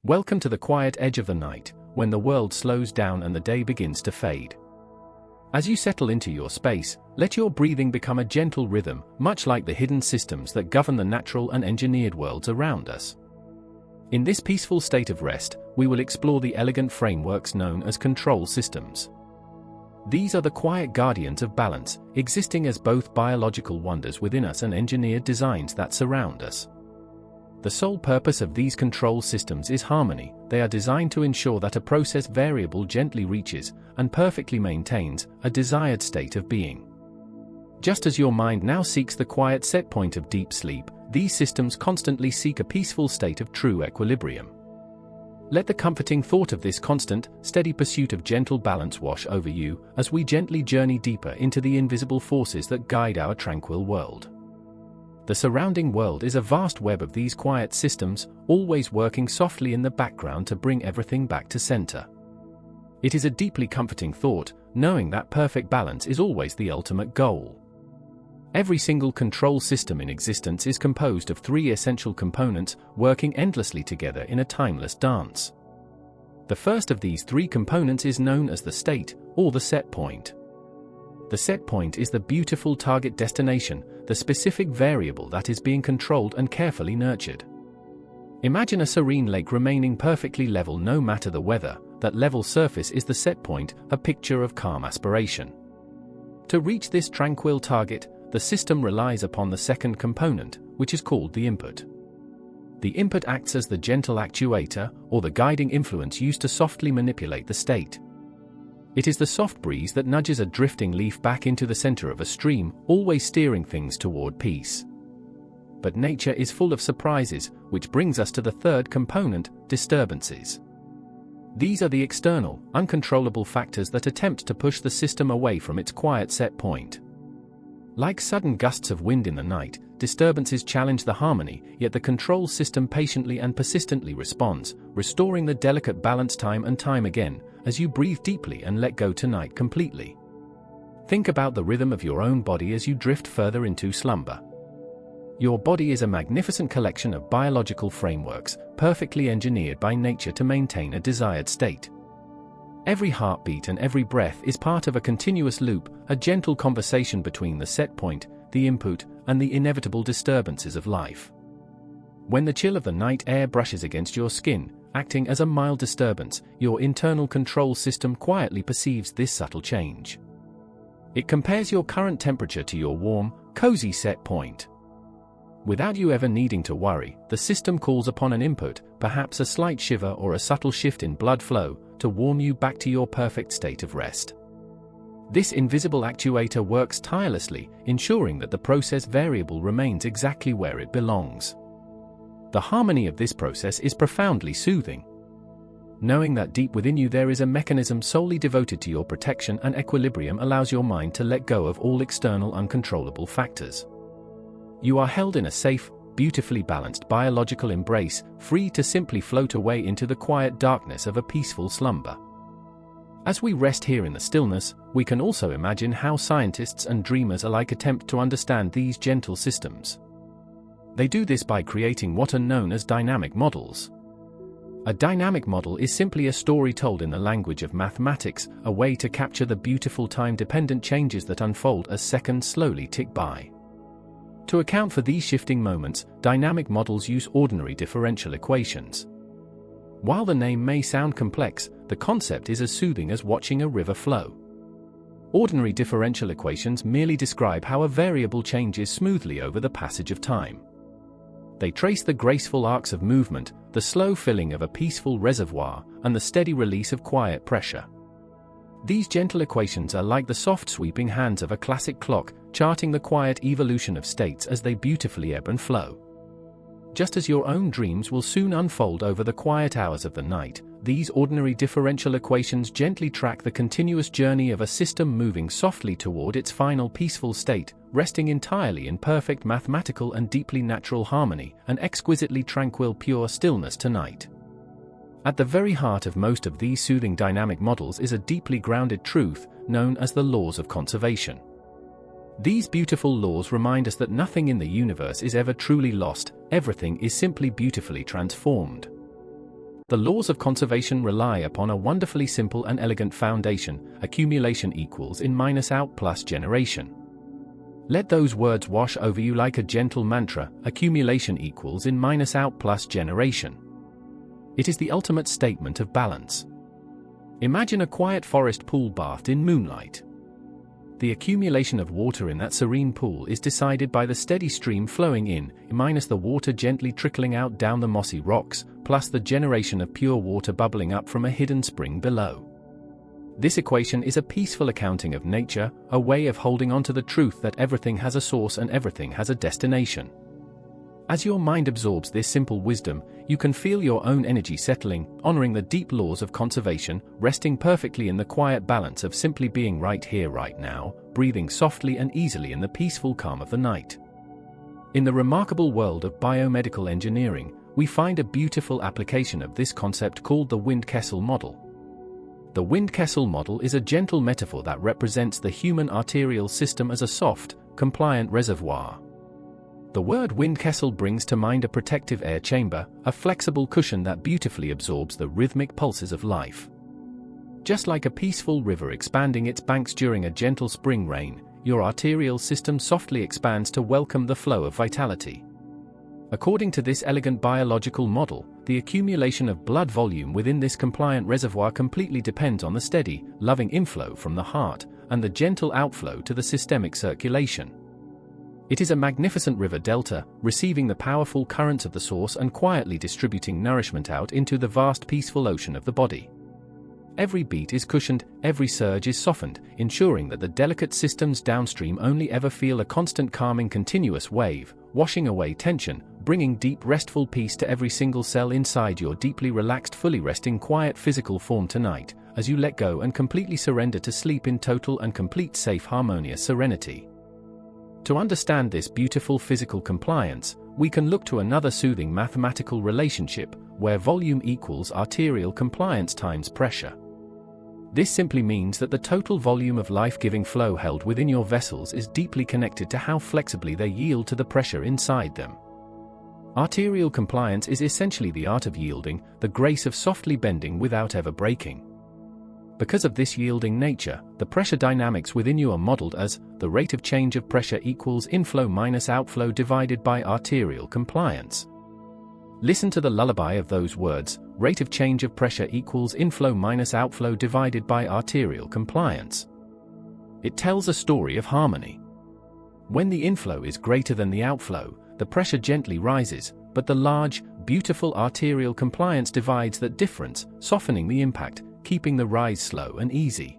Welcome to the quiet edge of the night, when the world slows down and the day begins to fade. As you settle into your space, let your breathing become a gentle rhythm, much like the hidden systems that govern the natural and engineered worlds around us. In this peaceful state of rest, we will explore the elegant frameworks known as control systems. These are the quiet guardians of balance, existing as both biological wonders within us and engineered designs that surround us. The sole purpose of these control systems is harmony. They are designed to ensure that a process variable gently reaches, and perfectly maintains, a desired state of being. Just as your mind now seeks the quiet set point of deep sleep, these systems constantly seek a peaceful state of true equilibrium. Let the comforting thought of this constant, steady pursuit of gentle balance wash over you, as we gently journey deeper into the invisible forces that guide our tranquil world. The surrounding world is a vast web of these quiet systems, always working softly in the background to bring everything back to center. It is a deeply comforting thought, knowing that perfect balance is always the ultimate goal. Every single control system in existence is composed of three essential components, working endlessly together in a timeless dance. The first of these three components is known as the state, or the set point. The set point is the beautiful target destination, the specific variable that is being controlled and carefully nurtured. Imagine a serene lake remaining perfectly level no matter the weather. That level surface is the set point, a picture of calm aspiration. To reach this tranquil target, the system relies upon the second component, which is called the input. The input acts as the gentle actuator, or the guiding influence used to softly manipulate the state. It is the soft breeze that nudges a drifting leaf back into the center of a stream, always steering things toward peace. But nature is full of surprises, which brings us to the third component, disturbances. These are the external, uncontrollable factors that attempt to push the system away from its quiet set point. Like sudden gusts of wind in the night, disturbances challenge the harmony, yet the control system patiently and persistently responds, restoring the delicate balance time and time again, as you breathe deeply and let go tonight completely. Think about the rhythm of your own body as you drift further into slumber. Your body is a magnificent collection of biological frameworks, perfectly engineered by nature to maintain a desired state. Every heartbeat and every breath is part of a continuous loop, a gentle conversation between the set point, the input, and the inevitable disturbances of life. When the chill of the night air brushes against your skin, acting as a mild disturbance, your internal control system quietly perceives this subtle change. It compares your current temperature to your warm, cozy set point. Without you ever needing to worry, the system calls upon an input, perhaps a slight shiver or a subtle shift in blood flow, to warm you back to your perfect state of rest. This invisible actuator works tirelessly, ensuring that the process variable remains exactly where it belongs. The harmony of this process is profoundly soothing. Knowing that deep within you there is a mechanism solely devoted to your protection and equilibrium allows your mind to let go of all external uncontrollable factors. You are held in a safe, beautifully balanced biological embrace, free to simply float away into the quiet darkness of a peaceful slumber. As we rest here in the stillness, we can also imagine how scientists and dreamers alike attempt to understand these gentle systems. They do this by creating what are known as dynamic models. A dynamic model is simply a story told in the language of mathematics, a way to capture the beautiful time-dependent changes that unfold as seconds slowly tick by. To account for these shifting moments, dynamic models use ordinary differential equations. While the name may sound complex, the concept is as soothing as watching a river flow. Ordinary differential equations merely describe how a variable changes smoothly over the passage of time. They trace the graceful arcs of movement, the slow filling of a peaceful reservoir, and the steady release of quiet pressure. These gentle equations are like the soft sweeping hands of a classic clock, charting the quiet evolution of states as they beautifully ebb and flow. Just as your own dreams will soon unfold over the quiet hours of the night, these ordinary differential equations gently track the continuous journey of a system moving softly toward its final peaceful state, resting entirely in perfect mathematical and deeply natural harmony, and exquisitely tranquil pure stillness tonight. At the very heart of most of these soothing dynamic models is a deeply grounded truth, known as the laws of conservation. These beautiful laws remind us that nothing in the universe is ever truly lost, everything is simply beautifully transformed. The laws of conservation rely upon a wonderfully simple and elegant foundation: accumulation equals in minus out plus generation. Let those words wash over you like a gentle mantra: accumulation equals in minus out plus generation. It is the ultimate statement of balance. Imagine a quiet forest pool bathed in moonlight. The accumulation of water in that serene pool is decided by the steady stream flowing in, minus the water gently trickling out down the mossy rocks, plus the generation of pure water bubbling up from a hidden spring below. This equation is a peaceful accounting of nature, a way of holding on to the truth that everything has a source and everything has a destination. As your mind absorbs this simple wisdom, you can feel your own energy settling, honoring the deep laws of conservation, resting perfectly in the quiet balance of simply being right here, right now, breathing softly and easily in the peaceful calm of the night. In the remarkable world of biomedical engineering, we find a beautiful application of this concept called the Windkessel model. The Windkessel model is a gentle metaphor that represents the human arterial system as a soft, compliant reservoir. The word Windkessel brings to mind a protective air chamber, a flexible cushion that beautifully absorbs the rhythmic pulses of life. Just like a peaceful river expanding its banks during a gentle spring rain, your arterial system softly expands to welcome the flow of vitality. According to this elegant biological model, the accumulation of blood volume within this compliant reservoir completely depends on the steady, loving inflow from the heart, and the gentle outflow to the systemic circulation. It is a magnificent river delta, receiving the powerful currents of the source and quietly distributing nourishment out into the vast peaceful ocean of the body. Every beat is cushioned, every surge is softened, ensuring that the delicate systems downstream only ever feel a constant calming continuous wave, washing away tension, bringing deep restful peace to every single cell inside your deeply relaxed, fully resting quiet physical form tonight, as you let go and completely surrender to sleep in total and complete safe harmonious serenity. To understand this beautiful physical compliance, we can look to another soothing mathematical relationship, where volume equals arterial compliance times pressure. This simply means that the total volume of life-giving flow held within your vessels is deeply connected to how flexibly they yield to the pressure inside them. Arterial compliance is essentially the art of yielding, the grace of softly bending without ever breaking. Because of this yielding nature, the pressure dynamics within you are modeled as the rate of change of pressure equals inflow minus outflow divided by arterial compliance. Listen to the lullaby of those words: rate of change of pressure equals inflow minus outflow divided by arterial compliance. It tells a story of harmony. When the inflow is greater than the outflow, the pressure gently rises, but the large, beautiful arterial compliance divides that difference, softening the impact, keeping the rise slow and easy.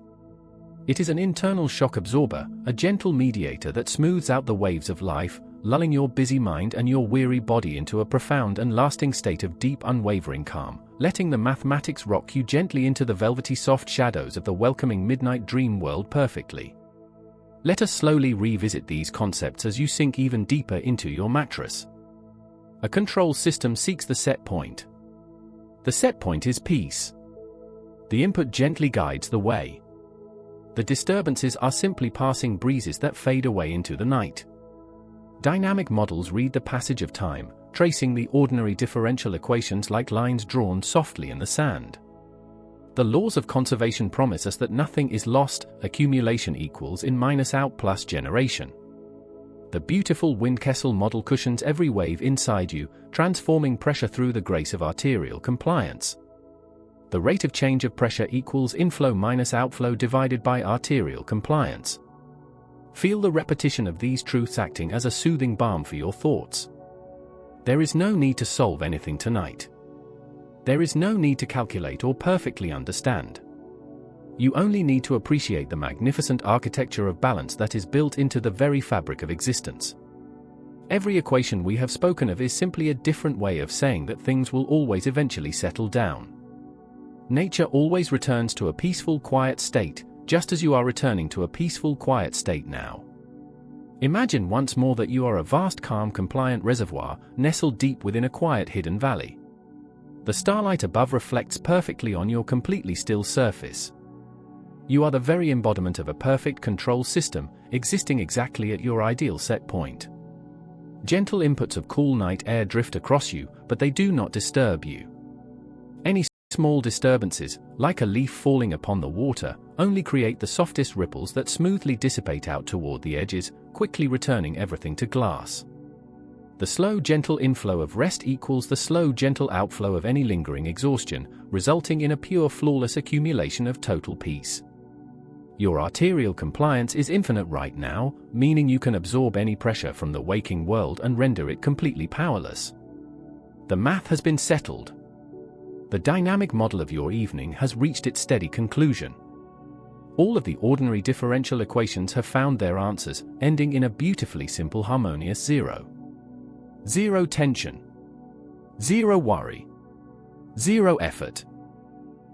It is an internal shock absorber, a gentle mediator that smooths out the waves of life, lulling your busy mind and your weary body into a profound and lasting state of deep, unwavering calm, letting the mathematics rock you gently into the velvety soft shadows of the welcoming midnight dream world perfectly. Let us slowly revisit these concepts as you sink even deeper into your mattress. A control system seeks the set point. The set point is peace. The input gently guides the way. The disturbances are simply passing breezes that fade away into the night. Dynamic models read the passage of time, tracing the ordinary differential equations like lines drawn softly in the sand. The laws of conservation promise us that nothing is lost, accumulation equals in minus out plus generation. The beautiful Windkessel model cushions every wave inside you, transforming pressure through the grace of arterial compliance. The rate of change of pressure equals inflow minus outflow divided by arterial compliance. Feel the repetition of these truths acting as a soothing balm for your thoughts. There is no need to solve anything tonight. There is no need to calculate or perfectly understand. You only need to appreciate the magnificent architecture of balance that is built into the very fabric of existence. Every equation we have spoken of is simply a different way of saying that things will always eventually settle down. Nature always returns to a peaceful, quiet state, just as you are returning to a peaceful, quiet state now. Imagine once more that you are a vast, calm, compliant reservoir, nestled deep within a quiet, hidden valley. The starlight above reflects perfectly on your completely still surface. You are the very embodiment of a perfect control system, existing exactly at your ideal set point. Gentle inputs of cool night air drift across you, but they do not disturb you. Any small disturbances, like a leaf falling upon the water, only create the softest ripples that smoothly dissipate out toward the edges, quickly returning everything to glass. The slow, gentle inflow of rest equals the slow, gentle outflow of any lingering exhaustion, resulting in a pure, flawless accumulation of total peace. Your arterial compliance is infinite right now, meaning you can absorb any pressure from the waking world and render it completely powerless. The math has been settled. The dynamic model of your evening has reached its steady conclusion. All of the ordinary differential equations have found their answers, ending in a beautifully simple harmonious zero. Zero tension. Zero worry. Zero effort.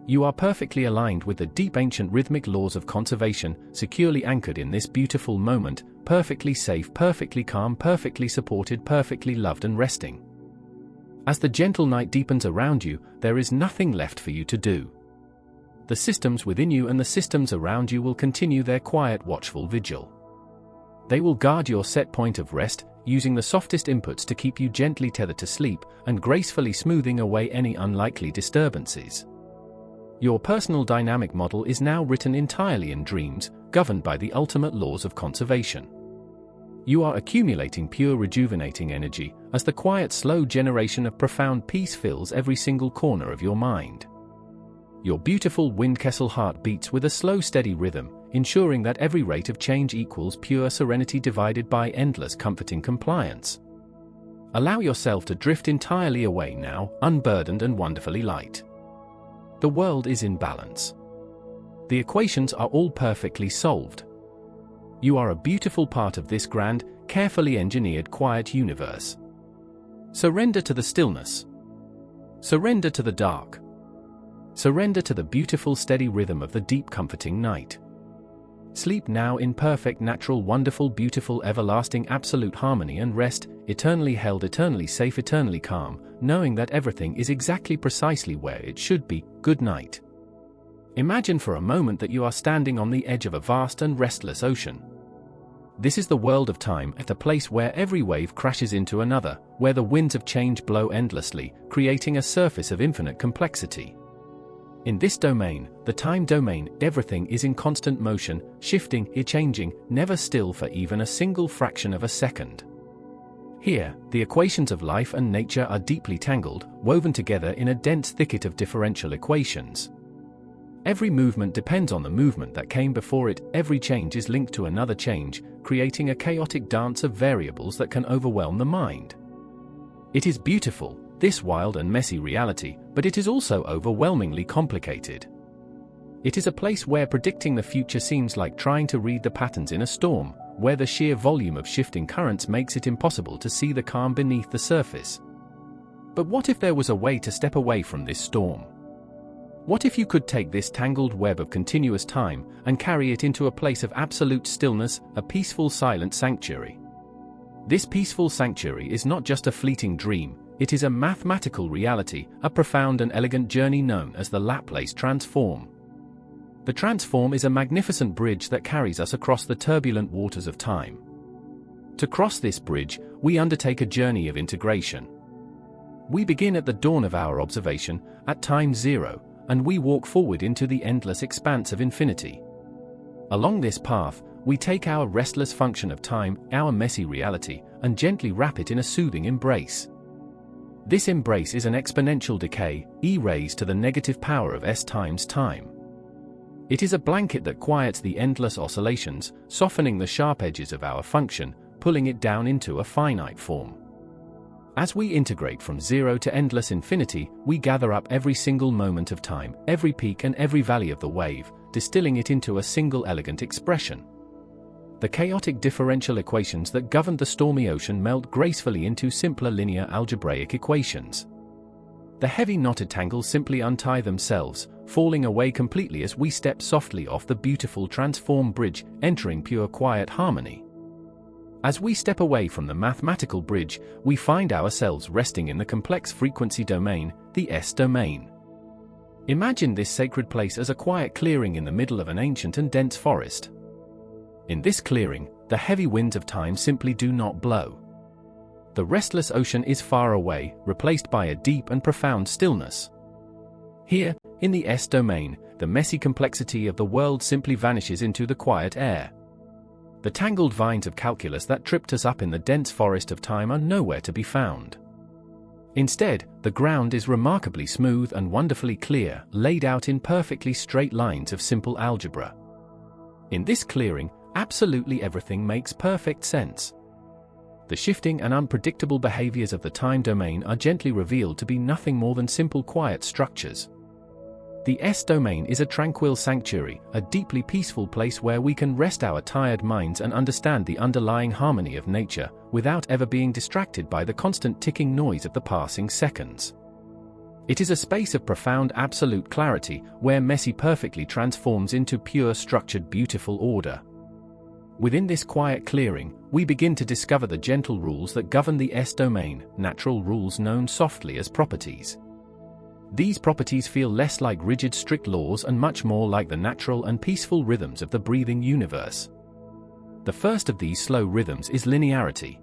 You are perfectly aligned with the deep ancient rhythmic laws of conservation, securely anchored in this beautiful moment, perfectly safe, perfectly calm, perfectly supported, perfectly loved and resting. As the gentle night deepens around you, there is nothing left for you to do. The systems within you and the systems around you will continue their quiet, watchful vigil. They will guard your set point of rest, using the softest inputs to keep you gently tethered to sleep and gracefully smoothing away any unlikely disturbances. Your personal dynamic model is now written entirely in dreams, governed by the ultimate laws of conservation. You are accumulating pure rejuvenating energy, as the quiet slow generation of profound peace fills every single corner of your mind. Your beautiful Windkessel heart beats with a slow steady rhythm, ensuring that every rate of change equals pure serenity divided by endless comforting compliance. Allow yourself to drift entirely away now, unburdened and wonderfully light. The world is in balance. The equations are all perfectly solved. You are a beautiful part of this grand, carefully engineered quiet universe. Surrender to the stillness. Surrender to the dark. Surrender to the beautiful steady rhythm of the deep comforting night. Sleep now in perfect natural wonderful beautiful everlasting absolute harmony and rest, eternally held, eternally safe, eternally calm, knowing that everything is exactly precisely where it should be. Good night. Imagine for a moment that you are standing on the edge of a vast and restless ocean. This is the world of time, at a place where every wave crashes into another, where the winds of change blow endlessly, creating a surface of infinite complexity. In this domain, the time domain, everything is in constant motion, shifting, changing, never still for even a single fraction of a second. Here, the equations of life and nature are deeply tangled, woven together in a dense thicket of differential equations. Every movement depends on the movement that came before it, every change is linked to another change, creating a chaotic dance of variables that can overwhelm the mind. It is beautiful, this wild and messy reality, but it is also overwhelmingly complicated. It is a place where predicting the future seems like trying to read the patterns in a storm, where the sheer volume of shifting currents makes it impossible to see the calm beneath the surface. But what if there was a way to step away from this storm? What if you could take this tangled web of continuous time and carry it into a place of absolute stillness, a peaceful silent sanctuary? This peaceful sanctuary is not just a fleeting dream, it is a mathematical reality, a profound and elegant journey known as the Laplace transform. The transform is a magnificent bridge that carries us across the turbulent waters of time. To cross this bridge, we undertake a journey of integration. We begin at the dawn of our observation, at time zero, and we walk forward into the endless expanse of infinity. Along this path, we take our restless function of time, our messy reality, and gently wrap it in a soothing embrace. This embrace is an exponential decay, e raised to the negative power of s times time. It is a blanket that quiets the endless oscillations, softening the sharp edges of our function, pulling it down into a finite form. As we integrate from zero to endless infinity, we gather up every single moment of time, every peak and every valley of the wave, distilling it into a single elegant expression. The chaotic differential equations that govern the stormy ocean melt gracefully into simpler linear algebraic equations. The heavy knotted tangles simply untie themselves, falling away completely as we step softly off the beautiful transform bridge, entering pure quiet harmony. As we step away from the mathematical bridge, we find ourselves resting in the complex frequency domain, the S domain. Imagine this sacred place as a quiet clearing in the middle of an ancient and dense forest. In this clearing, the heavy winds of time simply do not blow. The restless ocean is far away, replaced by a deep and profound stillness. Here, in the S domain, the messy complexity of the world simply vanishes into the quiet air. The tangled vines of calculus that tripped us up in the dense forest of time are nowhere to be found. Instead, the ground is remarkably smooth and wonderfully clear, laid out in perfectly straight lines of simple algebra. In this clearing, absolutely everything makes perfect sense. The shifting and unpredictable behaviors of the time domain are gently revealed to be nothing more than simple quiet structures. The S domain is a tranquil sanctuary, a deeply peaceful place where we can rest our tired minds and understand the underlying harmony of nature, without ever being distracted by the constant ticking noise of the passing seconds. It is a space of profound absolute clarity, where messy perfectly transforms into pure structured beautiful order. Within this quiet clearing, we begin to discover the gentle rules that govern the S domain, natural rules known softly as properties. These properties feel less like rigid strict laws and much more like the natural and peaceful rhythms of the breathing universe. The first of these slow rhythms is linearity.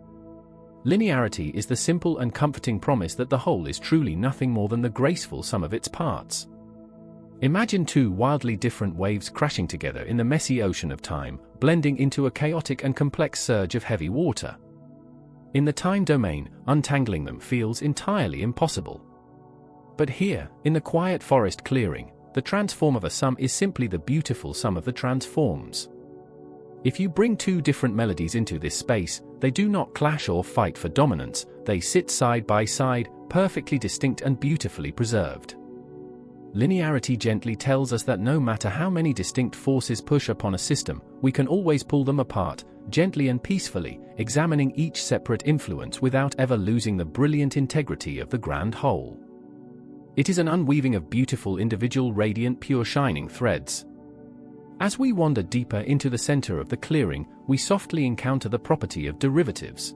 Linearity is the simple and comforting promise that the whole is truly nothing more than the graceful sum of its parts. Imagine two wildly different waves crashing together in the messy ocean of time, blending into a chaotic and complex surge of heavy water. In the time domain, untangling them feels entirely impossible. But here, in the quiet forest clearing, the transform of a sum is simply the beautiful sum of the transforms. If you bring two different melodies into this space, they do not clash or fight for dominance, they sit side by side, perfectly distinct and beautifully preserved. Linearity gently tells us that no matter how many distinct forces push upon a system, we can always pull them apart, gently and peacefully, examining each separate influence without ever losing the brilliant integrity of the grand whole. It is an unweaving of beautiful individual radiant pure shining threads. As we wander deeper into the center of the clearing, we softly encounter the property of derivatives.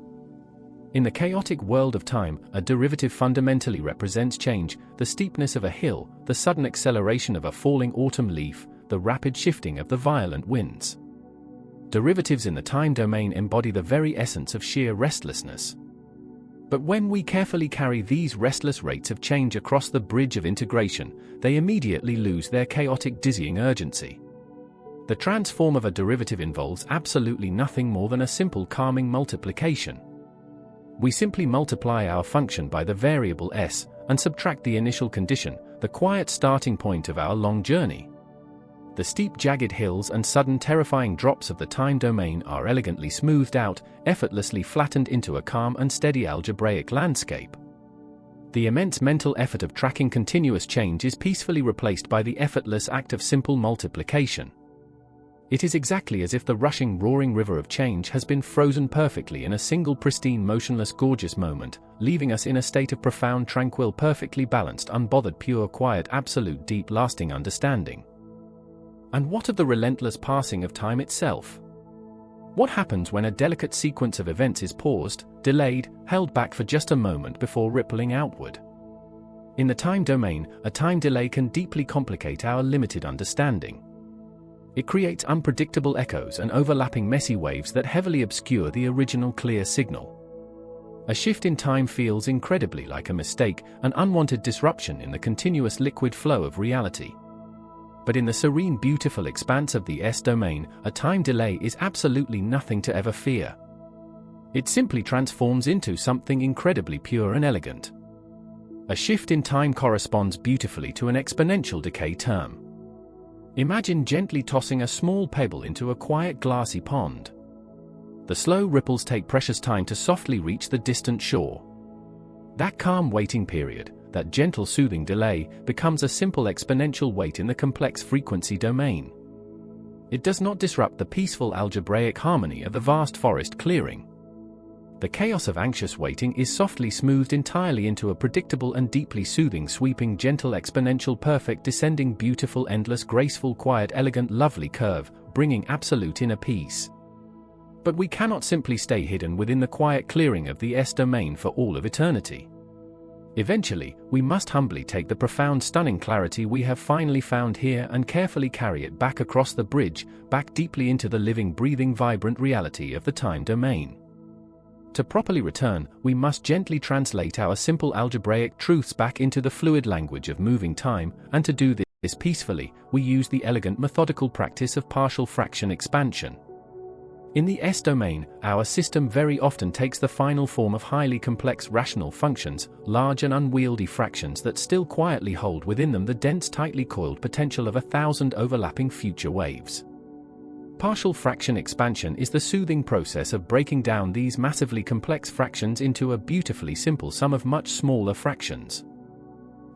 In the chaotic world of time, a derivative fundamentally represents change, the steepness of a hill, the sudden acceleration of a falling autumn leaf, the rapid shifting of the violent winds. Derivatives in the time domain embody the very essence of sheer restlessness. But when we carefully carry these restless rates of change across the bridge of integration, they immediately lose their chaotic dizzying urgency. The transform of a derivative involves absolutely nothing more than a simple calming multiplication. We simply multiply our function by the variable s, and subtract the initial condition, the quiet starting point of our long journey. The steep jagged hills and sudden terrifying drops of the time domain are elegantly smoothed out, effortlessly flattened into a calm and steady algebraic landscape. The immense mental effort of tracking continuous change is peacefully replaced by the effortless act of simple multiplication. It is exactly as if the rushing, roaring river of change has been frozen perfectly in a single pristine, motionless, gorgeous moment, leaving us in a state of profound, tranquil, perfectly balanced, unbothered, pure, quiet, absolute, deep, lasting understanding. And what of the relentless passing of time itself? What happens when a delicate sequence of events is paused, delayed, held back for just a moment before rippling outward? In the time domain, a time delay can deeply complicate our limited understanding. It creates unpredictable echoes and overlapping messy waves that heavily obscure the original clear signal. A shift in time feels incredibly like a mistake, an unwanted disruption in the continuous liquid flow of reality. But in the serene, beautiful expanse of the S domain, a time delay is absolutely nothing to ever fear. It simply transforms into something incredibly pure and elegant. A shift in time corresponds beautifully to an exponential decay term. Imagine gently tossing a small pebble into a quiet glassy pond. The slow ripples take precious time to softly reach the distant shore. That calm waiting period, that gentle soothing delay, becomes a simple exponential wait in the complex frequency domain. It does not disrupt the peaceful algebraic harmony of the vast forest clearing. The chaos of anxious waiting is softly smoothed entirely into a predictable and deeply soothing, sweeping, gentle, exponential, perfect, descending, beautiful, endless, graceful, quiet, elegant, lovely curve, bringing absolute inner peace. But we cannot simply stay hidden within the quiet clearing of the S domain for all of eternity. Eventually, we must humbly take the profound, stunning clarity we have finally found here and carefully carry it back across the bridge, back deeply into the living, breathing, vibrant reality of the time domain. To properly return, we must gently translate our simple algebraic truths back into the fluid language of moving time, and to do this peacefully, we use the elegant methodical practice of partial fraction expansion. In the S-domain, our system very often takes the final form of highly complex rational functions, large and unwieldy fractions that still quietly hold within them the dense tightly coiled potential of 1,000 overlapping future waves. Partial fraction expansion is the soothing process of breaking down these massively complex fractions into a beautifully simple sum of much smaller fractions.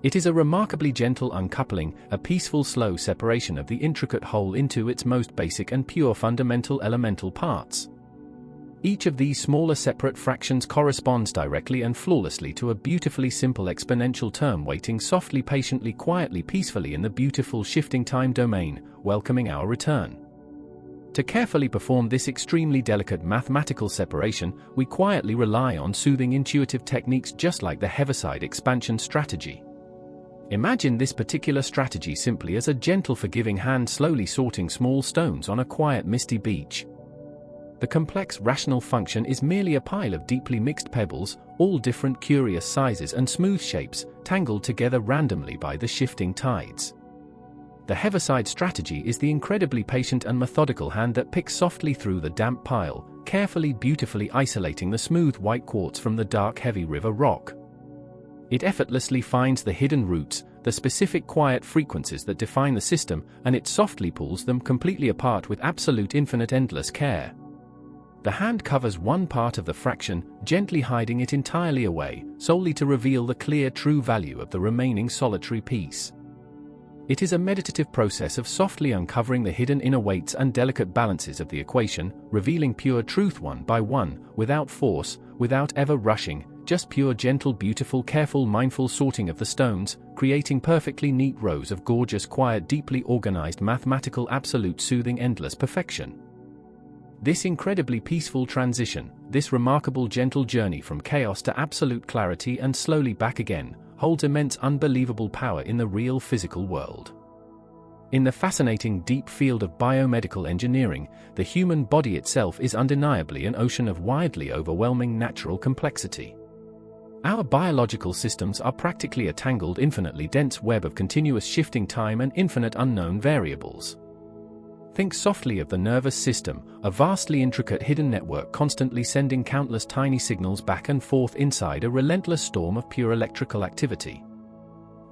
It is a remarkably gentle uncoupling, a peaceful slow separation of the intricate whole into its most basic and pure fundamental elemental parts. Each of these smaller separate fractions corresponds directly and flawlessly to a beautifully simple exponential term waiting softly, patiently, quietly, peacefully in the beautiful shifting time domain, welcoming our return. To carefully perform this extremely delicate mathematical separation, we quietly rely on soothing intuitive techniques just like the Heaviside expansion strategy. Imagine this particular strategy simply as a gentle forgiving hand slowly sorting small stones on a quiet misty beach. The complex rational function is merely a pile of deeply mixed pebbles, all different curious sizes and smooth shapes, tangled together randomly by the shifting tides. The Heaviside strategy is the incredibly patient and methodical hand that picks softly through the damp pile, carefully, beautifully isolating the smooth white quartz from the dark heavy river rock. It effortlessly finds the hidden roots, the specific quiet frequencies that define the system, and it softly pulls them completely apart with absolute infinite endless care. The hand covers one part of the fraction, gently hiding it entirely away, solely to reveal the clear true value of the remaining solitary piece. It is a meditative process of softly uncovering the hidden inner weights and delicate balances of the equation, revealing pure truth one by one, without force, without ever rushing, just pure gentle beautiful careful mindful sorting of the stones, creating perfectly neat rows of gorgeous quiet deeply organized mathematical absolute soothing endless perfection. This incredibly peaceful transition, this remarkable gentle journey from chaos to absolute clarity and slowly back again, holds immense unbelievable power in the real physical world. In the fascinating deep field of biomedical engineering, the human body itself is undeniably an ocean of wildly overwhelming natural complexity. Our biological systems are practically a tangled infinitely dense web of continuous shifting time and infinite unknown variables. Think softly of the nervous system, a vastly intricate hidden network constantly sending countless tiny signals back and forth inside a relentless storm of pure electrical activity.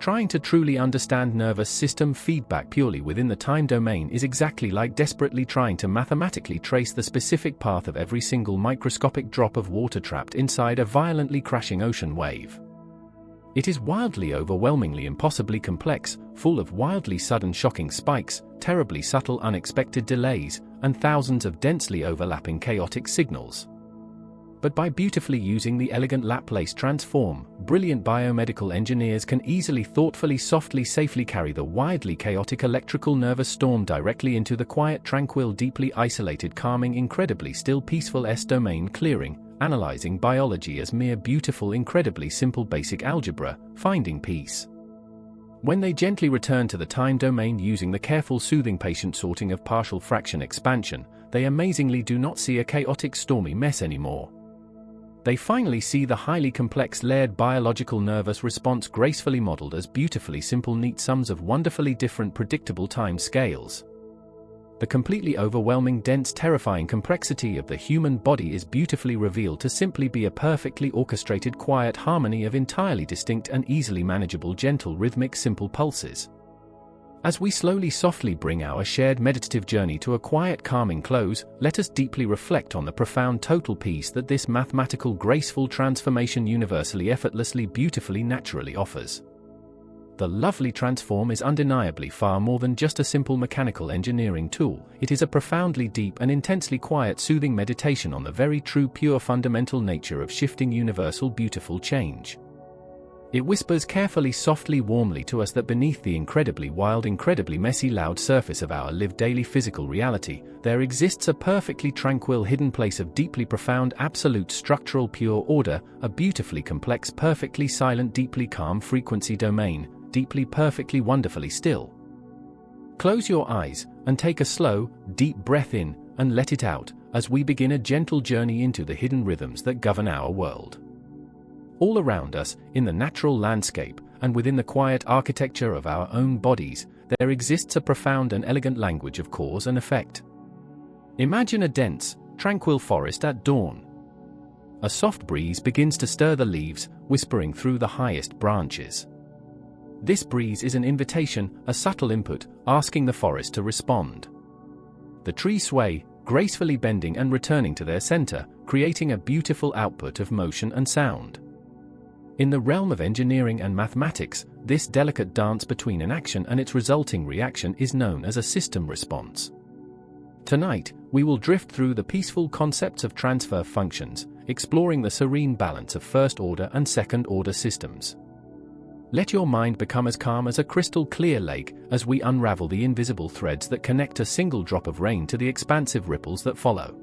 Trying to truly understand nervous system feedback purely within the time domain is exactly like desperately trying to mathematically trace the specific path of every single microscopic drop of water trapped inside a violently crashing ocean wave. It is wildly overwhelmingly impossibly complex, full of wildly sudden shocking spikes, terribly subtle unexpected delays, and thousands of densely overlapping chaotic signals. But by beautifully using the elegant Laplace transform, brilliant biomedical engineers can easily, thoughtfully, softly, safely carry the wildly chaotic electrical nervous storm directly into the quiet, tranquil, deeply isolated, calming, incredibly still, peaceful S-domain, clearing, analyzing biology as mere beautiful, incredibly simple basic algebra, finding peace. When they gently return to the time domain using the careful, soothing, patient sorting of partial fraction expansion, they amazingly do not see a chaotic, stormy mess anymore. They finally see the highly complex layered biological nervous response gracefully modeled as beautifully simple neat sums of wonderfully different predictable time scales. The completely overwhelming dense terrifying complexity of the human body is beautifully revealed to simply be a perfectly orchestrated quiet harmony of entirely distinct and easily manageable gentle rhythmic simple pulses. As we slowly softly bring our shared meditative journey to a quiet calming close, let us deeply reflect on the profound total peace that this mathematical graceful transformation universally effortlessly beautifully naturally offers. The lovely transform is undeniably far more than just a simple mechanical engineering tool. It is a profoundly deep and intensely quiet soothing meditation on the very true pure fundamental nature of shifting universal beautiful change. It whispers carefully softly warmly to us that beneath the incredibly wild incredibly messy loud surface of our lived daily physical reality, there exists a perfectly tranquil hidden place of deeply profound absolute structural pure order, a beautifully complex perfectly silent deeply calm frequency domain, deeply perfectly wonderfully still. Close your eyes, and take a slow, deep breath in, and let it out, as we begin a gentle journey into the hidden rhythms that govern our world. All around us, in the natural landscape, and within the quiet architecture of our own bodies, there exists a profound and elegant language of cause and effect. Imagine a dense, tranquil forest at dawn. A soft breeze begins to stir the leaves, whispering through the highest branches. This breeze is an invitation, a subtle input, asking the forest to respond. The trees sway, gracefully bending and returning to their center, creating a beautiful output of motion and sound. In the realm of engineering and mathematics, this delicate dance between an action and its resulting reaction is known as a system response. Tonight, we will drift through the peaceful concepts of transfer functions, exploring the serene balance of first-order and second-order systems. Let your mind become as calm as a crystal-clear lake as we unravel the invisible threads that connect a single drop of rain to the expansive ripples that follow.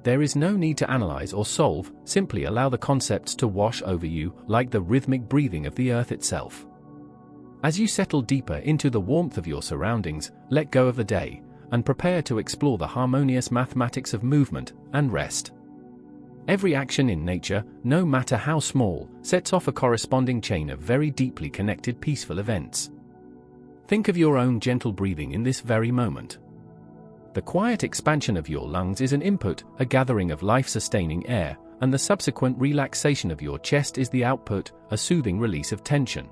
There is no need to analyze or solve, simply allow the concepts to wash over you like the rhythmic breathing of the earth itself. As you settle deeper into the warmth of your surroundings, let go of the day, and prepare to explore the harmonious mathematics of movement and rest. Every action in nature, no matter how small, sets off a corresponding chain of very deeply connected peaceful events. Think of your own gentle breathing in this very moment. The quiet expansion of your lungs is an input, a gathering of life-sustaining air, and the subsequent relaxation of your chest is the output, a soothing release of tension.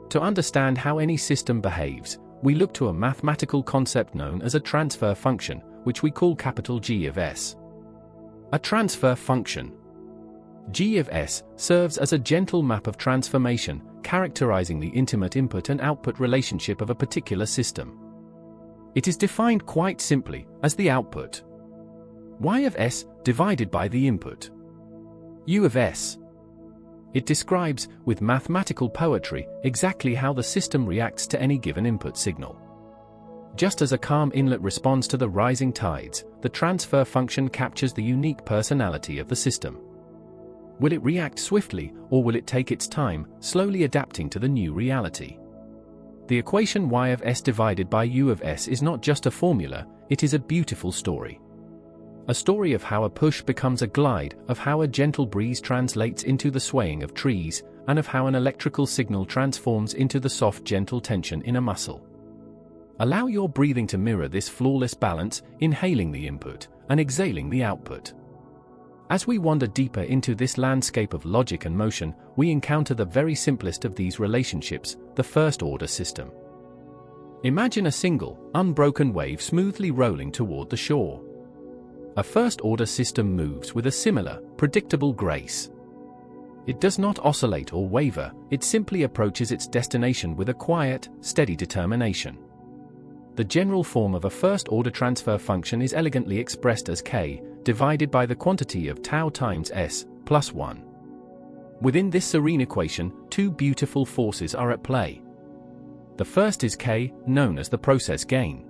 To understand how any system behaves, we look to a mathematical concept known as a transfer function, which we call capital G of S. A transfer function, G of S, serves as a gentle map of transformation, characterizing the intimate input and output relationship of a particular system. It is defined quite simply as the output Y of S divided by the input U of S. It describes, with mathematical poetry, exactly how the system reacts to any given input signal. Just as a calm inlet responds to the rising tides, the transfer function captures the unique personality of the system. Will it react swiftly, or will it take its time, slowly adapting to the new reality? The equation Y of S divided by U of S is not just a formula, it is a beautiful story. A story of how a push becomes a glide, of how a gentle breeze translates into the swaying of trees, and of how an electrical signal transforms into the soft gentle tension in a muscle. Allow your breathing to mirror this flawless balance, inhaling the input, and exhaling the output. As we wander deeper into this landscape of logic and motion, we encounter the very simplest of these relationships, the first-order system. Imagine a single, unbroken wave smoothly rolling toward the shore. A first-order system moves with a similar, predictable grace. It does not oscillate or waver, it simply approaches its destination with a quiet, steady determination. The general form of a first-order transfer function is elegantly expressed as k, divided by the quantity of tau times s, plus 1. Within this serene equation, two beautiful forces are at play. The first is k, known as the process gain.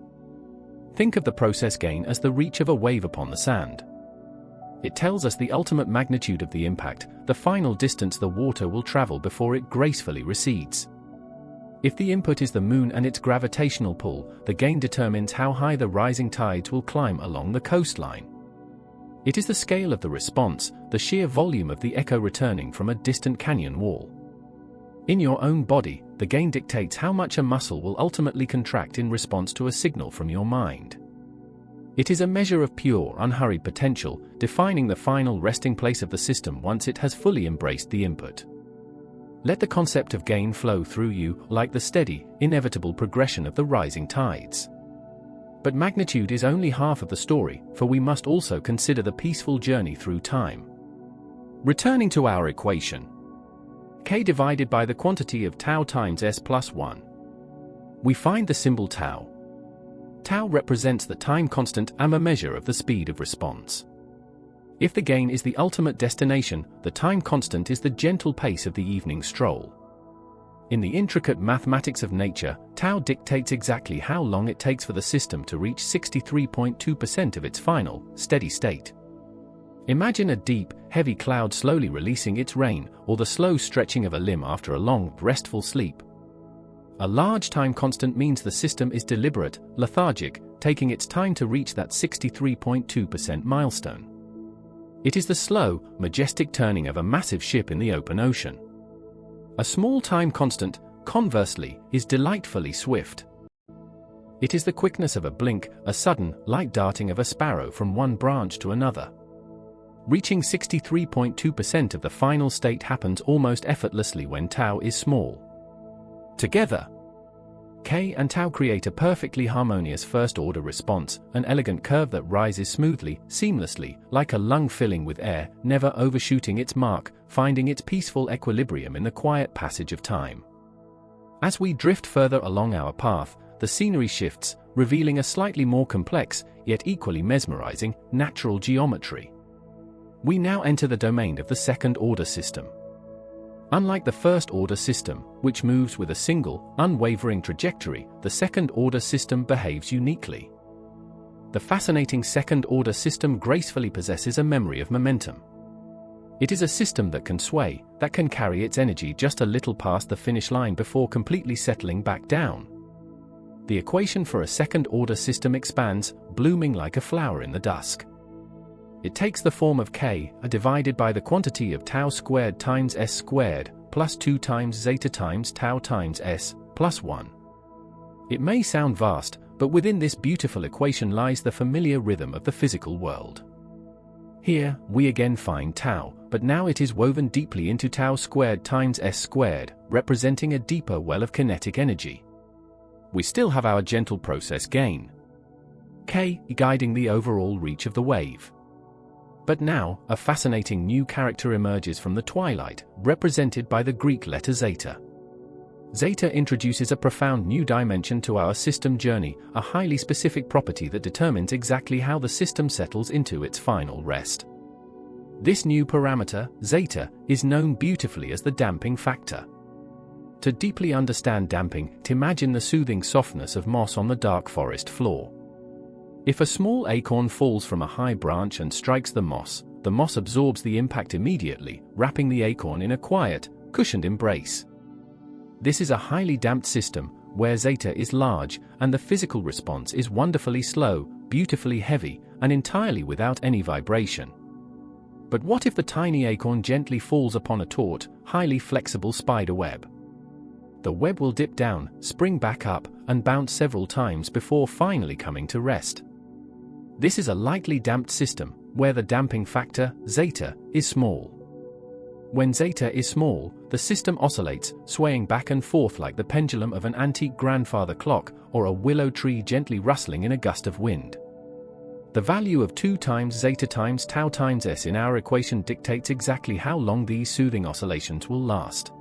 Think of the process gain as the reach of a wave upon the sand. It tells us the ultimate magnitude of the impact, the final distance the water will travel before it gracefully recedes. If the input is the moon and its gravitational pull, the gain determines how high the rising tides will climb along the coastline. It is the scale of the response, the sheer volume of the echo returning from a distant canyon wall. In your own body, the gain dictates how much a muscle will ultimately contract in response to a signal from your mind. It is a measure of pure, unhurried potential, defining the final resting place of the system once it has fully embraced the input. Let the concept of gain flow through you like the steady, inevitable progression of the rising tides. But magnitude is only half of the story, for we must also consider the peaceful journey through time. Returning to our equation, k divided by the quantity of tau times s plus 1. We find the symbol tau. Tau represents the time constant and a measure of the speed of response. If the gain is the ultimate destination, the time constant is the gentle pace of the evening stroll. In the intricate mathematics of nature, tau dictates exactly how long it takes for the system to reach 63.2% of its final, steady state. Imagine a deep, heavy cloud slowly releasing its rain, or the slow stretching of a limb after a long, restful sleep. A large time constant means the system is deliberate, lethargic, taking its time to reach that 63.2% milestone. It is the slow, majestic turning of a massive ship in the open ocean. A small time constant, conversely, is delightfully swift. It is the quickness of a blink, a sudden, light darting of a sparrow from one branch to another. Reaching 63.2% of the final state happens almost effortlessly when tau is small. Together, K and tau create a perfectly harmonious first-order response, an elegant curve that rises smoothly, seamlessly, like a lung filling with air, never overshooting its mark, finding its peaceful equilibrium in the quiet passage of time. As we drift further along our path, the scenery shifts, revealing a slightly more complex, yet equally mesmerizing, natural geometry. We now enter the domain of the second-order system. Unlike the first-order system, which moves with a single, unwavering trajectory, the second-order system behaves uniquely. The fascinating second-order system gracefully possesses a memory of momentum. It is a system that can sway, that can carry its energy just a little past the finish line before completely settling back down. The equation for a second-order system expands, blooming like a flower in the dusk. It takes the form of K, divided by the quantity of tau squared times S squared, plus 2 times zeta times tau times S, plus 1. It may sound vast, but within this beautiful equation lies the familiar rhythm of the physical world. Here, we again find tau, but now it is woven deeply into tau squared times S squared, representing a deeper well of kinetic energy. We still have our gentle process gain, K, guiding the overall reach of the wave. But now, a fascinating new character emerges from the twilight, represented by the Greek letter zeta. Zeta introduces a profound new dimension to our system journey, a highly specific property that determines exactly how the system settles into its final rest. This new parameter, zeta, is known beautifully as the damping factor. To deeply understand damping, imagine the soothing softness of moss on the dark forest floor. If a small acorn falls from a high branch and strikes the moss absorbs the impact immediately, wrapping the acorn in a quiet, cushioned embrace. This is a highly damped system, where zeta is large, and the physical response is wonderfully slow, beautifully heavy, and entirely without any vibration. But what if the tiny acorn gently falls upon a taut, highly flexible spider web? The web will dip down, spring back up, and bounce several times before finally coming to rest. This is a lightly damped system, where the damping factor, zeta, is small. When zeta is small, the system oscillates, swaying back and forth like the pendulum of an antique grandfather clock, or a willow tree gently rustling in a gust of wind. The value of 2 times zeta times tau times S in our equation dictates exactly how long these soothing oscillations will last.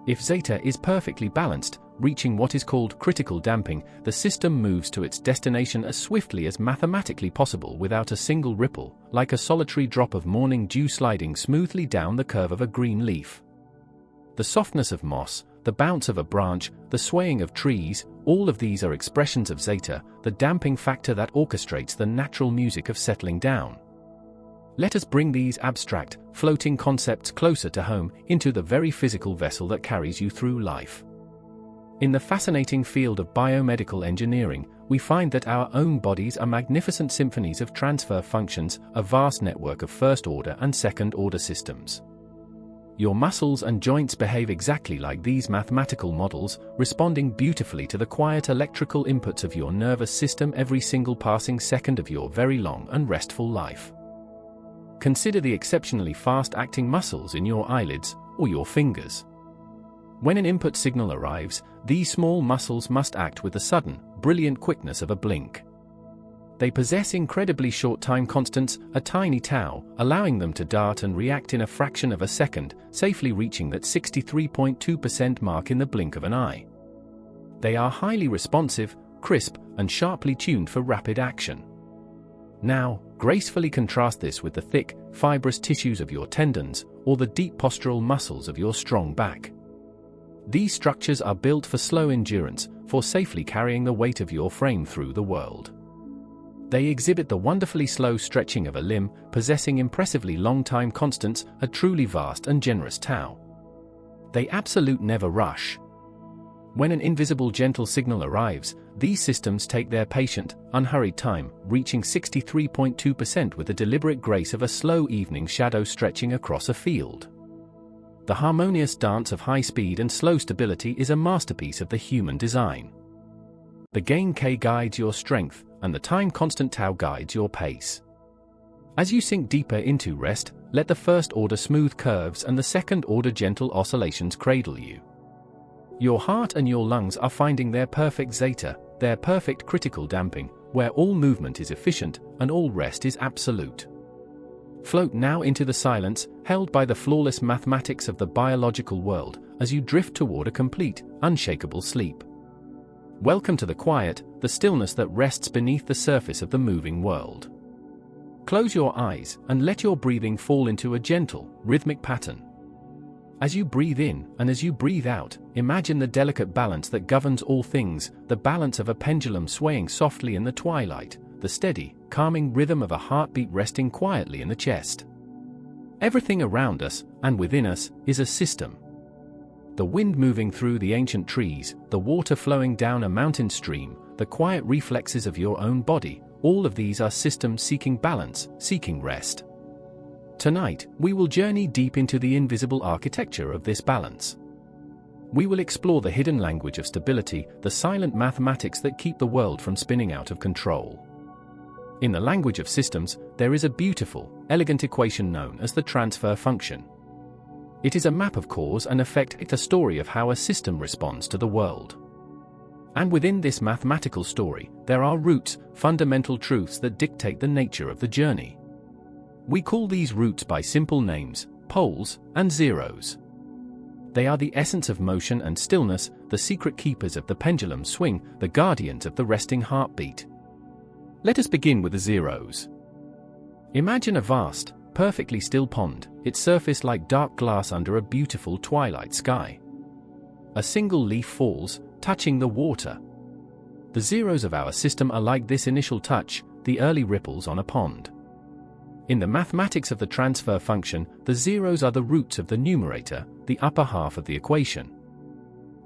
If zeta is perfectly balanced, reaching what is called critical damping, the system moves to its destination as swiftly as mathematically possible without a single ripple, like a solitary drop of morning dew sliding smoothly down the curve of a green leaf. The softness of moss, the bounce of a branch, the swaying of trees, all of these are expressions of zeta, the damping factor that orchestrates the natural music of settling down. Let us bring these abstract, floating concepts closer to home, into the very physical vessel that carries you through life. In the fascinating field of biomedical engineering, we find that our own bodies are magnificent symphonies of transfer functions, a vast network of first-order and second-order systems. Your muscles and joints behave exactly like these mathematical models, responding beautifully to the quiet electrical inputs of your nervous system every single passing second of your very long and restful life. Consider the exceptionally fast-acting muscles in your eyelids, or your fingers. When an input signal arrives, these small muscles must act with the sudden, brilliant quickness of a blink. They possess incredibly short time constants, a tiny tau, allowing them to dart and react in a fraction of a second, safely reaching that 63.2% mark in the blink of an eye. They are highly responsive, crisp, and sharply tuned for rapid action. Now, gracefully contrast this with the thick, fibrous tissues of your tendons, or the deep postural muscles of your strong back. These structures are built for slow endurance, for safely carrying the weight of your frame through the world. They exhibit the wonderfully slow stretching of a limb, possessing impressively long time constants, a truly vast and generous tau. They absolutely never rush. When an invisible gentle signal arrives, these systems take their patient, unhurried time, reaching 63.2% with the deliberate grace of a slow evening shadow stretching across a field. The harmonious dance of high speed and slow stability is a masterpiece of the human design. The gain K guides your strength, and the time constant tau guides your pace. As you sink deeper into rest, let the first-order smooth curves and the second-order gentle oscillations cradle you. Your heart and your lungs are finding their perfect zeta, their perfect critical damping, where all movement is efficient and all rest is absolute. Float now into the silence, held by the flawless mathematics of the biological world, as you drift toward a complete, unshakable sleep. Welcome to the quiet, the stillness that rests beneath the surface of the moving world. Close your eyes and let your breathing fall into a gentle, rhythmic pattern. As you breathe in and as you breathe out, imagine the delicate balance that governs all things, the balance of a pendulum swaying softly in the twilight, the steady, calming rhythm of a heartbeat resting quietly in the chest. Everything around us, and within us, is a system. The wind moving through the ancient trees, the water flowing down a mountain stream, the quiet reflexes of your own body, all of these are systems seeking balance, seeking rest. Tonight, we will journey deep into the invisible architecture of this balance. We will explore the hidden language of stability, the silent mathematics that keep the world from spinning out of control. In the language of systems, there is a beautiful, elegant equation known as the transfer function. It is a map of cause and effect, a story of how a system responds to the world. And within this mathematical story, there are roots, fundamental truths that dictate the nature of the journey. We call these roots by simple names, poles and zeros. They are the essence of motion and stillness, the secret keepers of the pendulum swing, the guardians of the resting heartbeat. Let us begin with the zeros. Imagine a vast, perfectly still pond, its surface like dark glass under a beautiful twilight sky. A single leaf falls, touching the water. The zeros of our system are like this initial touch, the early ripples on a pond. In the mathematics of the transfer function, the zeros are the roots of the numerator, the upper half of the equation.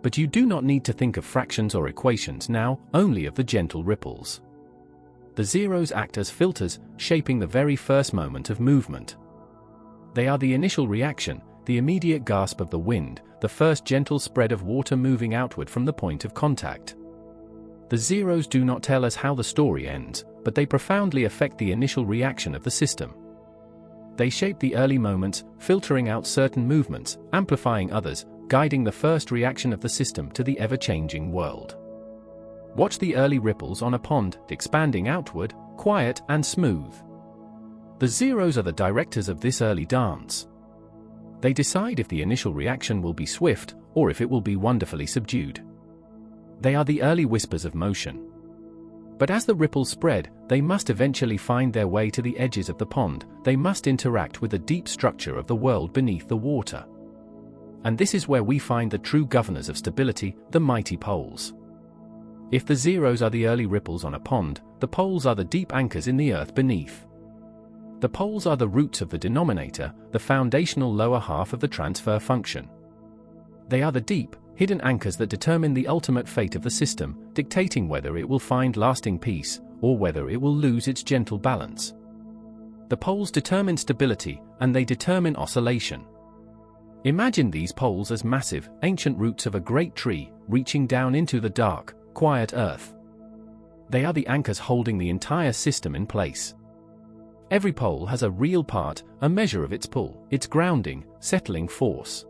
But you do not need to think of fractions or equations now, only of the gentle ripples. The zeros act as filters, shaping the very first moment of movement. They are the initial reaction, the immediate gasp of the wind, the first gentle spread of water moving outward from the point of contact. The zeros do not tell us how the story ends, but they profoundly affect the initial reaction of the system. They shape the early moments, filtering out certain movements, amplifying others, guiding the first reaction of the system to the ever-changing world. Watch the early ripples on a pond, expanding outward, quiet and smooth. The zeros are the directors of this early dance. They decide if the initial reaction will be swift, or if it will be wonderfully subdued. They are the early whispers of motion. But as the ripples spread, they must eventually find their way to the edges of the pond, they must interact with the deep structure of the world beneath the water. And this is where we find the true governors of stability, the mighty poles. If the zeros are the early ripples on a pond, the poles are the deep anchors in the earth beneath. The poles are the roots of the denominator, the foundational lower half of the transfer function. They are the deep, hidden anchors that determine the ultimate fate of the system, dictating whether it will find lasting peace, or whether it will lose its gentle balance. The poles determine stability, and they determine oscillation. Imagine these poles as massive, ancient roots of a great tree, reaching down into the dark, quiet earth. They are the anchors holding the entire system in place. Every pole has a real part, a measure of its pull, its grounding, settling force.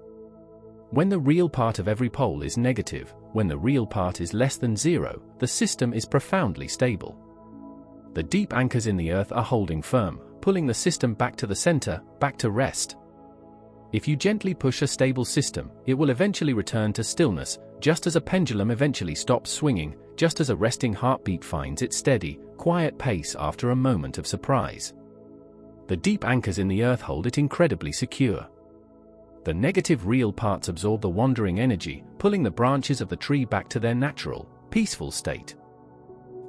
When the real part of every pole is negative, when the real part is less than zero, the system is profoundly stable. The deep anchors in the earth are holding firm, pulling the system back to the center, back to rest. If you gently push a stable system, it will eventually return to stillness, just as a pendulum eventually stops swinging, just as a resting heartbeat finds its steady, quiet pace after a moment of surprise. The deep anchors in the earth hold it incredibly secure. The negative real parts absorb the wandering energy, pulling the branches of the tree back to their natural, peaceful state.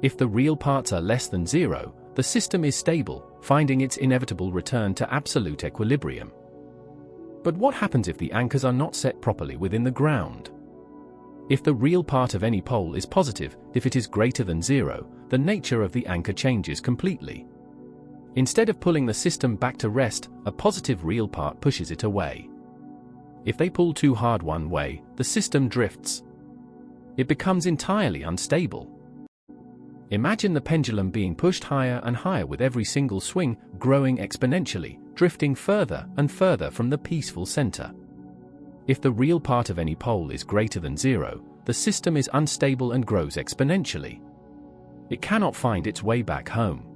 If the real parts are less than zero, the system is stable, finding its inevitable return to absolute equilibrium. But what happens if the anchors are not set properly within the ground? If the real part of any pole is positive, if it is greater than 0, the nature of the anchor changes completely. Instead of pulling the system back to rest, a positive real part pushes it away. If they pull too hard one way, the system drifts. It becomes entirely unstable. Imagine the pendulum being pushed higher and higher with every single swing, growing exponentially, drifting further and further from the peaceful center. If the real part of any pole is greater than 0, the system is unstable and grows exponentially. It cannot find its way back home.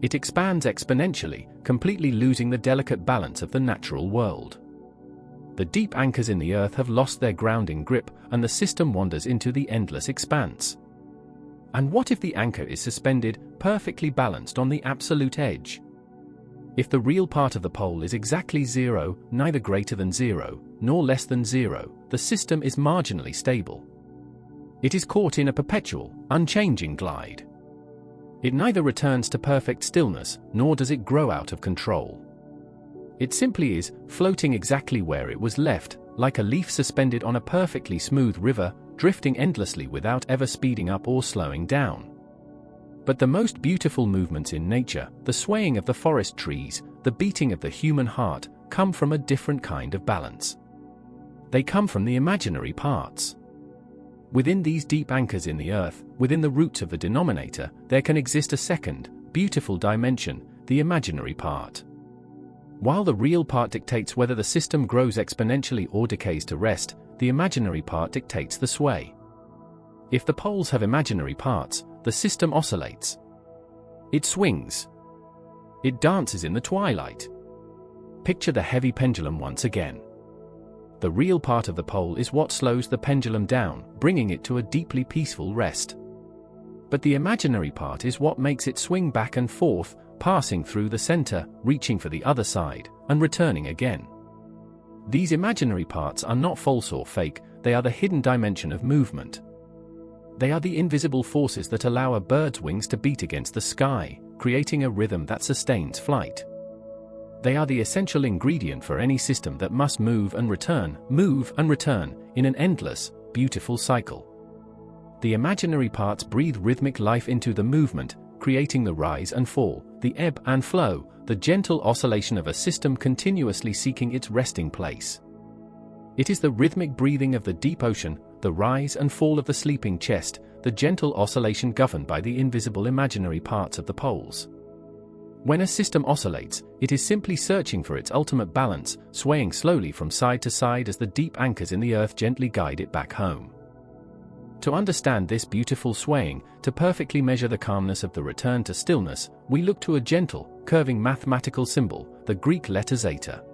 It expands exponentially, completely losing the delicate balance of the natural world. The deep anchors in the earth have lost their grounding grip, and the system wanders into the endless expanse. And what if the anchor is suspended, perfectly balanced on the absolute edge? If the real part of the pole is exactly 0, neither greater than 0, nor less than 0, the system is marginally stable. It is caught in a perpetual, unchanging glide. It neither returns to perfect stillness, nor does it grow out of control. It simply is, floating exactly where it was left, like a leaf suspended on a perfectly smooth river, drifting endlessly without ever speeding up or slowing down. But the most beautiful movements in nature, the swaying of the forest trees, the beating of the human heart, come from a different kind of balance. They come from the imaginary parts. Within these deep anchors in the earth, within the roots of the denominator, there can exist a second, beautiful dimension, the imaginary part. While the real part dictates whether the system grows exponentially or decays to rest, the imaginary part dictates the sway. If the poles have imaginary parts, the system oscillates. It swings. It dances in the twilight. Picture the heavy pendulum once again. The real part of the pole is what slows the pendulum down, bringing it to a deeply peaceful rest. But the imaginary part is what makes it swing back and forth, passing through the center, reaching for the other side, and returning again. These imaginary parts are not false or fake, they are the hidden dimension of movement. They are the invisible forces that allow a bird's wings to beat against the sky, creating a rhythm that sustains flight. They are the essential ingredient for any system that must move and return, in an endless, beautiful cycle. The imaginary parts breathe rhythmic life into the movement, creating the rise and fall, the ebb and flow, the gentle oscillation of a system continuously seeking its resting place. It is the rhythmic breathing of the deep ocean, the rise and fall of the sleeping chest, the gentle oscillation governed by the invisible imaginary parts of the poles. When a system oscillates, it is simply searching for its ultimate balance, swaying slowly from side to side as the deep anchors in the earth gently guide it back home. To understand this beautiful swaying, to perfectly measure the calmness of the return to stillness, we look to a gentle, curving mathematical symbol, the Greek letter zeta.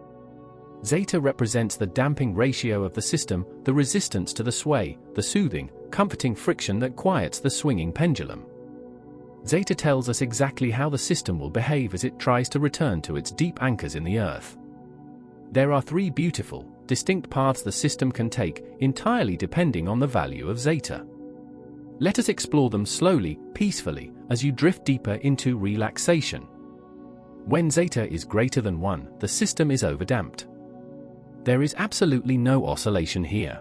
Zeta represents the damping ratio of the system, the resistance to the sway, the soothing, comforting friction that quiets the swinging pendulum. Zeta tells us exactly how the system will behave as it tries to return to its deep anchors in the earth. There are three beautiful, distinct paths the system can take, entirely depending on the value of zeta. Let us explore them slowly, peacefully, as you drift deeper into relaxation. When zeta is greater than 1, the system is overdamped. There is absolutely no oscillation here.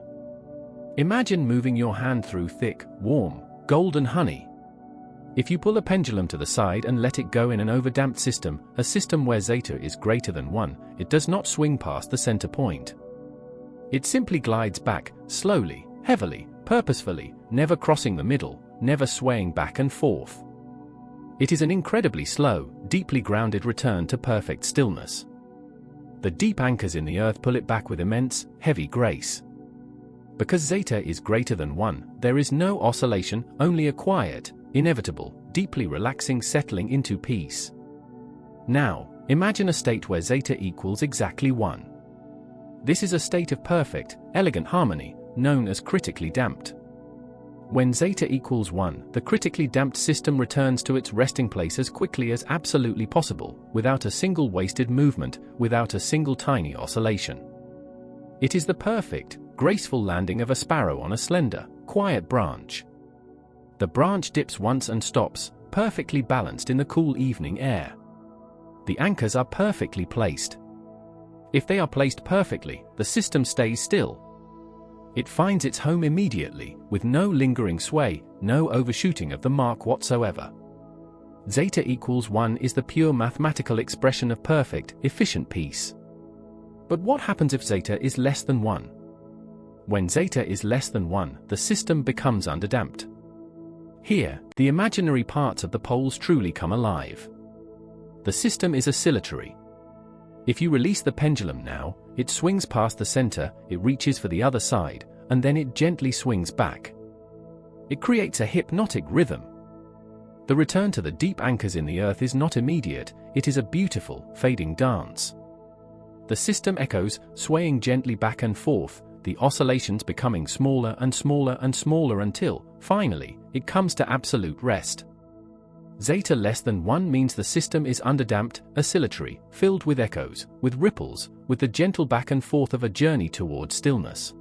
Imagine moving your hand through thick, warm, golden honey. If you pull a pendulum to the side and let it go in an overdamped system, a system where zeta is greater than 1, it does not swing past the center point. It simply glides back, slowly, heavily, purposefully, never crossing the middle, never swaying back and forth. It is an incredibly slow, deeply grounded return to perfect stillness. The deep anchors in the earth pull it back with immense, heavy grace. Because zeta is greater than 1, there is no oscillation, only a quiet, inevitable, deeply relaxing settling into peace. Now, imagine a state where zeta equals exactly 1. This is a state of perfect, elegant harmony, known as critically damped. When zeta equals 1, the critically damped system returns to its resting place as quickly as absolutely possible, without a single wasted movement, without a single tiny oscillation. It is the perfect, graceful landing of a sparrow on a slender, quiet branch. The branch dips once and stops, perfectly balanced in the cool evening air. The anchors are perfectly placed. If they are placed perfectly, the system stays still. It finds its home immediately, with no lingering sway, no overshooting of the mark whatsoever. Zeta equals 1 is the pure mathematical expression of perfect, efficient peace. But what happens if zeta is less than 1? When zeta is less than 1, the system becomes underdamped. Here, the imaginary parts of the poles truly come alive. The system is oscillatory. If you release the pendulum now, it swings past the center, it reaches for the other side, and then it gently swings back. It creates a hypnotic rhythm. The return to the deep anchors in the earth is not immediate, it is a beautiful, fading dance. The system echoes, swaying gently back and forth, the oscillations becoming smaller and smaller and smaller until, finally, it comes to absolute rest. Zeta less than 1 means the system is underdamped, oscillatory, filled with echoes, with ripples, with the gentle back and forth of a journey toward stillness.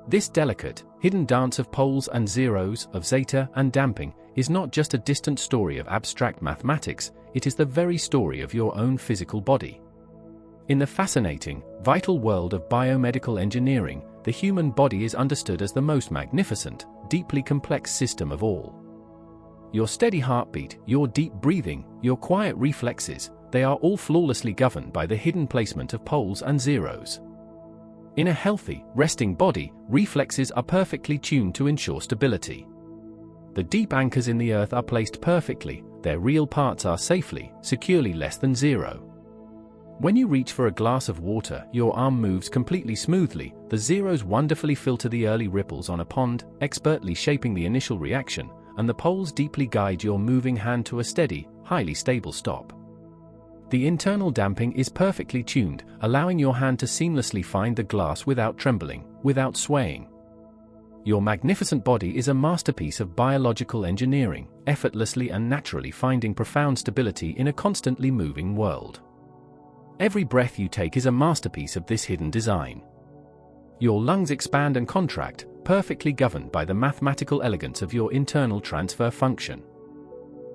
This delicate, hidden dance of poles and zeros, of zeta and damping, is not just a distant story of abstract mathematics, it is the very story of your own physical body. In the fascinating, vital world of biomedical engineering, the human body is understood as the most magnificent, deeply complex system of all. Your steady heartbeat, your deep breathing, your quiet reflexes, they are all flawlessly governed by the hidden placement of poles and zeros. In a healthy, resting body, reflexes are perfectly tuned to ensure stability. The deep anchors in the earth are placed perfectly, their real parts are safely, securely less than 0. When you reach for a glass of water, your arm moves completely smoothly, the zeros wonderfully filter the early ripples on a pond, expertly shaping the initial reaction, and the poles deeply guide your moving hand to a steady, highly stable stop. The internal damping is perfectly tuned, allowing your hand to seamlessly find the glass without trembling, without swaying. Your magnificent body is a masterpiece of biological engineering, effortlessly and naturally finding profound stability in a constantly moving world. Every breath you take is a masterpiece of this hidden design. Your lungs expand and contract, perfectly governed by the mathematical elegance of your internal transfer function.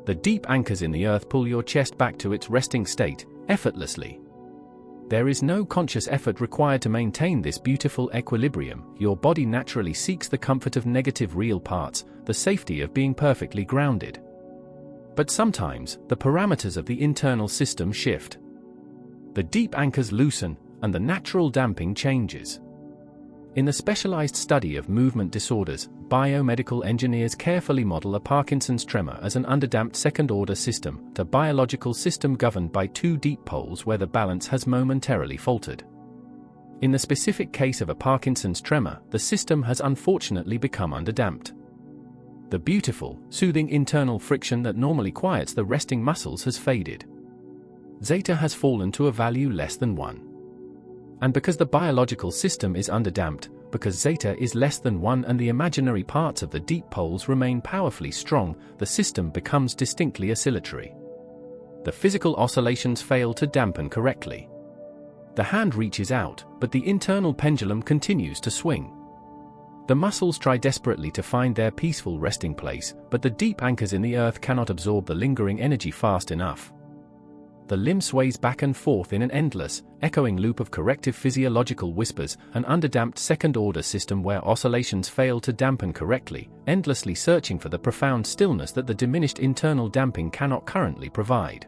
The deep anchors in the earth pull your chest back to its resting state, effortlessly. There is no conscious effort required to maintain this beautiful equilibrium. Your body naturally seeks the comfort of negative real parts, the safety of being perfectly grounded. But sometimes, the parameters of the internal system shift. The deep anchors loosen, and the natural damping changes. In the specialized study of movement disorders, biomedical engineers carefully model a Parkinson's tremor as an underdamped second-order system, a biological system governed by two deep poles where the balance has momentarily faltered. In the specific case of a Parkinson's tremor, the system has unfortunately become underdamped. The beautiful, soothing internal friction that normally quiets the resting muscles has faded. Zeta has fallen to a value less than 1. And because the biological system is underdamped, because zeta is less than 1 and the imaginary parts of the deep poles remain powerfully strong, the system becomes distinctly oscillatory. The physical oscillations fail to dampen correctly. The hand reaches out, but the internal pendulum continues to swing. The muscles try desperately to find their peaceful resting place, but the deep anchors in the earth cannot absorb the lingering energy fast enough. The limb sways back and forth in an endless, echoing loop of corrective physiological whispers, an underdamped second-order system where oscillations fail to dampen correctly, endlessly searching for the profound stillness that the diminished internal damping cannot currently provide.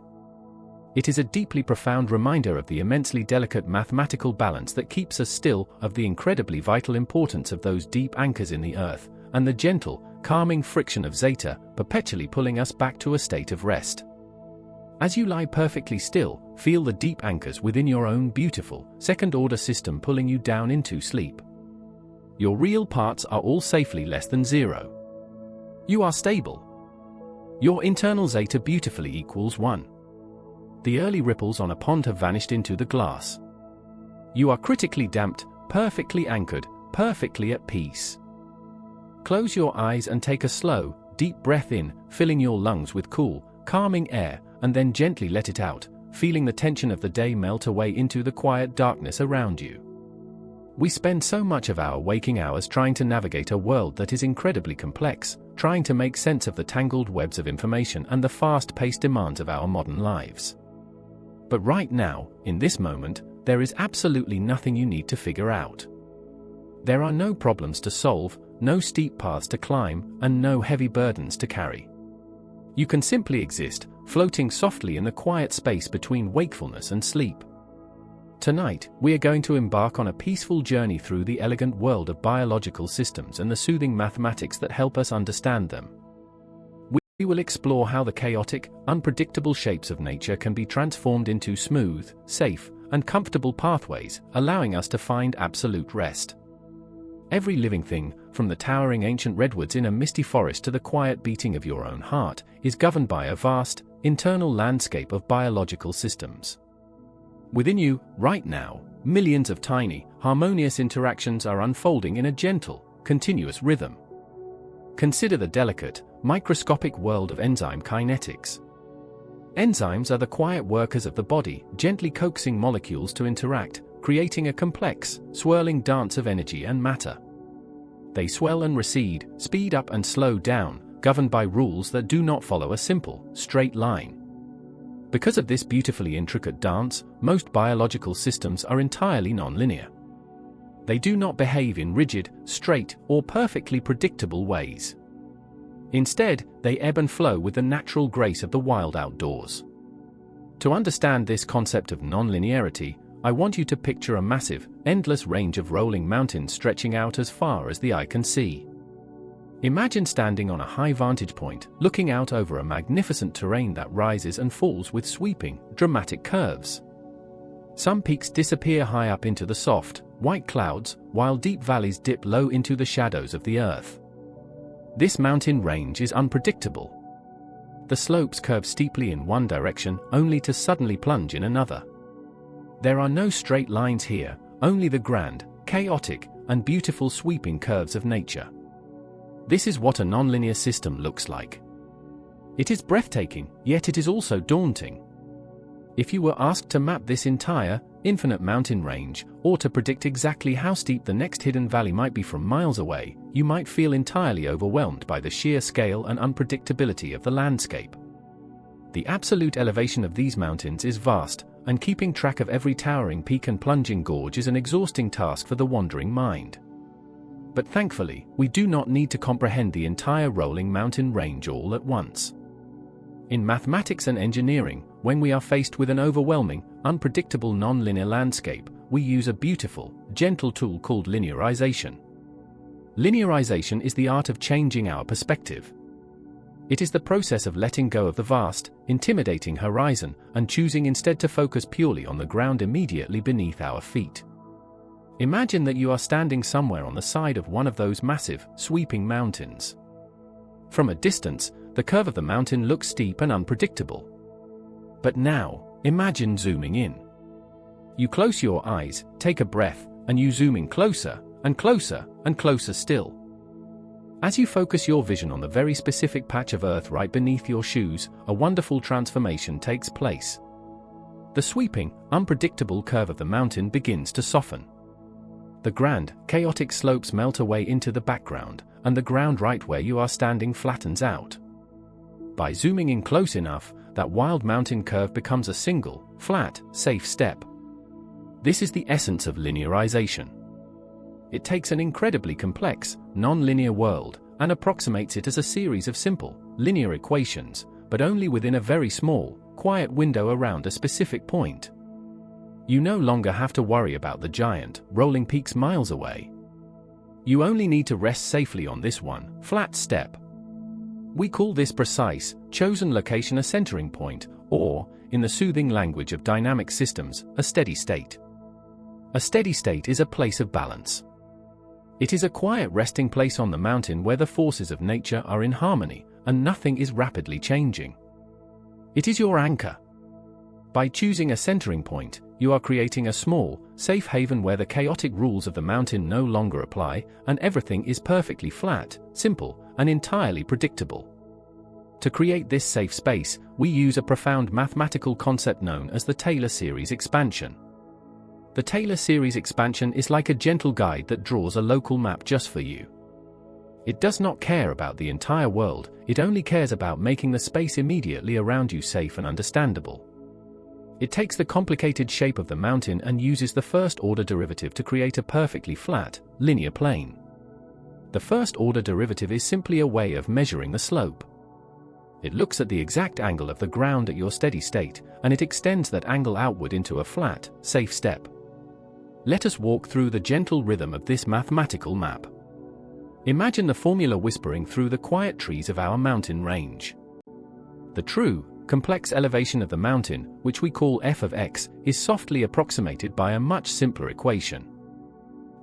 It is a deeply profound reminder of the immensely delicate mathematical balance that keeps us still, of the incredibly vital importance of those deep anchors in the earth, and the gentle, calming friction of zeta, perpetually pulling us back to a state of rest. As you lie perfectly still, feel the deep anchors within your own beautiful, second-order system pulling you down into sleep. Your real parts are all safely less than 0. You are stable. Your internal zeta beautifully equals 1. The early ripples on a pond have vanished into the glass. You are critically damped, perfectly anchored, perfectly at peace. Close your eyes and take a slow, deep breath in, filling your lungs with cool, calming air, and then gently let it out, feeling the tension of the day melt away into the quiet darkness around you. We spend so much of our waking hours trying to navigate a world that is incredibly complex, trying to make sense of the tangled webs of information and the fast-paced demands of our modern lives. But right now, in this moment, there is absolutely nothing you need to figure out. There are no problems to solve, no steep paths to climb, and no heavy burdens to carry. You can simply exist, floating softly in the quiet space between wakefulness and sleep. Tonight, we are going to embark on a peaceful journey through the elegant world of biological systems and the soothing mathematics that help us understand them. We will explore how the chaotic, unpredictable shapes of nature can be transformed into smooth, safe, and comfortable pathways, allowing us to find absolute rest. Every living thing, from the towering ancient redwoods in a misty forest to the quiet beating of your own heart, is governed by a vast, internal landscape of biological systems. Within you, right now, millions of tiny, harmonious interactions are unfolding in a gentle, continuous rhythm. Consider the delicate, microscopic world of enzyme kinetics. Enzymes are the quiet workers of the body, gently coaxing molecules to interact, creating a complex, swirling dance of energy and matter. They swell and recede, speed up and slow down, governed by rules that do not follow a simple, straight line. Because of this beautifully intricate dance, most biological systems are entirely nonlinear. They do not behave in rigid, straight, or perfectly predictable ways. Instead, they ebb and flow with the natural grace of the wild outdoors. To understand this concept of nonlinearity, I want you to picture a massive, endless range of rolling mountains stretching out as far as the eye can see. Imagine standing on a high vantage point, looking out over a magnificent terrain that rises and falls with sweeping, dramatic curves. Some peaks disappear high up into the soft, white clouds, while deep valleys dip low into the shadows of the earth. This mountain range is unpredictable. The slopes curve steeply in one direction, only to suddenly plunge in another. There are no straight lines here, only the grand, chaotic, and beautiful sweeping curves of nature. This is what a nonlinear system looks like. It is breathtaking, yet it is also daunting. If you were asked to map this entire, infinite mountain range, or to predict exactly how steep the next hidden valley might be from miles away, you might feel entirely overwhelmed by the sheer scale and unpredictability of the landscape. The absolute elevation of these mountains is vast, and keeping track of every towering peak and plunging gorge is an exhausting task for the wandering mind. But thankfully, we do not need to comprehend the entire rolling mountain range all at once. In mathematics and engineering, when we are faced with an overwhelming, unpredictable nonlinear landscape, we use a beautiful, gentle tool called linearization. Linearization is the art of changing our perspective. It is the process of letting go of the vast, intimidating horizon and choosing instead to focus purely on the ground immediately beneath our feet. Imagine that you are standing somewhere on the side of one of those massive, sweeping mountains. From a distance, the curve of the mountain looks steep and unpredictable. But now, imagine zooming in. You close your eyes, take a breath, and you zoom in closer, and closer, and closer still. As you focus your vision on the very specific patch of earth right beneath your shoes, a wonderful transformation takes place. The sweeping, unpredictable curve of the mountain begins to soften. The grand, chaotic slopes melt away into the background, and the ground right where you are standing flattens out. By zooming in close enough, that wild mountain curve becomes a single, flat, safe step. This is the essence of linearization. It takes an incredibly complex, non-linear world, and approximates it as a series of simple, linear equations, but only within a very small, quiet window around a specific point. You no longer have to worry about the giant, rolling peaks miles away. You only need to rest safely on this one, flat step. We call this precise, chosen location a centering point, or, in the soothing language of dynamic systems, a steady state. A steady state is a place of balance. It is a quiet resting place on the mountain where the forces of nature are in harmony, and nothing is rapidly changing. It is your anchor. By choosing a centering point, you are creating a small, safe haven where the chaotic rules of the mountain no longer apply, and everything is perfectly flat, simple, and entirely predictable. To create this safe space, we use a profound mathematical concept known as the Taylor series expansion. The Taylor series expansion is like a gentle guide that draws a local map just for you. It does not care about the entire world, it only cares about making the space immediately around you safe and understandable. It takes the complicated shape of the mountain and uses the first-order derivative to create a perfectly flat, linear plane. The first-order derivative is simply a way of measuring the slope. It looks at the exact angle of the ground at your steady state, and it extends that angle outward into a flat, safe step. Let us walk through the gentle rhythm of this mathematical map. Imagine the formula whispering through the quiet trees of our mountain range. The true, complex elevation of the mountain, which we call f of x, is softly approximated by a much simpler equation.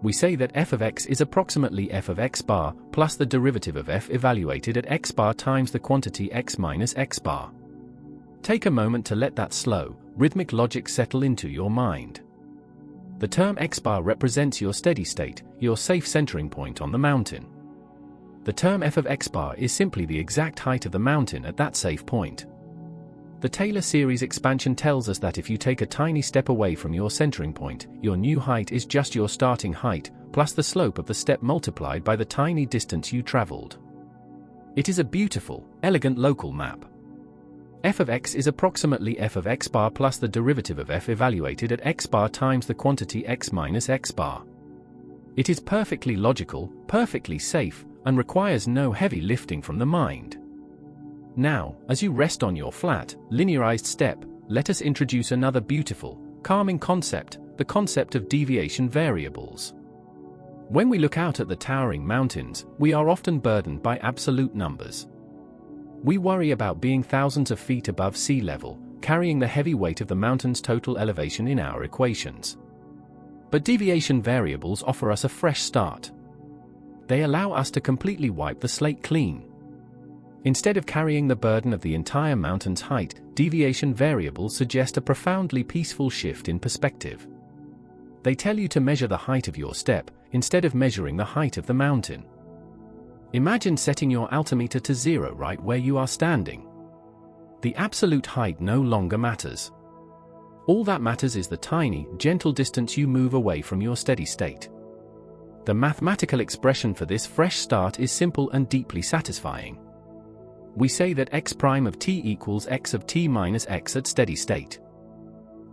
We say that f of x is approximately f of x bar plus the derivative of f evaluated at x bar times the quantity x minus x bar. Take a moment to let that slow, rhythmic logic settle into your mind. The term x bar represents your steady state, your safe centering point on the mountain. The term f of x bar is simply the exact height of the mountain at that safe point. The Taylor series expansion tells us that if you take a tiny step away from your centering point, your new height is just your starting height, plus the slope of the step multiplied by the tiny distance you traveled. It is a beautiful, elegant local map. F of x is approximately f of x bar plus the derivative of f evaluated at x bar times the quantity x minus x bar. It is perfectly logical, perfectly safe, and requires no heavy lifting from the mind. Now, as you rest on your flat, linearized step, let us introduce another beautiful, calming concept, the concept of deviation variables. When we look out at the towering mountains, we are often burdened by absolute numbers. We worry about being thousands of feet above sea level, carrying the heavy weight of the mountain's total elevation in our equations. But deviation variables offer us a fresh start. They allow us to completely wipe the slate clean. Instead of carrying the burden of the entire mountain's height, deviation variables suggest a profoundly peaceful shift in perspective. They tell you to measure the height of your step, instead of measuring the height of the mountain. Imagine setting your altimeter to 0 right where you are standing. The absolute height no longer matters. All that matters is the tiny, gentle distance you move away from your steady state. The mathematical expression for this fresh start is simple and deeply satisfying. We say that x prime of t equals x of t minus x at steady state.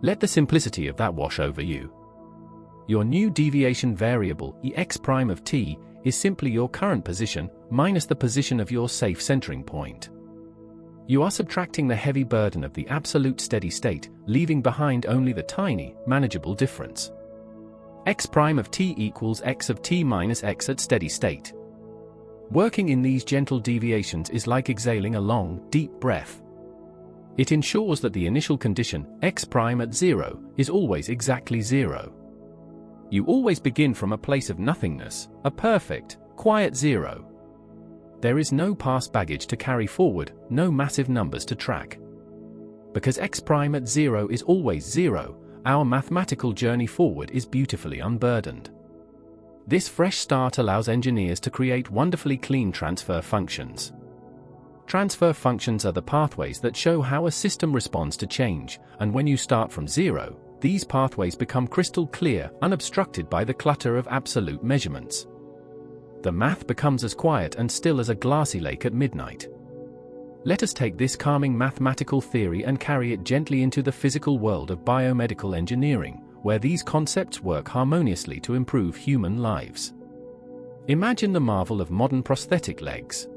Let the simplicity of that wash over you. Your new deviation variable, ex prime of t, is simply your current position, minus the position of your safe centering point. You are subtracting the heavy burden of the absolute steady state, leaving behind only the tiny, manageable difference. X prime of t equals x of t minus x at steady state. Working in these gentle deviations is like exhaling a long, deep breath. It ensures that the initial condition, x prime at 0, is always exactly 0. You always begin from a place of nothingness, a perfect, quiet 0. There is no past baggage to carry forward, no massive numbers to track. Because x prime at 0 is always 0, our mathematical journey forward is beautifully unburdened. This fresh start allows engineers to create wonderfully clean transfer functions. Transfer functions are the pathways that show how a system responds to change, and when you start from 0, these pathways become crystal clear, unobstructed by the clutter of absolute measurements. The math becomes as quiet and still as a glassy lake at midnight. Let us take this calming mathematical theory and carry it gently into the physical world of biomedical engineering, where these concepts work harmoniously to improve human lives. Imagine the marvel of modern prosthetic legs.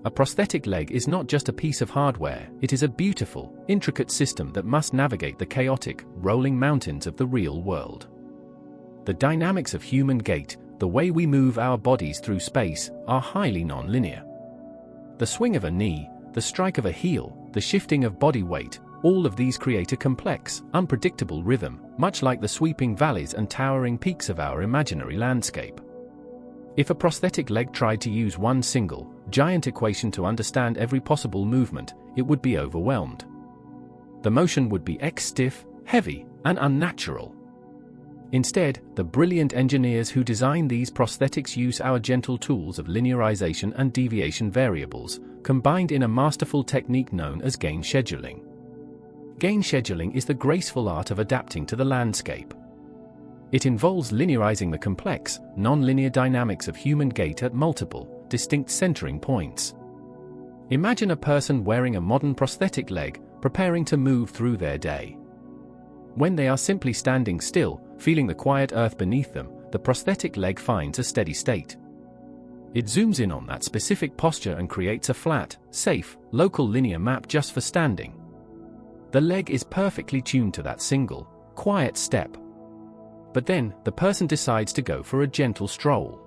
A prosthetic leg is not just a piece of hardware, it is a beautiful, intricate system that must navigate the chaotic, rolling mountains of the real world. The dynamics of human gait, the way we move our bodies through space, are highly non-linear. The swing of a knee, the strike of a heel, the shifting of body weight, all of these create a complex, unpredictable rhythm, much like the sweeping valleys and towering peaks of our imaginary landscape. If a prosthetic leg tried to use one single, giant equation to understand every possible movement, it would be overwhelmed. The motion would be stiff, heavy, and unnatural. Instead, the brilliant engineers who design these prosthetics use our gentle tools of linearization and deviation variables, combined in a masterful technique known as gain scheduling. Gain scheduling is the graceful art of adapting to the landscape. It involves linearizing the complex, non-linear dynamics of human gait at multiple, distinct centering points. Imagine a person wearing a modern prosthetic leg, preparing to move through their day. When they are simply standing still, feeling the quiet earth beneath them, the prosthetic leg finds a steady state. It zooms in on that specific posture and creates a flat, safe, local linear map just for standing. The leg is perfectly tuned to that single, quiet step. But then, the person decides to go for a gentle stroll.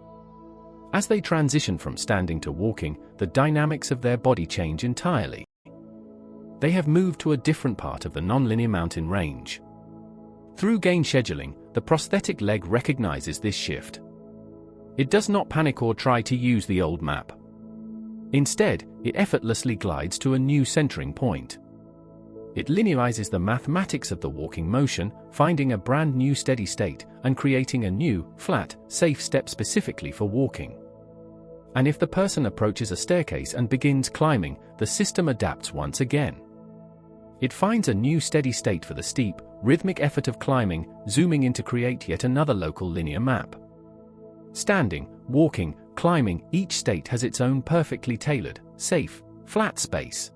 As they transition from standing to walking, the dynamics of their body change entirely. They have moved to a different part of the nonlinear mountain range. Through gain scheduling, the prosthetic leg recognizes this shift. It does not panic or try to use the old map. Instead, it effortlessly glides to a new centering point. It linearizes the mathematics of the walking motion, finding a brand new steady state, and creating a new, flat, safe step specifically for walking. And if the person approaches a staircase and begins climbing, the system adapts once again. It finds a new steady state for the steep, rhythmic effort of climbing, zooming in to create yet another local linear map. Standing, walking, climbing, each state has its own perfectly tailored, safe, flat space.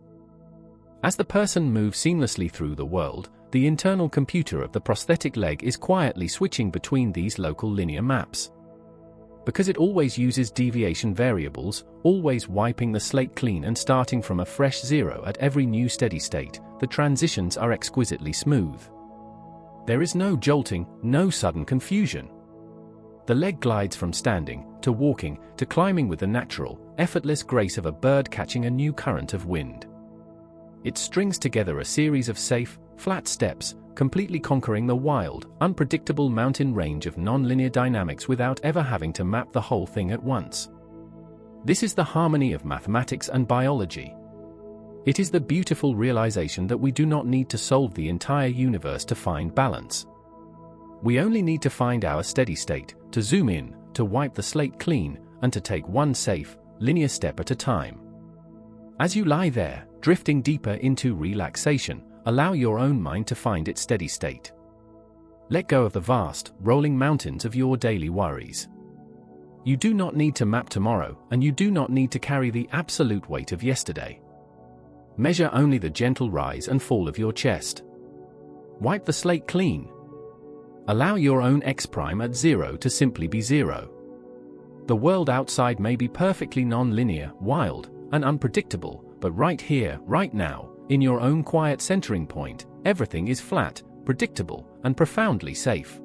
As the person moves seamlessly through the world, the internal computer of the prosthetic leg is quietly switching between these local linear maps. Because it always uses deviation variables, always wiping the slate clean and starting from a fresh zero at every new steady state, the transitions are exquisitely smooth. There is no jolting, no sudden confusion. The leg glides from standing, to walking, to climbing with the natural, effortless grace of a bird catching a new current of wind. It strings together a series of safe, flat steps, completely conquering the wild, unpredictable mountain range of nonlinear dynamics without ever having to map the whole thing at once. This is the harmony of mathematics and biology. It is the beautiful realization that we do not need to solve the entire universe to find balance. We only need to find our steady state, to zoom in, to wipe the slate clean, and to take one safe, linear step at a time. As you lie there, drifting deeper into relaxation, allow your own mind to find its steady state. Let go of the vast, rolling mountains of your daily worries. You do not need to map tomorrow, and you do not need to carry the absolute weight of yesterday. Measure only the gentle rise and fall of your chest. Wipe the slate clean. Allow your own x' at 0 to simply be 0. The world outside may be perfectly non-linear, wild, and unpredictable, but right here, right now, in your own quiet centering point, everything is flat, predictable, and profoundly safe.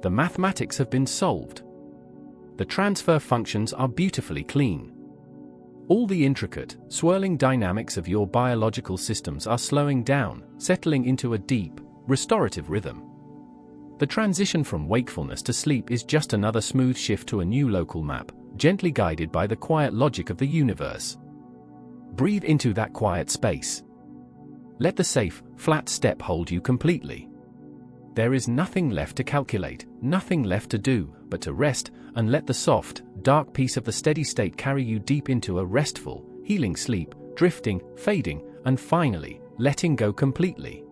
The mathematics have been solved. The transfer functions are beautifully clean. All the intricate, swirling dynamics of your biological systems are slowing down, settling into a deep, restorative rhythm. The transition from wakefulness to sleep is just another smooth shift to a new local map, gently guided by the quiet logic of the universe. Breathe into that quiet space. Let the safe, flat step hold you completely. There is nothing left to calculate, nothing left to do, but to rest, and let the soft, dark peace of the steady state carry you deep into a restful, healing sleep, drifting, fading, and finally, letting go completely.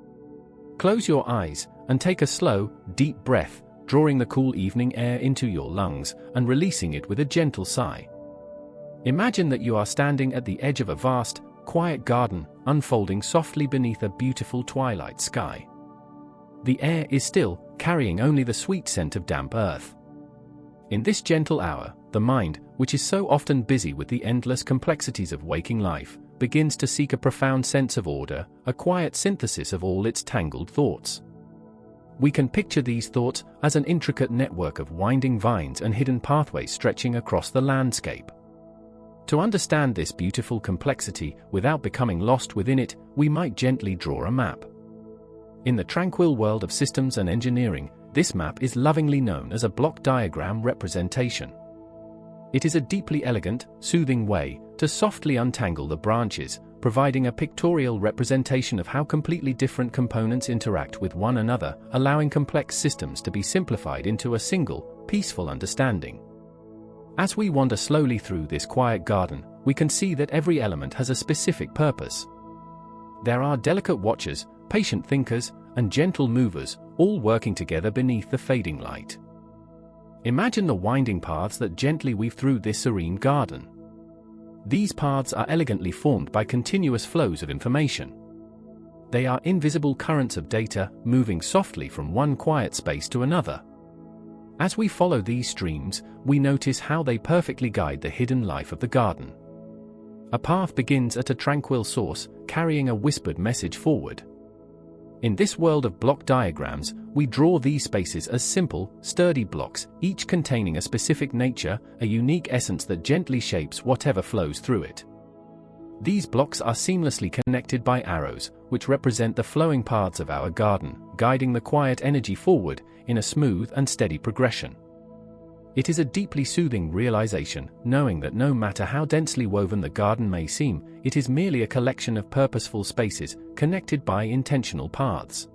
Close your eyes, and take a slow, deep breath, drawing the cool evening air into your lungs, and releasing it with a gentle sigh. Imagine that you are standing at the edge of a vast, quiet garden, unfolding softly beneath a beautiful twilight sky. The air is still, carrying only the sweet scent of damp earth. In this gentle hour, the mind, which is so often busy with the endless complexities of waking life, begins to seek a profound sense of order, a quiet synthesis of all its tangled thoughts. We can picture these thoughts as an intricate network of winding vines and hidden pathways stretching across the landscape. To understand this beautiful complexity without becoming lost within it, we might gently draw a map. In the tranquil world of systems and engineering, this map is lovingly known as a block diagram representation. It is a deeply elegant, soothing way to softly untangle the branches, providing a pictorial representation of how completely different components interact with one another, allowing complex systems to be simplified into a single, peaceful understanding. As we wander slowly through this quiet garden, we can see that every element has a specific purpose. There are delicate watchers, patient thinkers, and gentle movers, all working together beneath the fading light. Imagine the winding paths that gently weave through this serene garden. These paths are elegantly formed by continuous flows of information. They are invisible currents of data moving softly from one quiet space to another. As we follow these streams, we notice how they perfectly guide the hidden life of the garden. A path begins at a tranquil source, carrying a whispered message forward. In this world of block diagrams, we draw these spaces as simple, sturdy blocks, each containing a specific nature, a unique essence that gently shapes whatever flows through it. These blocks are seamlessly connected by arrows, which represent the flowing paths of our garden, guiding the quiet energy forward in a smooth and steady progression. It is a deeply soothing realization, knowing that no matter how densely woven the garden may seem, it is merely a collection of purposeful spaces, connected by intentional paths.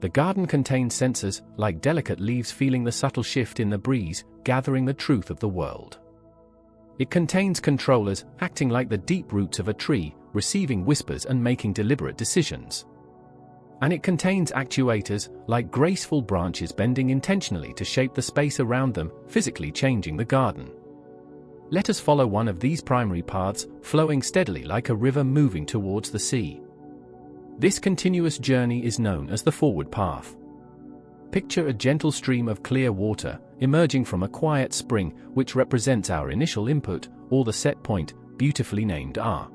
The garden contains sensors, like delicate leaves feeling the subtle shift in the breeze, gathering the truth of the world. It contains controllers, acting like the deep roots of a tree, receiving whispers and making deliberate decisions. And it contains actuators, like graceful branches bending intentionally to shape the space around them, physically changing the garden. Let us follow one of these primary paths, flowing steadily like a river moving towards the sea. This continuous journey is known as the forward path. Picture a gentle stream of clear water, emerging from a quiet spring, which represents our initial input, or the set point, beautifully named R.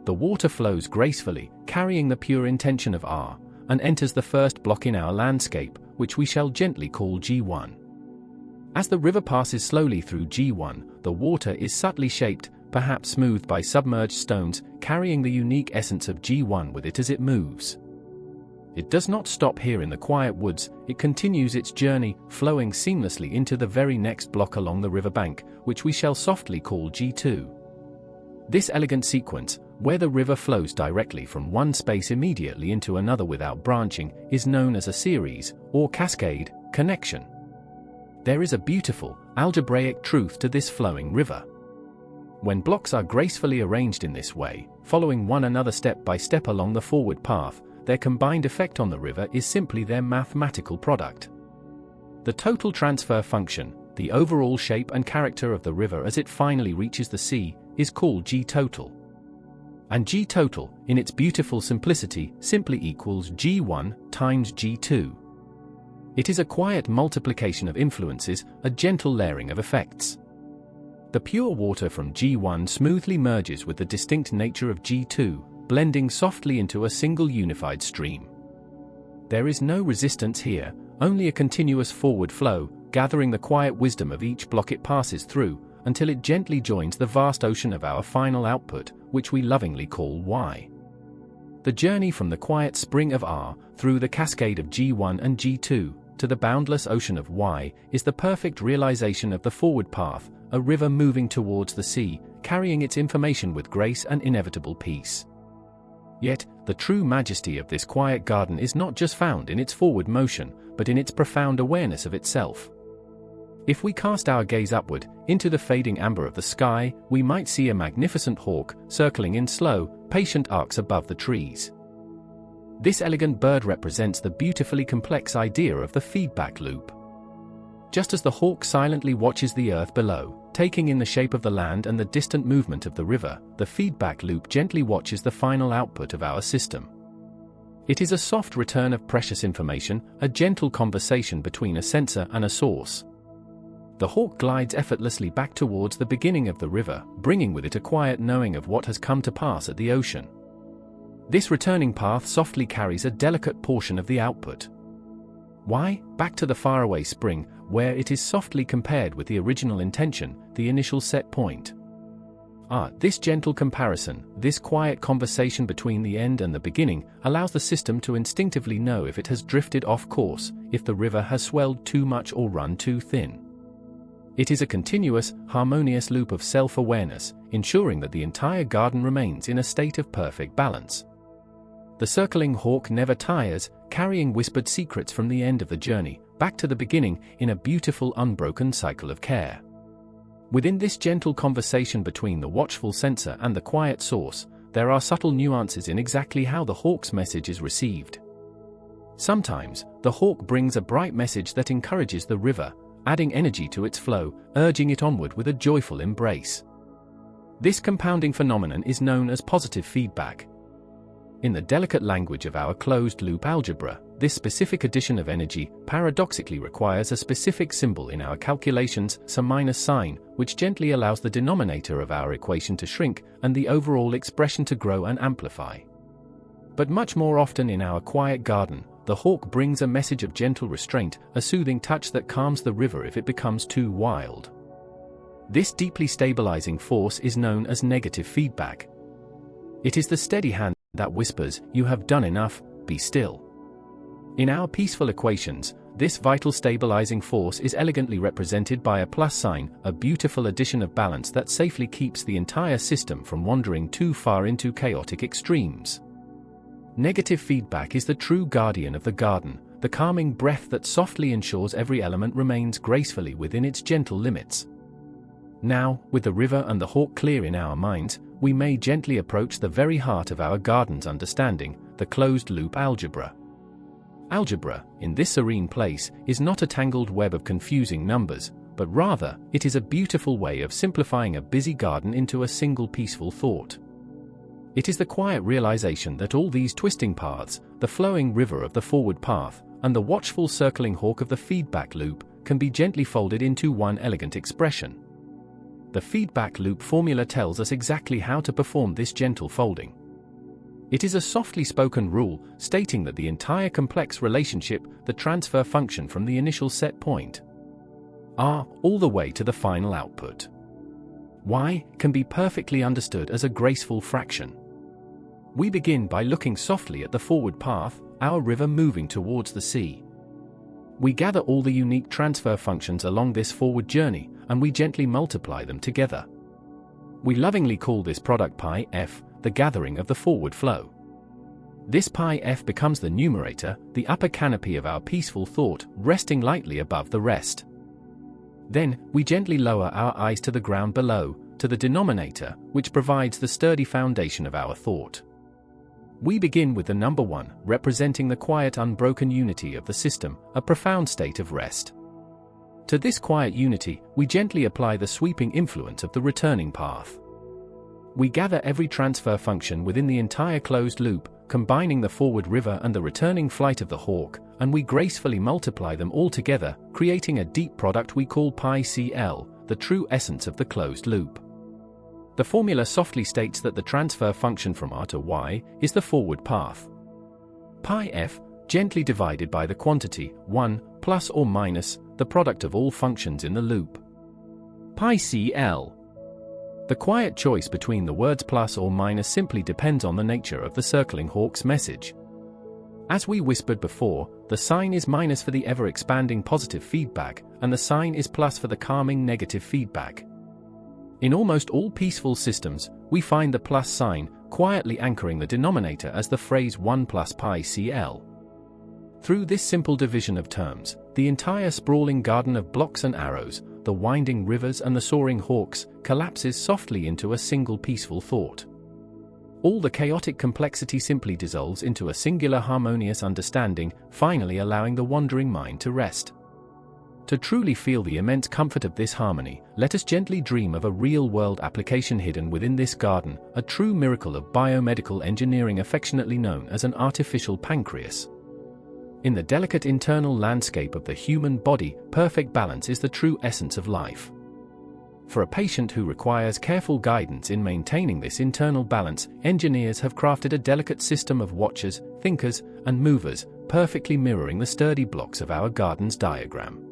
The water flows gracefully, carrying the pure intention of R, and enters the first block in our landscape, which we shall gently call G1. As the river passes slowly through G1, the water is subtly shaped, perhaps smoothed by submerged stones, carrying the unique essence of G1 with it as it moves. It does not stop here in the quiet woods, it continues its journey, flowing seamlessly into the very next block along the riverbank, which we shall softly call G2. This elegant sequence, where the river flows directly from one space immediately into another without branching, is known as a series, or cascade, connection. There is a beautiful, algebraic truth to this flowing river. When blocks are gracefully arranged in this way, following one another step by step along the forward path, their combined effect on the river is simply their mathematical product. The total transfer function, the overall shape and character of the river as it finally reaches the sea, is called G-total. And G-total, in its beautiful simplicity, simply equals G1 times G2. It is a quiet multiplication of influences, a gentle layering of effects. The pure water from G1 smoothly merges with the distinct nature of G2, blending softly into a single unified stream. There is no resistance here, only a continuous forward flow, gathering the quiet wisdom of each block it passes through, until it gently joins the vast ocean of our final output, which we lovingly call Y. The journey from the quiet spring of R, through the cascade of G1 and G2, to the boundless ocean of Y, is the perfect realization of the forward path, a river moving towards the sea, carrying its information with grace and inevitable peace. Yet, the true majesty of this quiet garden is not just found in its forward motion, but in its profound awareness of itself. If we cast our gaze upward, into the fading amber of the sky, we might see a magnificent hawk, circling in slow, patient arcs above the trees. This elegant bird represents the beautifully complex idea of the feedback loop. Just as the hawk silently watches the earth below, taking in the shape of the land and the distant movement of the river, the feedback loop gently watches the final output of our system. It is a soft return of precious information, a gentle conversation between a sensor and a source. The hawk glides effortlessly back towards the beginning of the river, bringing with it a quiet knowing of what has come to pass at the ocean. This returning path softly carries a delicate portion of the output. Why? Back to the faraway spring, where it is softly compared with the original intention, the initial set point. This gentle comparison, this quiet conversation between the end and the beginning, allows the system to instinctively know if it has drifted off course, if the river has swelled too much or run too thin. It is a continuous, harmonious loop of self-awareness, ensuring that the entire garden remains in a state of perfect balance. The circling hawk never tires, carrying whispered secrets from the end of the journey, back to the beginning, in a beautiful unbroken cycle of care. Within this gentle conversation between the watchful sensor and the quiet source, there are subtle nuances in exactly how the hawk's message is received. Sometimes, the hawk brings a bright message that encourages the river, adding energy to its flow, urging it onward with a joyful embrace. This compounding phenomenon is known as positive feedback. In the delicate language of our closed-loop algebra, this specific addition of energy paradoxically requires a specific symbol in our calculations, some minus sign, which gently allows the denominator of our equation to shrink and the overall expression to grow and amplify. But much more often in our quiet garden, the hawk brings a message of gentle restraint, a soothing touch that calms the river if it becomes too wild. This deeply stabilizing force is known as negative feedback. It is the steady hand that whispers, "You have done enough, be still." In our peaceful equations, this vital stabilizing force is elegantly represented by a plus sign, a beautiful addition of balance that safely keeps the entire system from wandering too far into chaotic extremes. Negative feedback is the true guardian of the garden, the calming breath that softly ensures every element remains gracefully within its gentle limits. Now, with the river and the hawk clear in our minds, we may gently approach the very heart of our garden's understanding, the closed-loop algebra. Algebra, in this serene place, is not a tangled web of confusing numbers, but rather, it is a beautiful way of simplifying a busy garden into a single peaceful thought. It is the quiet realization that all these twisting paths, the flowing river of the forward path, and the watchful circling hawk of the feedback loop, can be gently folded into one elegant expression. The feedback loop formula tells us exactly how to perform this gentle folding. It is a softly spoken rule, stating that the entire complex relationship, the transfer function from the initial set point, R, all the way to the final output, Y, can be perfectly understood as a graceful fraction. We begin by looking softly at the forward path, our river moving towards the sea. We gather all the unique transfer functions along this forward journey, and we gently multiply them together. We lovingly call this product pi f, the gathering of the forward flow. This pi f becomes the numerator, the upper canopy of our peaceful thought, resting lightly above the rest. Then, we gently lower our eyes to the ground below, to the denominator, which provides the sturdy foundation of our thought. We begin with the number 1, representing the quiet unbroken unity of the system, a profound state of rest. To this quiet unity, we gently apply the sweeping influence of the returning path. We gather every transfer function within the entire closed loop, combining the forward river and the returning flight of the hawk, and we gracefully multiply them all together, creating a deep product we call pi cl, the true essence of the closed loop. The formula softly states that the transfer function from R to Y is the forward path. Pi f, gently divided by the quantity, 1, plus or minus, the product of all functions in the loop. Pi cl. The quiet choice between the words plus or minus simply depends on the nature of the circling hawk's message. As we whispered before, the sign is minus for the ever-expanding positive feedback, and the sign is plus for the calming negative feedback. In almost all peaceful systems, we find the plus sign quietly anchoring the denominator as the phrase 1 plus pi cl. Through this simple division of terms, the entire sprawling garden of blocks and arrows, the winding rivers and the soaring hawks, collapses softly into a single peaceful thought. All the chaotic complexity simply dissolves into a singular harmonious understanding, finally allowing the wandering mind to rest. To truly feel the immense comfort of this harmony, let us gently dream of a real-world application hidden within this garden, a true miracle of biomedical engineering affectionately known as an artificial pancreas. In the delicate internal landscape of the human body, perfect balance is the true essence of life. For a patient who requires careful guidance in maintaining this internal balance, engineers have crafted a delicate system of watchers, thinkers, and movers, perfectly mirroring the sturdy blocks of our garden's diagram.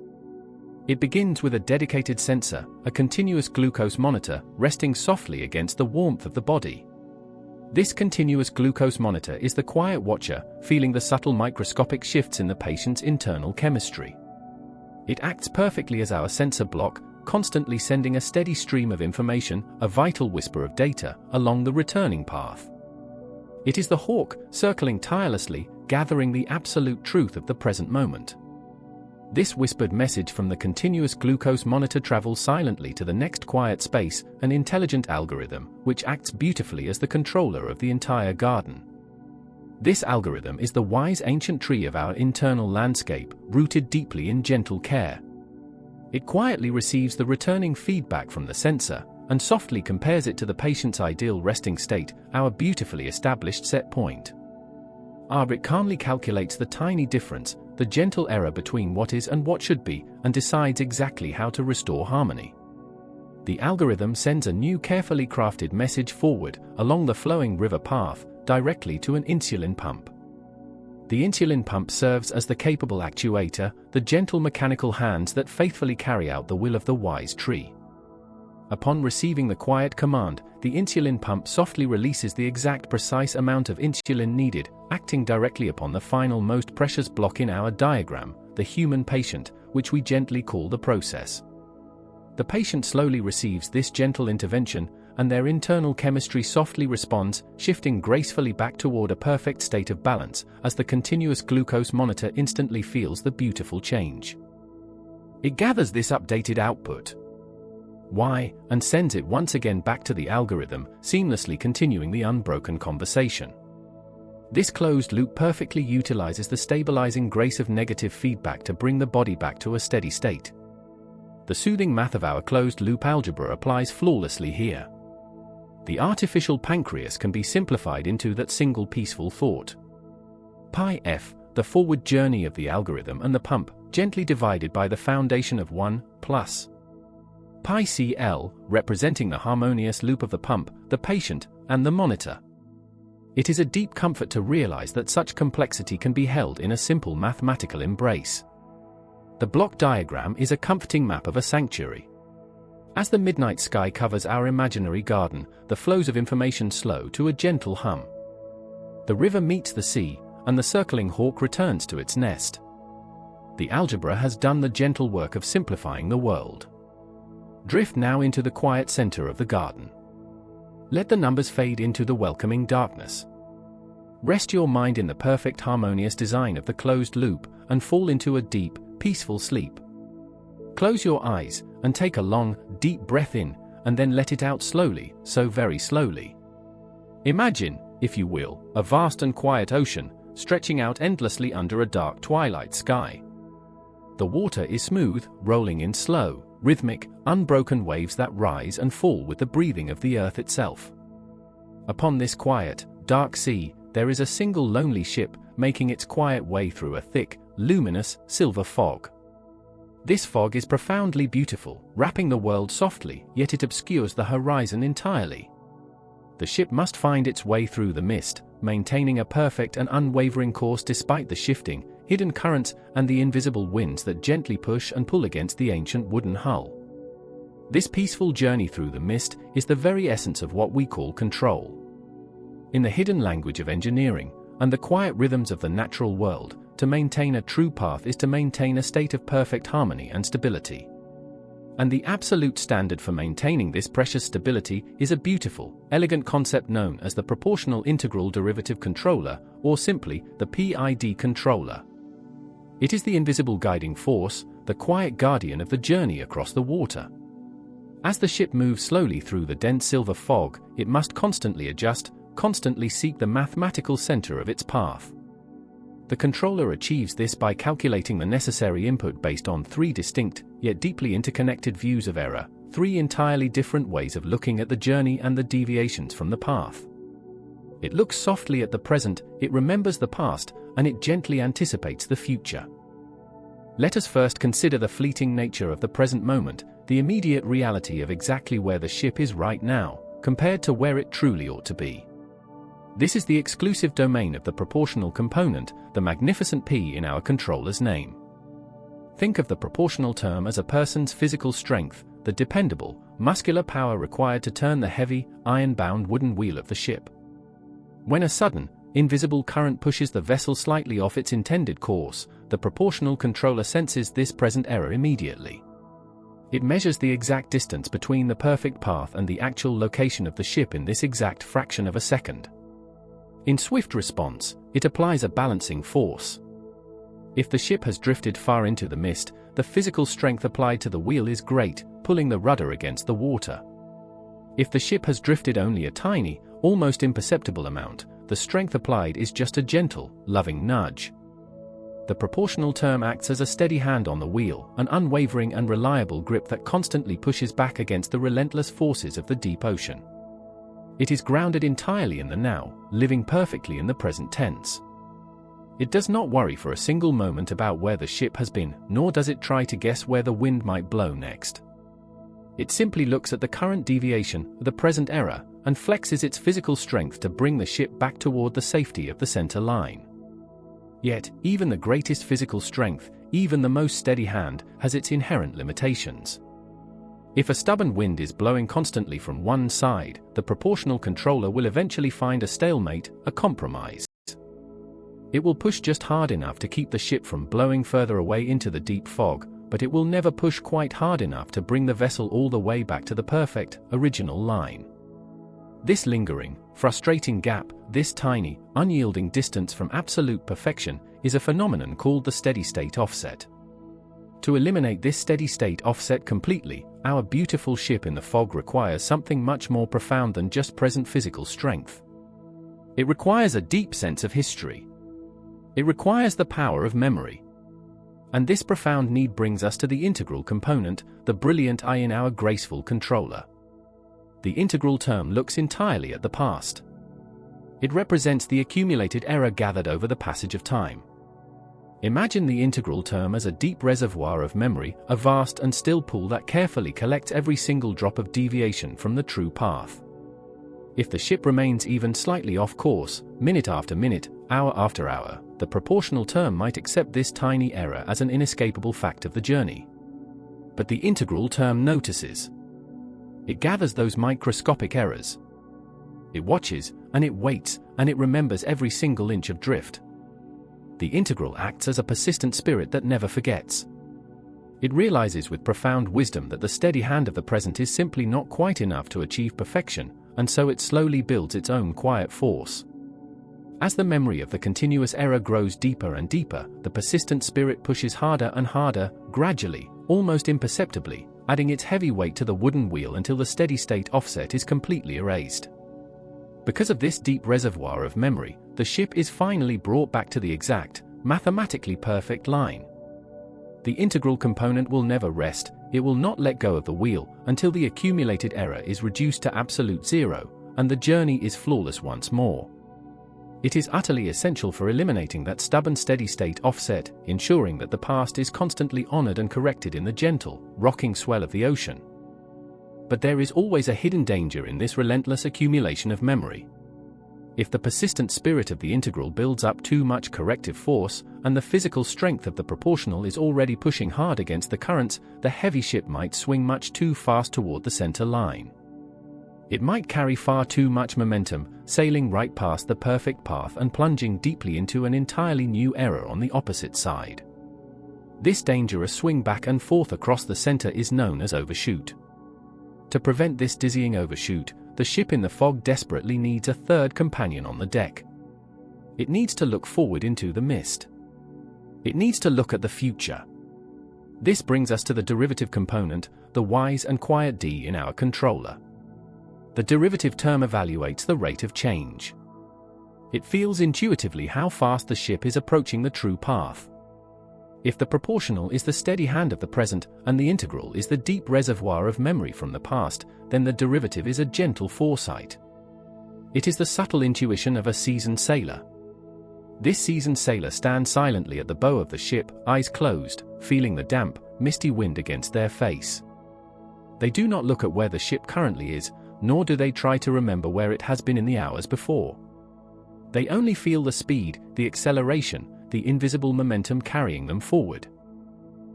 It begins with a dedicated sensor, a continuous glucose monitor, resting softly against the warmth of the body. This continuous glucose monitor is the quiet watcher, feeling the subtle microscopic shifts in the patient's internal chemistry. It acts perfectly as our sensor block, constantly sending a steady stream of information, a vital whisper of data, along the returning path. It is the hawk, circling tirelessly, gathering the absolute truth of the present moment. This whispered message from the continuous glucose monitor travels silently to the next quiet space, an intelligent algorithm, which acts beautifully as the controller of the entire garden. This algorithm is the wise ancient tree of our internal landscape, rooted deeply in gentle care. It quietly receives the returning feedback from the sensor, and softly compares it to the patient's ideal resting state, our beautifully established set point. It calmly calculates the tiny difference, the gentle error between what is and what should be, and decides exactly how to restore harmony. The algorithm sends a new carefully crafted message forward, along the flowing river path, directly to an insulin pump. The insulin pump serves as the capable actuator, the gentle mechanical hands that faithfully carry out the will of the wise tree. Upon receiving the quiet command, the insulin pump softly releases the exact precise amount of insulin needed, acting directly upon the final most precious block in our diagram, the human patient, which we gently call the process. The patient slowly receives this gentle intervention, and their internal chemistry softly responds, shifting gracefully back toward a perfect state of balance, as the continuous glucose monitor instantly feels the beautiful change. It gathers this updated output, Y, and sends it once again back to the algorithm, seamlessly continuing the unbroken conversation. This closed loop perfectly utilizes the stabilizing grace of negative feedback to bring the body back to a steady state. The soothing math of our closed-loop algebra applies flawlessly here. The artificial pancreas can be simplified into that single peaceful thought. Pi f, the forward journey of the algorithm and the pump, gently divided by the foundation of 1 plus pi cl, representing the harmonious loop of the pump, the patient, and the monitor. It is a deep comfort to realize that such complexity can be held in a simple mathematical embrace. The block diagram is a comforting map of a sanctuary. As the midnight sky covers our imaginary garden, the flows of information slow to a gentle hum. The river meets the sea, and the circling hawk returns to its nest. The algebra has done the gentle work of simplifying the world. Drift now into the quiet center of the garden. Let the numbers fade into the welcoming darkness. Rest your mind in the perfect harmonious design of the closed loop, and fall into a deep, peaceful sleep. Close your eyes, and take a long, deep breath in, and then let it out slowly, so very slowly. Imagine, if you will, a vast and quiet ocean, stretching out endlessly under a dark twilight sky. The water is smooth, rolling in slow, rhythmic, unbroken waves that rise and fall with the breathing of the earth itself. Upon this quiet, dark sea, there is a single lonely ship, making its quiet way through a thick, luminous, silver fog. This fog is profoundly beautiful, wrapping the world softly, yet it obscures the horizon entirely. The ship must find its way through the mist, maintaining a perfect and unwavering course despite the shifting, hidden currents and the invisible winds that gently push and pull against the ancient wooden hull. This peaceful journey through the mist is the very essence of what we call control. In the hidden language of engineering, and the quiet rhythms of the natural world, to maintain a true path is to maintain a state of perfect harmony and stability. And the absolute standard for maintaining this precious stability is a beautiful, elegant concept known as the proportional integral derivative controller, or simply, the PID controller. It is the invisible guiding force, the quiet guardian of the journey across the water. As the ship moves slowly through the dense silver fog, it must constantly adjust, constantly seek the mathematical center of its path. The controller achieves this by calculating the necessary input based on 3 distinct, yet deeply interconnected views of error, 3 entirely different ways of looking at the journey and the deviations from the path. It looks softly at the present, it remembers the past, and it gently anticipates the future. Let us first consider the fleeting nature of the present moment, the immediate reality of exactly where the ship is right now, compared to where it truly ought to be. This is the exclusive domain of the proportional component, the magnificent P in our controller's name. Think of the proportional term as a person's physical strength, the dependable, muscular power required to turn the heavy, iron-bound wooden wheel of the ship. When a sudden, invisible current pushes the vessel slightly off its intended course, the proportional controller senses this present error immediately. It measures the exact distance between the perfect path and the actual location of the ship in this exact fraction of a second. In swift response, it applies a balancing force. If the ship has drifted far into the mist, the physical strength applied to the wheel is great, pulling the rudder against the water. If the ship has drifted only a tiny, almost imperceptible amount, the strength applied is just a gentle, loving nudge. The proportional term acts as a steady hand on the wheel, an unwavering and reliable grip that constantly pushes back against the relentless forces of the deep ocean. It is grounded entirely in the now, living perfectly in the present tense. It does not worry for a single moment about where the ship has been, nor does it try to guess where the wind might blow next. It simply looks at the current deviation, the present error, and flexes its physical strength to bring the ship back toward the safety of the center line. Yet, even the greatest physical strength, even the most steady hand, has its inherent limitations. If a stubborn wind is blowing constantly from one side, the proportional controller will eventually find a stalemate, a compromise. It will push just hard enough to keep the ship from blowing further away into the deep fog, but it will never push quite hard enough to bring the vessel all the way back to the perfect, original line. This lingering, frustrating gap, this tiny, unyielding distance from absolute perfection, is a phenomenon called the steady-state offset. To eliminate this steady-state offset completely, our beautiful ship in the fog requires something much more profound than just present physical strength. It requires a deep sense of history. It requires the power of memory. And this profound need brings us to the integral component, the brilliant eye in our graceful controller. The integral term looks entirely at the past. It represents the accumulated error gathered over the passage of time. Imagine the integral term as a deep reservoir of memory, a vast and still pool that carefully collects every single drop of deviation from the true path. If the ship remains even slightly off course, minute after minute, hour after hour, the proportional term might accept this tiny error as an inescapable fact of the journey. But the integral term notices. It gathers those microscopic errors. It watches, and it waits, and it remembers every single inch of drift. The integral acts as a persistent spirit that never forgets. It realizes with profound wisdom that the steady hand of the present is simply not quite enough to achieve perfection, and so it slowly builds its own quiet force. As the memory of the continuous error grows deeper and deeper, the persistent spirit pushes harder and harder, gradually, almost imperceptibly, adding its heavy weight to the wooden wheel until the steady-state offset is completely erased. Because of this deep reservoir of memory, the ship is finally brought back to the exact, mathematically perfect line. The integral component will never rest, it will not let go of the wheel, until the accumulated error is reduced to absolute zero, and the journey is flawless once more. It is utterly essential for eliminating that stubborn steady-state offset, ensuring that the past is constantly honored and corrected in the gentle, rocking swell of the ocean. But there is always a hidden danger in this relentless accumulation of memory. If the persistent spirit of the integral builds up too much corrective force, and the physical strength of the proportional is already pushing hard against the currents, the heavy ship might swing much too fast toward the center line. It might carry far too much momentum, sailing right past the perfect path and plunging deeply into an entirely new error on the opposite side. This dangerous swing back and forth across the center is known as overshoot. To prevent this dizzying overshoot, the ship in the fog desperately needs a third companion on the deck. It needs to look forward into the mist. It needs to look at the future. This brings us to the derivative component, the wise and quiet D in our controller. The derivative term evaluates the rate of change. It feels intuitively how fast the ship is approaching the true path. If the proportional is the steady hand of the present, and the integral is the deep reservoir of memory from the past, then the derivative is a gentle foresight. It is the subtle intuition of a seasoned sailor. This seasoned sailor stands silently at the bow of the ship, eyes closed, feeling the damp, misty wind against their face. They do not look at where the ship currently is, nor do they try to remember where it has been in the hours before. They only feel the speed, the acceleration, the invisible momentum carrying them forward.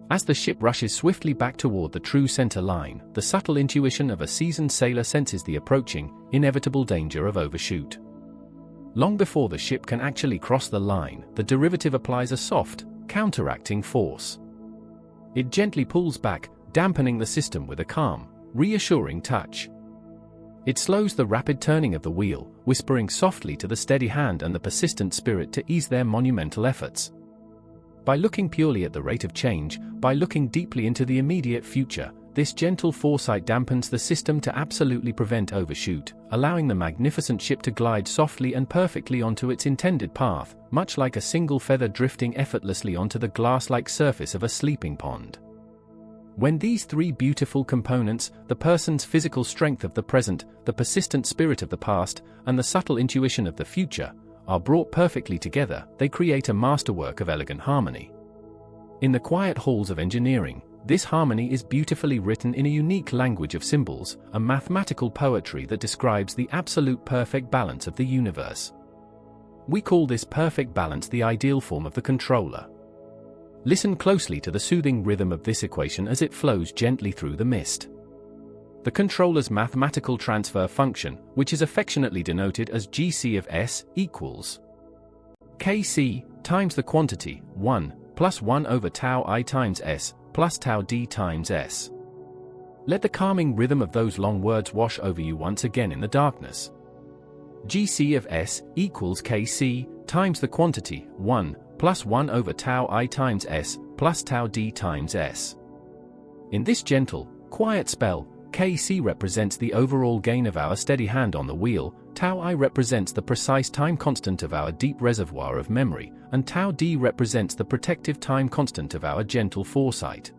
As the ship rushes swiftly back toward the true center line, the subtle intuition of a seasoned sailor senses the approaching, inevitable danger of overshoot. Long before the ship can actually cross the line, the derivative applies a soft, counteracting force. It gently pulls back, dampening the system with a calm, reassuring touch. It slows the rapid turning of the wheel, whispering softly to the steady hand and the persistent spirit to ease their monumental efforts. By looking purely at the rate of change, by looking deeply into the immediate future, this gentle foresight dampens the system to absolutely prevent overshoot, allowing the magnificent ship to glide softly and perfectly onto its intended path, much like a single feather drifting effortlessly onto the glass-like surface of a sleeping pond. When these three beautiful components, the person's physical strength of the present, the persistent spirit of the past, and the subtle intuition of the future, are brought perfectly together, they create a masterwork of elegant harmony. In the quiet halls of engineering, this harmony is beautifully written in a unique language of symbols, a mathematical poetry that describes the absolute perfect balance of the universe. We call this perfect balance the ideal form of the controller. Listen closely to the soothing rhythm of this equation as it flows gently through the mist. The controller's mathematical transfer function, which is affectionately denoted as GC of S, equals Kc times the quantity 1 plus 1 over tau I times S plus tau d times S. Let the calming rhythm of those long words wash over you once again in the darkness. GC of S equals Kc times the quantity 1 plus 1 over tau I times S plus tau d times S. In this gentle, quiet spell, Kc represents the overall gain of our steady hand on the wheel, tau I represents the precise time constant of our deep reservoir of memory, and tau d represents the protective time constant of our gentle foresight.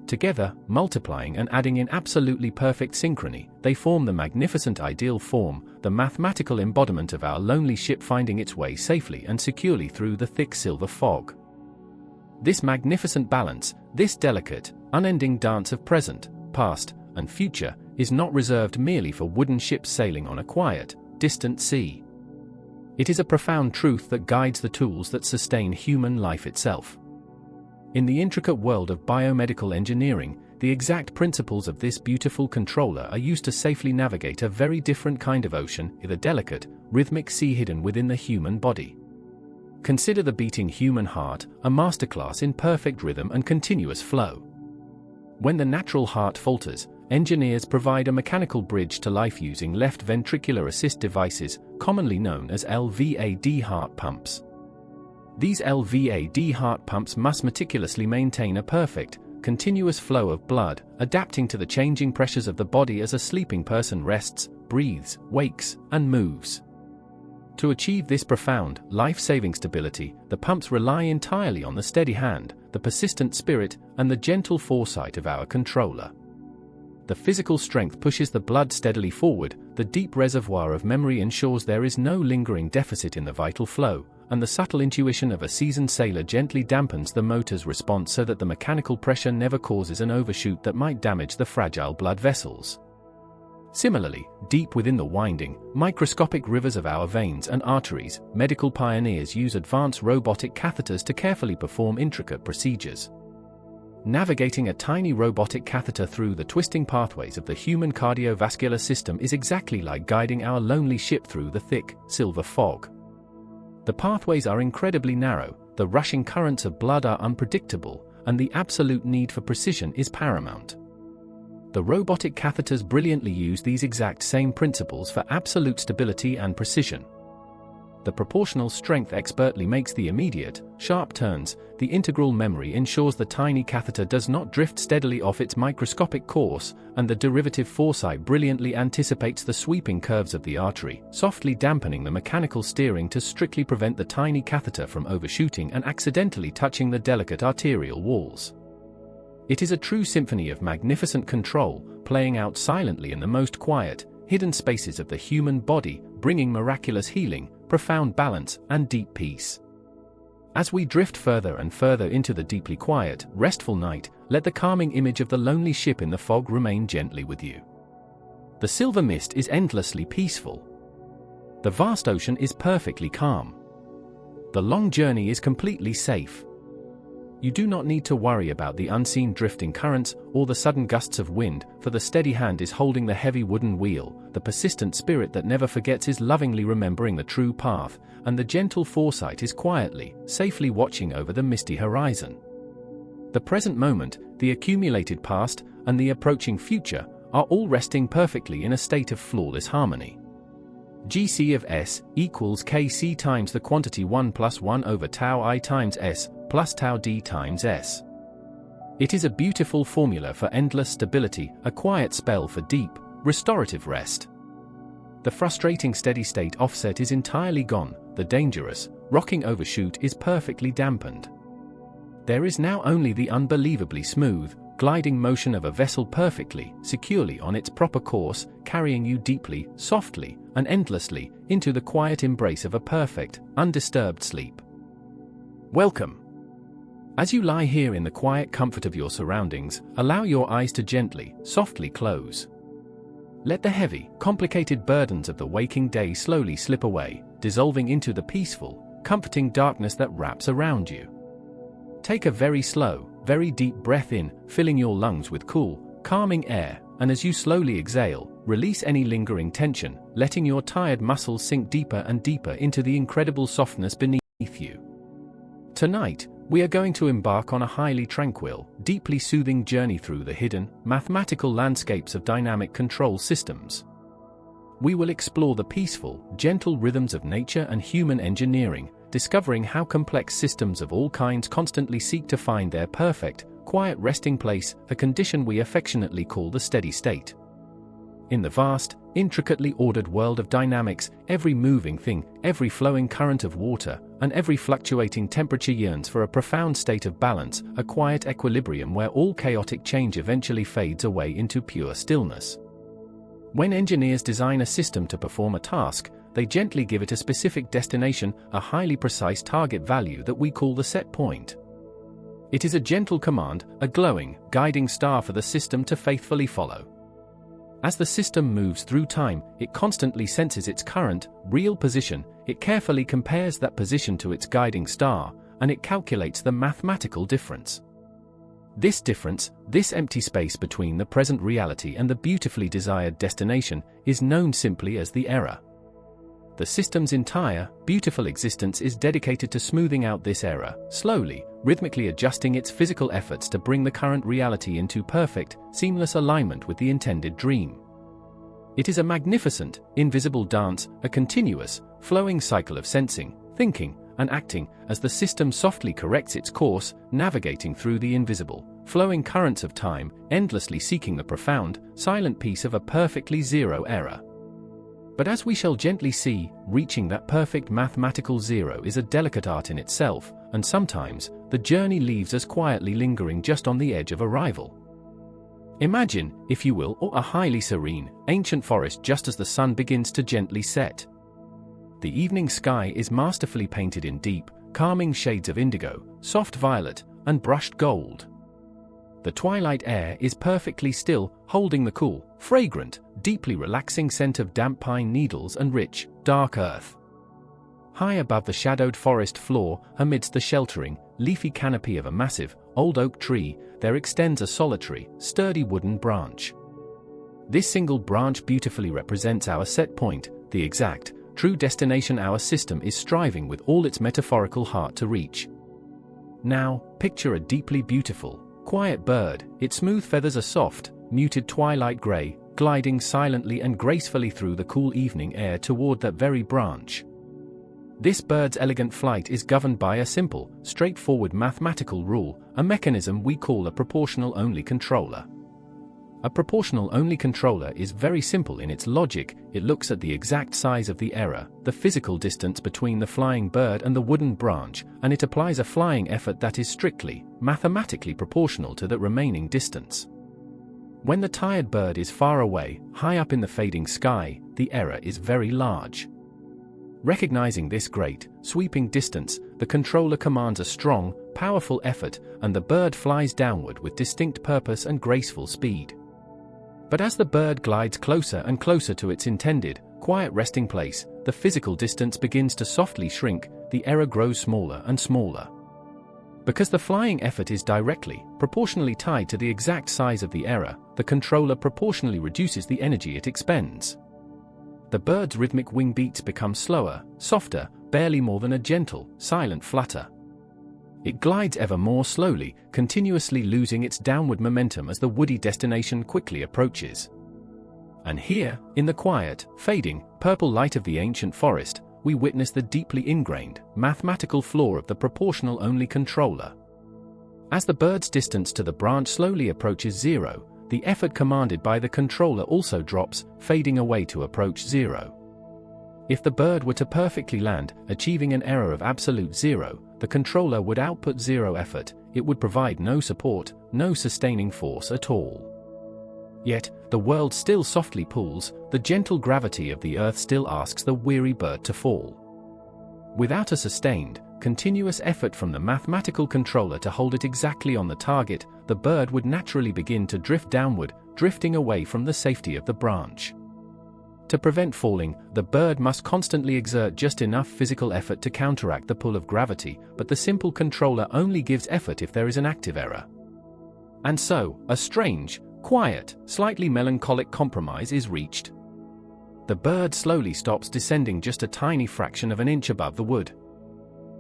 Together, multiplying and adding in absolutely perfect synchrony, they form the magnificent ideal form, the mathematical embodiment of our lonely ship finding its way safely and securely through the thick silver fog. This magnificent balance, this delicate, unending dance of present, past, and future, is not reserved merely for wooden ships sailing on a quiet, distant sea. It is a profound truth that guides the tools that sustain human life itself. In the intricate world of biomedical engineering, the exact principles of this beautiful controller are used to safely navigate a very different kind of ocean, the delicate, rhythmic sea hidden within the human body. Consider the beating human heart, a masterclass in perfect rhythm and continuous flow. When the natural heart falters, engineers provide a mechanical bridge to life using left ventricular assist devices, commonly known as LVAD heart pumps. These LVAD heart pumps must meticulously maintain a perfect, continuous flow of blood, adapting to the changing pressures of the body as a sleeping person rests, breathes, wakes, and moves. To achieve this profound, life-saving stability, the pumps rely entirely on the steady hand, the persistent spirit, and the gentle foresight of our controller. The physical strength pushes the blood steadily forward, the deep reservoir of memory ensures there is no lingering deficit in the vital flow, and the subtle intuition of a seasoned sailor gently dampens the motor's response so that the mechanical pressure never causes an overshoot that might damage the fragile blood vessels. Similarly, deep within the winding, microscopic rivers of our veins and arteries, medical pioneers use advanced robotic catheters to carefully perform intricate procedures. Navigating a tiny robotic catheter through the twisting pathways of the human cardiovascular system is exactly like guiding our lonely ship through the thick, silver fog. The pathways are incredibly narrow, the rushing currents of blood are unpredictable, and the absolute need for precision is paramount. The robotic catheters brilliantly use these exact same principles for absolute stability and precision. The proportional strength expertly makes the immediate, sharp turns, the integral memory ensures the tiny catheter does not drift steadily off its microscopic course, and the derivative foresight brilliantly anticipates the sweeping curves of the artery, softly dampening the mechanical steering to strictly prevent the tiny catheter from overshooting and accidentally touching the delicate arterial walls. It is a true symphony of magnificent control, playing out silently in the most quiet, hidden spaces of the human body, bringing miraculous healing, profound balance, and deep peace. As we drift further and further into the deeply quiet, restful night, let the calming image of the lonely ship in the fog remain gently with you. The silver mist is endlessly peaceful. The vast ocean is perfectly calm. The long journey is completely safe. You do not need to worry about the unseen drifting currents or the sudden gusts of wind, for the steady hand is holding the heavy wooden wheel, the persistent spirit that never forgets is lovingly remembering the true path, and the gentle foresight is quietly, safely watching over the misty horizon. The present moment, the accumulated past, and the approaching future are all resting perfectly in a state of flawless harmony. GC of S equals Kc times the quantity 1 plus 1 over tau I times S plus tau d times S. It is a beautiful formula for endless stability, a quiet spell for deep, restorative rest. The frustrating steady-state offset is entirely gone, the dangerous, rocking overshoot is perfectly dampened. There is now only the unbelievably smooth, gliding motion of a vessel perfectly, securely on its proper course, carrying you deeply, softly, and endlessly into the quiet embrace of a perfect, undisturbed sleep. Welcome. As you lie here in the quiet comfort of your surroundings, allow your eyes to gently, softly close. Let the heavy, complicated burdens of the waking day slowly slip away, dissolving into the peaceful, comforting darkness that wraps around you. Take a very slow, very deep breath in, filling your lungs with cool, calming air, and as you slowly exhale, release any lingering tension, letting your tired muscles sink deeper and deeper into the incredible softness beneath you. Tonight, we are going to embark on a highly tranquil, deeply soothing journey through the hidden, mathematical landscapes of dynamic control systems. We will explore the peaceful, gentle rhythms of nature and human engineering, discovering how complex systems of all kinds constantly seek to find their perfect, quiet resting place, a condition we affectionately call the steady state. In the vast, intricately ordered world of dynamics, every moving thing, every flowing current of water, and every fluctuating temperature yearns for a profound state of balance, a quiet equilibrium where all chaotic change eventually fades away into pure stillness. When engineers design a system to perform a task, they gently give it a specific destination, a highly precise target value that we call the set point. It is a gentle command, a glowing, guiding star for the system to faithfully follow. As the system moves through time, it constantly senses its current, real position, it carefully compares that position to its guiding star, and it calculates the mathematical difference. This difference, this empty space between the present reality and the beautifully desired destination, is known simply as the error. The system's entire, beautiful existence is dedicated to smoothing out this error, slowly, rhythmically adjusting its physical efforts to bring the current reality into perfect, seamless alignment with the intended dream. It is a magnificent, invisible dance, a continuous, flowing cycle of sensing, thinking, and acting, as the system softly corrects its course, navigating through the invisible, flowing currents of time, endlessly seeking the profound, silent peace of a perfectly zero error. But as we shall gently see, reaching that perfect mathematical zero is a delicate art in itself, and sometimes, the journey leaves us quietly lingering just on the edge of arrival. Imagine, if you will, a highly serene, ancient forest just as the sun begins to gently set. The evening sky is masterfully painted in deep, calming shades of indigo, soft violet, and brushed gold. The twilight air is perfectly still, holding the cool, fragrant, deeply relaxing scent of damp pine needles and rich, dark earth. High above the shadowed forest floor, amidst the sheltering, leafy canopy of a massive, old oak tree, there extends a solitary, sturdy wooden branch. This single branch beautifully represents our set point, the exact, true destination our system is striving with all its metaphorical heart to reach. Now, picture a deeply beautiful, quiet bird, its smooth feathers a soft, muted twilight gray, gliding silently and gracefully through the cool evening air toward that very branch. This bird's elegant flight is governed by a simple, straightforward mathematical rule, a mechanism we call a proportional-only controller. A proportional-only controller is very simple in its logic. It looks at the exact size of the error, the physical distance between the flying bird and the wooden branch, and it applies a flying effort that is strictly, mathematically proportional to the remaining distance. When the tired bird is far away, high up in the fading sky, the error is very large. Recognizing this great, sweeping distance, the controller commands a strong, powerful effort, and the bird flies downward with distinct purpose and graceful speed. But as the bird glides closer and closer to its intended, quiet resting place, the physical distance begins to softly shrink, the error grows smaller and smaller. Because the flying effort is directly, proportionally tied to the exact size of the error, the controller proportionally reduces the energy it expends. The bird's rhythmic wing beats become slower, softer, barely more than a gentle, silent flutter. It glides ever more slowly, continuously losing its downward momentum as the woody destination quickly approaches. And here, in the quiet, fading, purple light of the ancient forest, we witness the deeply ingrained, mathematical flaw of the proportional-only controller. As the bird's distance to the branch slowly approaches zero, the effort commanded by the controller also drops, fading away to approach zero. If the bird were to perfectly land, achieving an error of absolute zero, the controller would output zero effort, it would provide no support, no sustaining force at all. Yet, the world still softly pulls, the gentle gravity of the Earth still asks the weary bird to fall. Without a sustained, continuous effort from the mathematical controller to hold it exactly on the target, the bird would naturally begin to drift downward, drifting away from the safety of the branch. To prevent falling, the bird must constantly exert just enough physical effort to counteract the pull of gravity, but the simple controller only gives effort if there is an active error. And so, a strange, quiet, slightly melancholic compromise is reached. The bird slowly stops descending just a tiny fraction of an inch above the wood.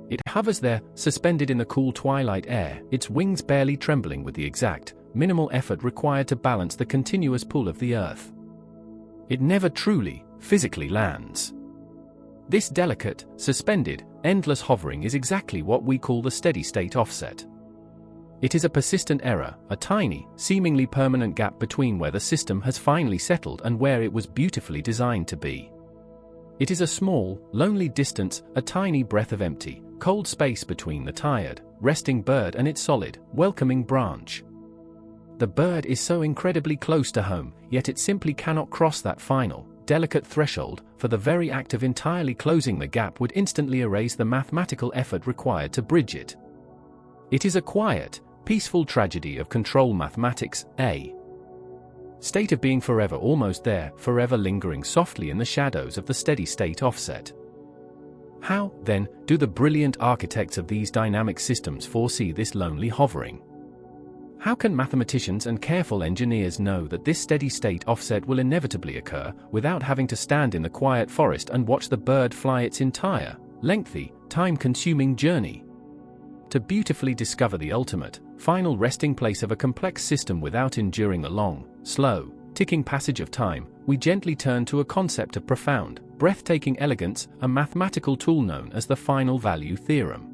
It hovers there, suspended in the cool twilight air, its wings barely trembling with the exact, minimal effort required to balance the continuous pull of the Earth. It never truly, physically lands. This delicate, suspended, endless hovering is exactly what we call the steady-state offset. It is a persistent error, a tiny, seemingly permanent gap between where the system has finally settled and where it was beautifully designed to be. It is a small, lonely distance, a tiny breath of empty, cold space between the tired, resting bird and its solid, welcoming branch. The bird is so incredibly close to home, yet it simply cannot cross that final, delicate threshold, for the very act of entirely closing the gap would instantly erase the mathematical effort required to bridge it. It is a quiet, peaceful tragedy of control mathematics, a state of being forever almost there, forever lingering softly in the shadows of the steady-state offset. How, then, do the brilliant architects of these dynamic systems foresee this lonely hovering? How can mathematicians and careful engineers know that this steady-state offset will inevitably occur without having to stand in the quiet forest and watch the bird fly its entire, lengthy, time-consuming journey? To beautifully discover the ultimate, final resting place of a complex system without enduring the long, slow, ticking passage of time, we gently turn to a concept of profound, breathtaking elegance, a mathematical tool known as the final value theorem.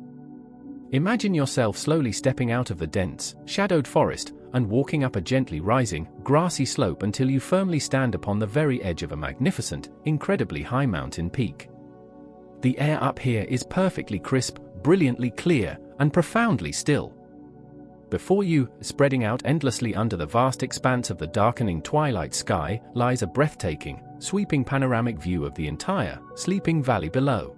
Imagine yourself slowly stepping out of the dense, shadowed forest and walking up a gently rising, grassy slope until you firmly stand upon the very edge of a magnificent, incredibly high mountain peak. The air up here is perfectly crisp, brilliantly clear, and profoundly still. Before you, spreading out endlessly under the vast expanse of the darkening twilight sky, lies a breathtaking, sweeping panoramic view of the entire, sleeping valley below.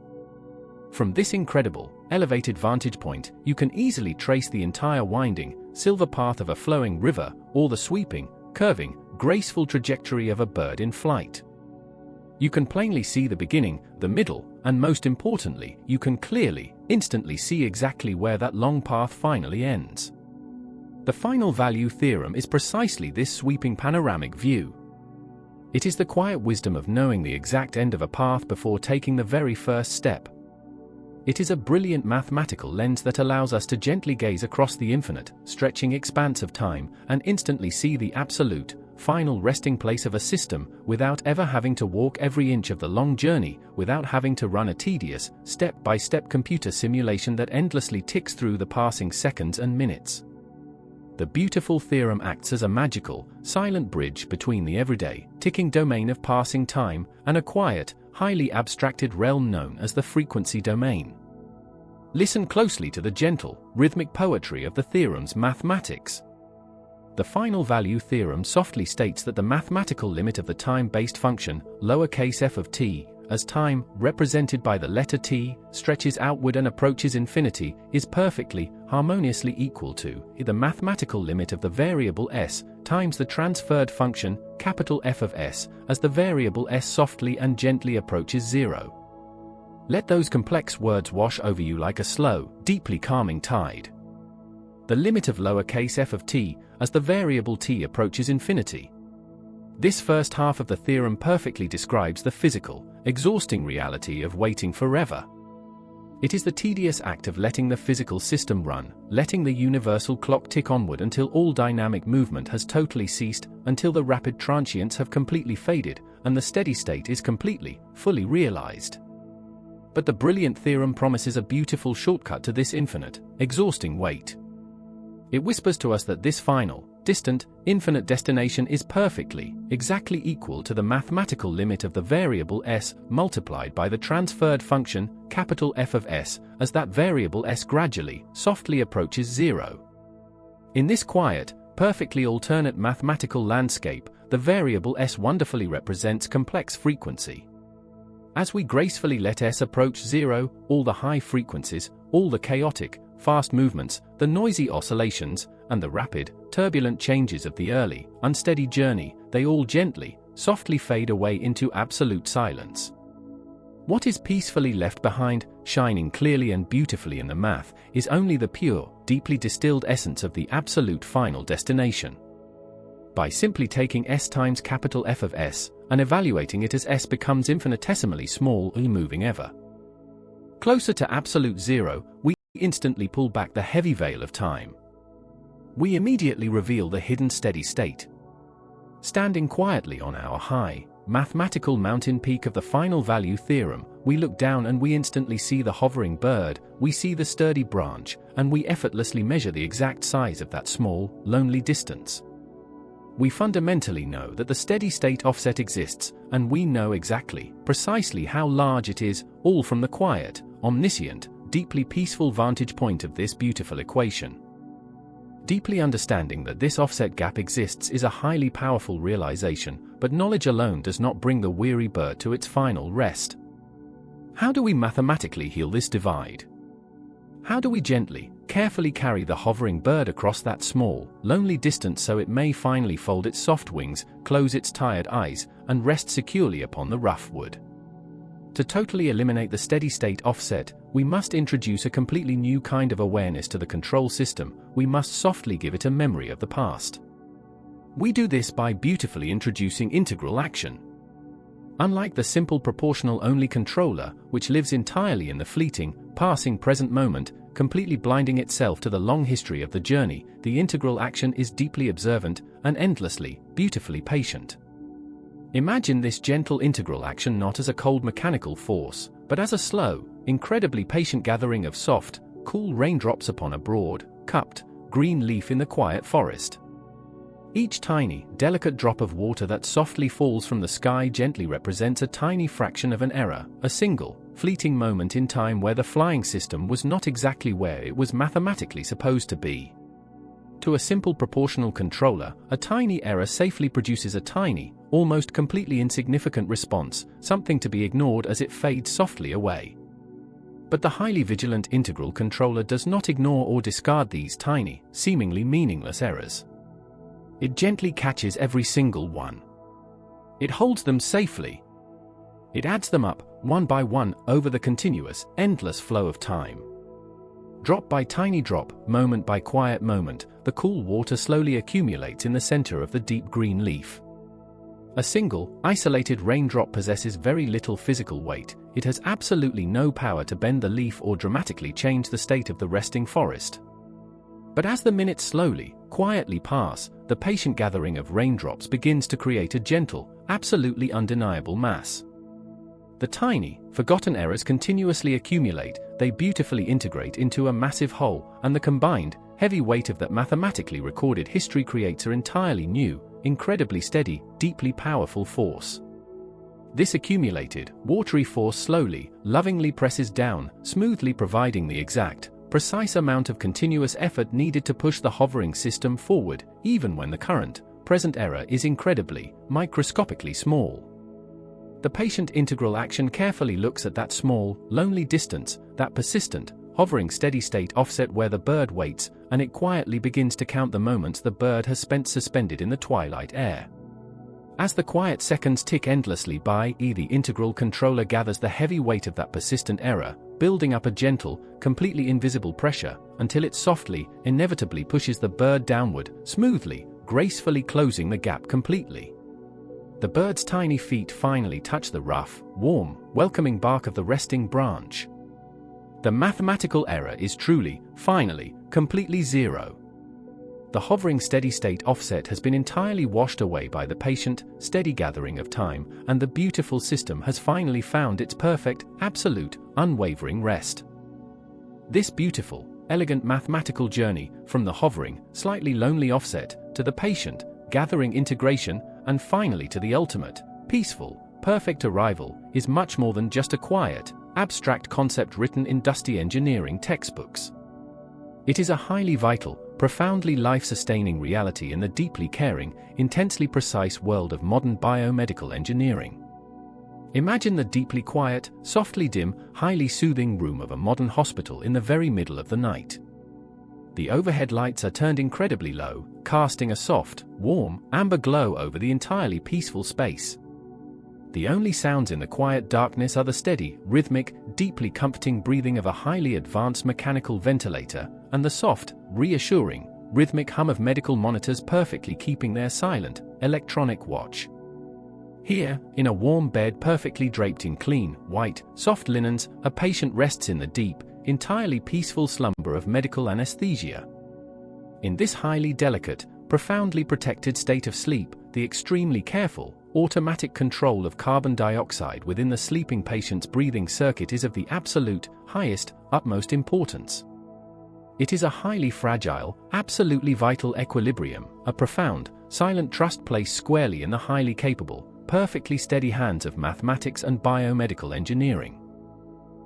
From this incredible, elevated vantage point, you can easily trace the entire winding, silver path of a flowing river, or the sweeping, curving, graceful trajectory of a bird in flight. You can plainly see the beginning, the middle, and most importantly, you can clearly, instantly see exactly where that long path finally ends. The final value theorem is precisely this sweeping panoramic view. It is the quiet wisdom of knowing the exact end of a path before taking the very first step. It is a brilliant mathematical lens that allows us to gently gaze across the infinite, stretching expanse of time and instantly see the absolute, final resting place of a system without ever having to walk every inch of the long journey, without having to run a tedious, step-by-step computer simulation that endlessly ticks through the passing seconds and minutes. The beautiful theorem acts as a magical, silent bridge between the everyday, ticking domain of passing time and a quiet, highly abstracted realm known as the frequency domain. Listen closely to the gentle, rhythmic poetry of the theorem's mathematics. The final value theorem softly states that the mathematical limit of the time-based function, lowercase f of t, as time, represented by the letter t, stretches outward and approaches infinity, is perfectly, harmoniously equal to the mathematical limit of the variable s, times the transferred function, capital F of s, as the variable s softly and gently approaches 0. Let those complex words wash over you like a slow, deeply calming tide. The limit of lowercase f of t, as the variable t approaches infinity. This first half of the theorem perfectly describes the physical, exhausting reality of waiting forever. It is the tedious act of letting the physical system run, letting the universal clock tick onward until all dynamic movement has totally ceased, until the rapid transients have completely faded, and the steady state is completely, fully realized. But the brilliant theorem promises a beautiful shortcut to this infinite, exhausting wait. It whispers to us that this final, distant, infinite destination is perfectly, exactly equal to the mathematical limit of the variable s multiplied by the transferred function, capital F of s, as that variable s gradually, softly approaches 0. In this quiet, perfectly alternate mathematical landscape, the variable s wonderfully represents complex frequency. As we gracefully let s approach zero, all the high frequencies, all the chaotic, fast movements, the noisy oscillations, and the rapid, turbulent changes of the early, unsteady journey, they all gently, softly fade away into absolute silence. What is peacefully left behind, shining clearly and beautifully in the math, is only the pure, deeply distilled essence of the absolute final destination. By simply taking s times capital F of s, and evaluating it as s becomes infinitesimally small and moving ever closer to absolute zero, we instantly pull back the heavy veil of time. We immediately reveal the hidden steady state. Standing quietly on our high, mathematical mountain peak of the final value theorem, we look down and we instantly see the hovering bird, we see the sturdy branch, and we effortlessly measure the exact size of that small, lonely distance. We fundamentally know that the steady-state offset exists, and we know exactly, precisely how large it is, all from the quiet, omniscient, deeply peaceful vantage point of this beautiful equation. Deeply understanding that this offset gap exists is a highly powerful realization, but knowledge alone does not bring the weary bird to its final rest. How do we mathematically heal this divide? How do we gently, carefully carry the hovering bird across that small, lonely distance so it may finally fold its soft wings, close its tired eyes, and rest securely upon the rough wood? To totally eliminate the steady-state offset, we must introduce a completely new kind of awareness to the control system. We must softly give it a memory of the past. We do this by beautifully introducing integral action. Unlike the simple proportional-only controller, which lives entirely in the fleeting, passing present moment, completely blinding itself to the long history of the journey, the integral action is deeply observant and endlessly, beautifully patient. Imagine this gentle integral action not as a cold mechanical force, but as a slow, incredibly patient gathering of soft, cool raindrops upon a broad, cupped, green leaf in the quiet forest. Each tiny, delicate drop of water that softly falls from the sky gently represents a tiny fraction of an error, a single, fleeting moment in time where the flying system was not exactly where it was mathematically supposed to be. To a simple proportional controller, a tiny error safely produces a tiny, almost completely insignificant response, something to be ignored as it fades softly away. But the highly vigilant integral controller does not ignore or discard these tiny, seemingly meaningless errors. It gently catches every single one. It holds them safely. It adds them up, one by one, over the continuous, endless flow of time. Drop by tiny drop, moment by quiet moment, the cool water slowly accumulates in the center of the deep green leaf. A single, isolated raindrop possesses very little physical weight. It has absolutely no power to bend the leaf or dramatically change the state of the resting forest. But as the minutes slowly, quietly pass, the patient gathering of raindrops begins to create a gentle, absolutely undeniable mass. The tiny, forgotten errors continuously accumulate, they beautifully integrate into a massive whole, and the combined, heavy weight of that mathematically recorded history creates an entirely new, incredibly steady, deeply powerful force. This accumulated, watery force slowly, lovingly presses down, smoothly providing the exact, precise amount of continuous effort needed to push the hovering system forward, even when the current, present error is incredibly, microscopically small. The patient integral action carefully looks at that small, lonely distance, that persistent, hovering steady-state offset where the bird waits, and it quietly begins to count the moments the bird has spent suspended in the twilight air. As the quiet seconds tick endlessly by, the integral controller gathers the heavy weight of that persistent error, building up a gentle, completely invisible pressure, until it softly, inevitably pushes the bird downward, smoothly, gracefully closing the gap completely. The bird's tiny feet finally touch the rough, warm, welcoming bark of the resting branch. The mathematical error is truly, finally, completely zero. The hovering steady-state offset has been entirely washed away by the patient, steady gathering of time, and the beautiful system has finally found its perfect, absolute, unwavering rest. This beautiful, elegant mathematical journey, from the hovering, slightly lonely offset, to the patient, gathering integration, and finally to the ultimate, peaceful, perfect arrival, is much more than just a quiet, abstract concept written in dusty engineering textbooks. It is a highly vital, profoundly life-sustaining reality in the deeply caring, intensely precise world of modern biomedical engineering. Imagine the deeply quiet, softly dim, highly soothing room of a modern hospital in the very middle of the night. The overhead lights are turned incredibly low, casting a soft, warm, amber glow over the entirely peaceful space. The only sounds in the quiet darkness are the steady, rhythmic, deeply comforting breathing of a highly advanced mechanical ventilator, and the soft, reassuring, rhythmic hum of medical monitors perfectly keeping their silent, electronic watch. Here, in a warm bed perfectly draped in clean, white, soft linens, a patient rests in the deep, entirely peaceful slumber of medical anesthesia. In this highly delicate, profoundly protected state of sleep, the extremely careful, automatic control of carbon dioxide within the sleeping patient's breathing circuit is of the absolute, highest, utmost importance. It is a highly fragile, absolutely vital equilibrium, a profound, silent trust placed squarely in the highly capable, perfectly steady hands of mathematics and biomedical engineering.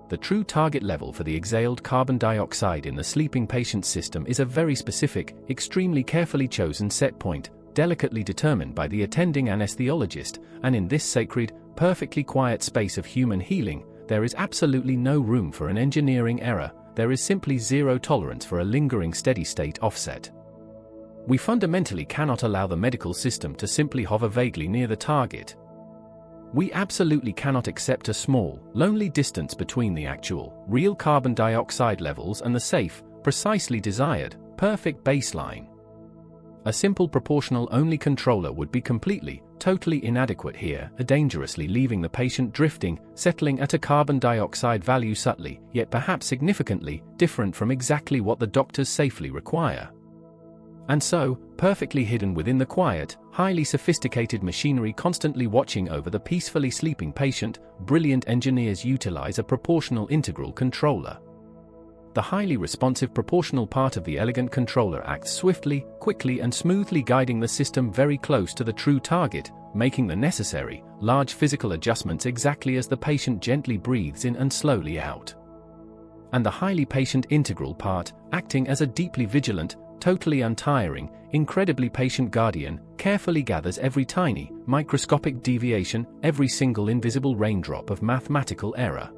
The true target level for the exhaled carbon dioxide in the sleeping patient's system is a very specific, extremely carefully chosen set point, delicately determined by the attending anesthesiologist, and in this sacred, perfectly quiet space of human healing, there is absolutely no room for an engineering error, there is simply zero tolerance for a lingering steady-state offset. We fundamentally cannot allow the medical system to simply hover vaguely near the target. We absolutely cannot accept a small, lonely distance between the actual, real carbon dioxide levels and the safe, precisely desired, perfect baseline. A simple proportional-only controller would be completely, totally inadequate here, dangerously leaving the patient drifting, settling at a carbon dioxide value subtly, yet perhaps significantly, different from exactly what the doctors safely require. And so, perfectly hidden within the quiet, highly sophisticated machinery constantly watching over the peacefully sleeping patient, brilliant engineers utilize a proportional integral controller. The highly responsive proportional part of the elegant controller acts swiftly, quickly and smoothly guiding the system very close to the true target, making the necessary, large physical adjustments exactly as the patient gently breathes in and slowly out. And the highly patient integral part, acting as a deeply vigilant, totally untiring, incredibly patient guardian, carefully gathers every tiny, microscopic deviation, every single invisible raindrop of mathematical error.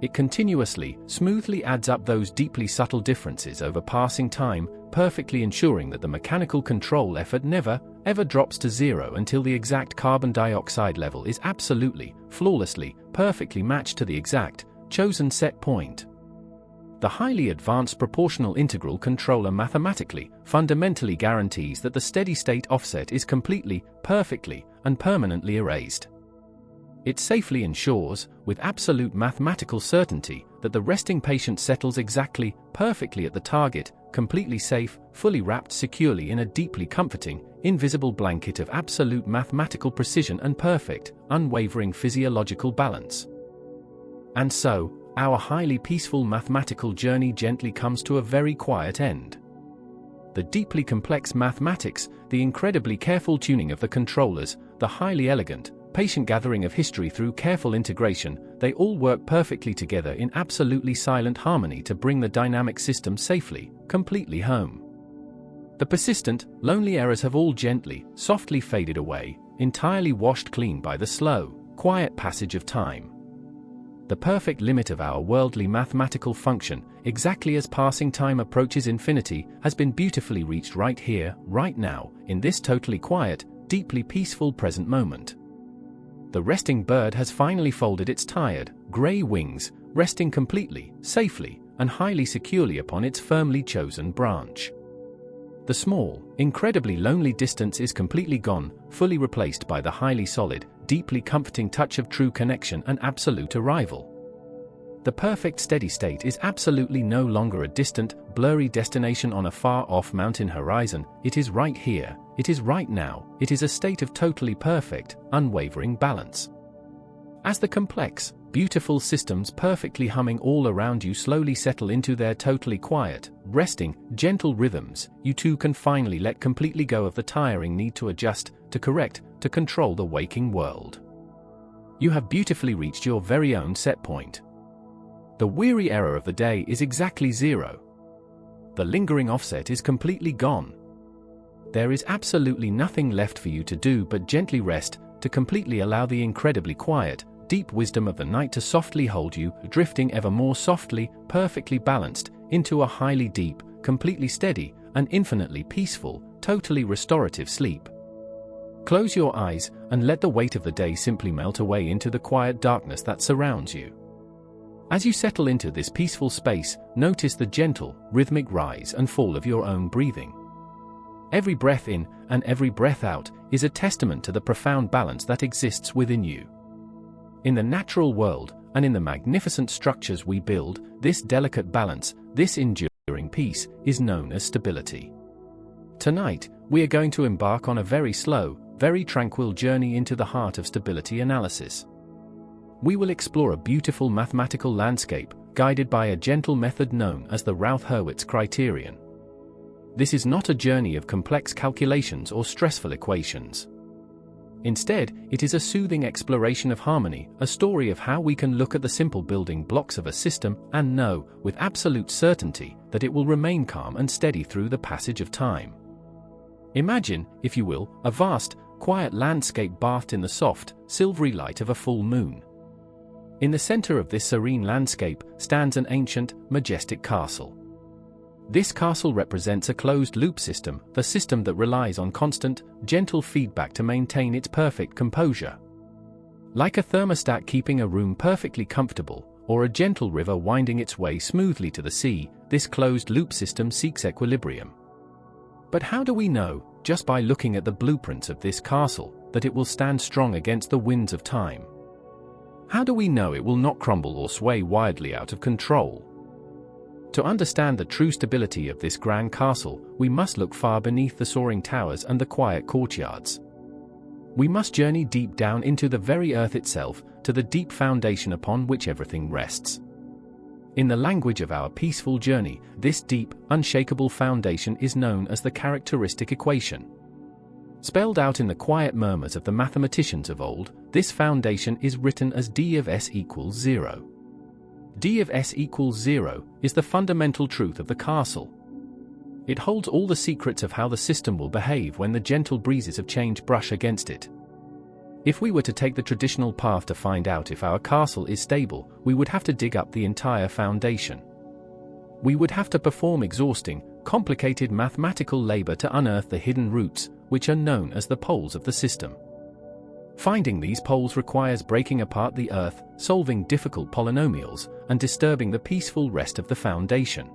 It continuously, smoothly adds up those deeply subtle differences over passing time, perfectly ensuring that the mechanical control effort never, ever drops to zero until the exact carbon dioxide level is absolutely, flawlessly, perfectly matched to the exact, chosen set point. The highly advanced proportional integral controller mathematically, fundamentally guarantees that the steady-state offset is completely, perfectly, and permanently erased. It safely ensures, with absolute mathematical certainty, that the resting patient settles exactly, perfectly at the target, completely safe, fully wrapped securely in a deeply comforting, invisible blanket of absolute mathematical precision and perfect, unwavering physiological balance. And so, our highly peaceful mathematical journey gently comes to a very quiet end. The deeply complex mathematics, the incredibly careful tuning of the controllers, the highly elegant, patient gathering of history through careful integration, they all work perfectly together in absolutely silent harmony to bring the dynamic system safely, completely home. The persistent, lonely errors have all gently, softly faded away, entirely washed clean by the slow, quiet passage of time. The perfect limit of our worldly mathematical function, exactly as passing time approaches infinity, has been beautifully reached right here, right now, in this totally quiet, deeply peaceful present moment. The resting bird has finally folded its tired, grey wings, resting completely, safely, and highly securely upon its firmly chosen branch. The small, incredibly lonely distance is completely gone, fully replaced by the highly solid, deeply comforting touch of true connection and absolute arrival. The perfect steady state is absolutely no longer a distant, blurry destination on a far-off mountain horizon, it is right here, it is right now, it is a state of totally perfect, unwavering balance. As the complex, beautiful systems perfectly humming all around you slowly settle into their totally quiet, resting, gentle rhythms, you too can finally let completely go of the tiring need to adjust, to correct, to control the waking world. You have beautifully reached your very own set point. The weary error of the day is exactly zero. the lingering offset is completely gone. There is absolutely nothing left for you to do but gently rest, to completely allow the incredibly quiet, deep wisdom of the night to softly hold you, drifting ever more softly, perfectly balanced, into a highly deep, completely steady, and infinitely peaceful, totally restorative sleep. Close your eyes and let the weight of the day simply melt away into the quiet darkness that surrounds you. As you settle into this peaceful space, notice the gentle, rhythmic rise and fall of your own breathing. Every breath in and every breath out is a testament to the profound balance that exists within you. In the natural world, and in the magnificent structures we build, this delicate balance, this enduring peace, is known as stability. Tonight, we are going to embark on a very slow, very tranquil journey into the heart of stability analysis. We will explore a beautiful mathematical landscape, guided by a gentle method known as the Routh-Hurwitz criterion. This is not a journey of complex calculations or stressful equations. Instead, it is a soothing exploration of harmony, a story of how we can look at the simple building blocks of a system and know, with absolute certainty, that it will remain calm and steady through the passage of time. Imagine, if you will, a vast, quiet landscape bathed in the soft, silvery light of a full moon. In the center of this serene landscape stands an ancient, majestic castle. This castle represents a closed-loop system, the system that relies on constant, gentle feedback to maintain its perfect composure. Like a thermostat keeping a room perfectly comfortable, or a gentle river winding its way smoothly to the sea, this closed-loop system seeks equilibrium. But how do we know, just by looking at the blueprints of this castle, that it will stand strong against the winds of time? How do we know it will not crumble or sway wildly out of control? To understand the true stability of this grand castle, we must look far beneath the soaring towers and the quiet courtyards. We must journey deep down into the very earth itself, to the deep foundation upon which everything rests. In the language of our peaceful journey, this deep, unshakable foundation is known as the characteristic equation. Spelled out in the quiet murmurs of the mathematicians of old, this foundation is written as d of s equals 0. d of s equals 0 is the fundamental truth of the castle. It holds all the secrets of how the system will behave when the gentle breezes of change brush against it. If we were to take the traditional path to find out if our castle is stable, we would have to dig up the entire foundation. We would have to perform exhausting, complicated mathematical labor to unearth the hidden roots, which are known as the poles of the system. Finding these poles requires breaking apart the earth, solving difficult polynomials, and disturbing the peaceful rest of the foundation.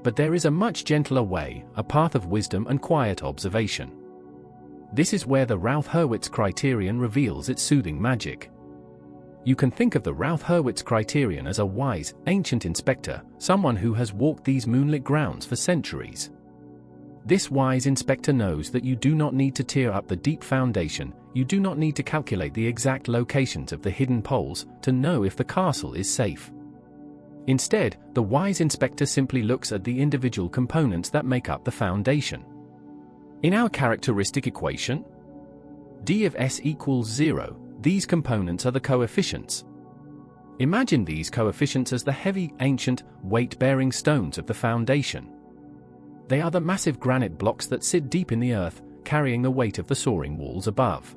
But there is a much gentler way, a path of wisdom and quiet observation. This is where the Routh-Hurwitz criterion reveals its soothing magic. You can think of the Routh-Hurwitz criterion as a wise, ancient inspector, someone who has walked these moonlit grounds for centuries. This wise inspector knows that you do not need to tear up the deep foundation, you do not need to calculate the exact locations of the hidden poles to know if the castle is safe. Instead, the wise inspector simply looks at the individual components that make up the foundation. In our characteristic equation, d of s equals 0, these components are the coefficients. Imagine these coefficients as the heavy, ancient, weight-bearing stones of the foundation. They are the massive granite blocks that sit deep in the earth, carrying the weight of the soaring walls above.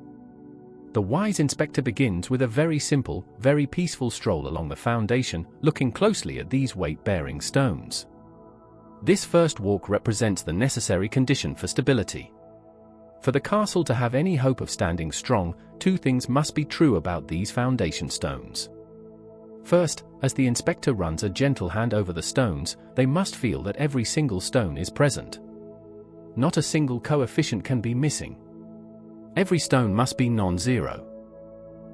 The wise inspector begins with a very simple, very peaceful stroll along the foundation, looking closely at these weight-bearing stones. This first walk represents the necessary condition for stability. For the castle to have any hope of standing strong, two things must be true about these foundation stones. First, as the inspector runs a gentle hand over the stones, they must feel that every single stone is present. Not a single coefficient can be missing. Every stone must be non-zero.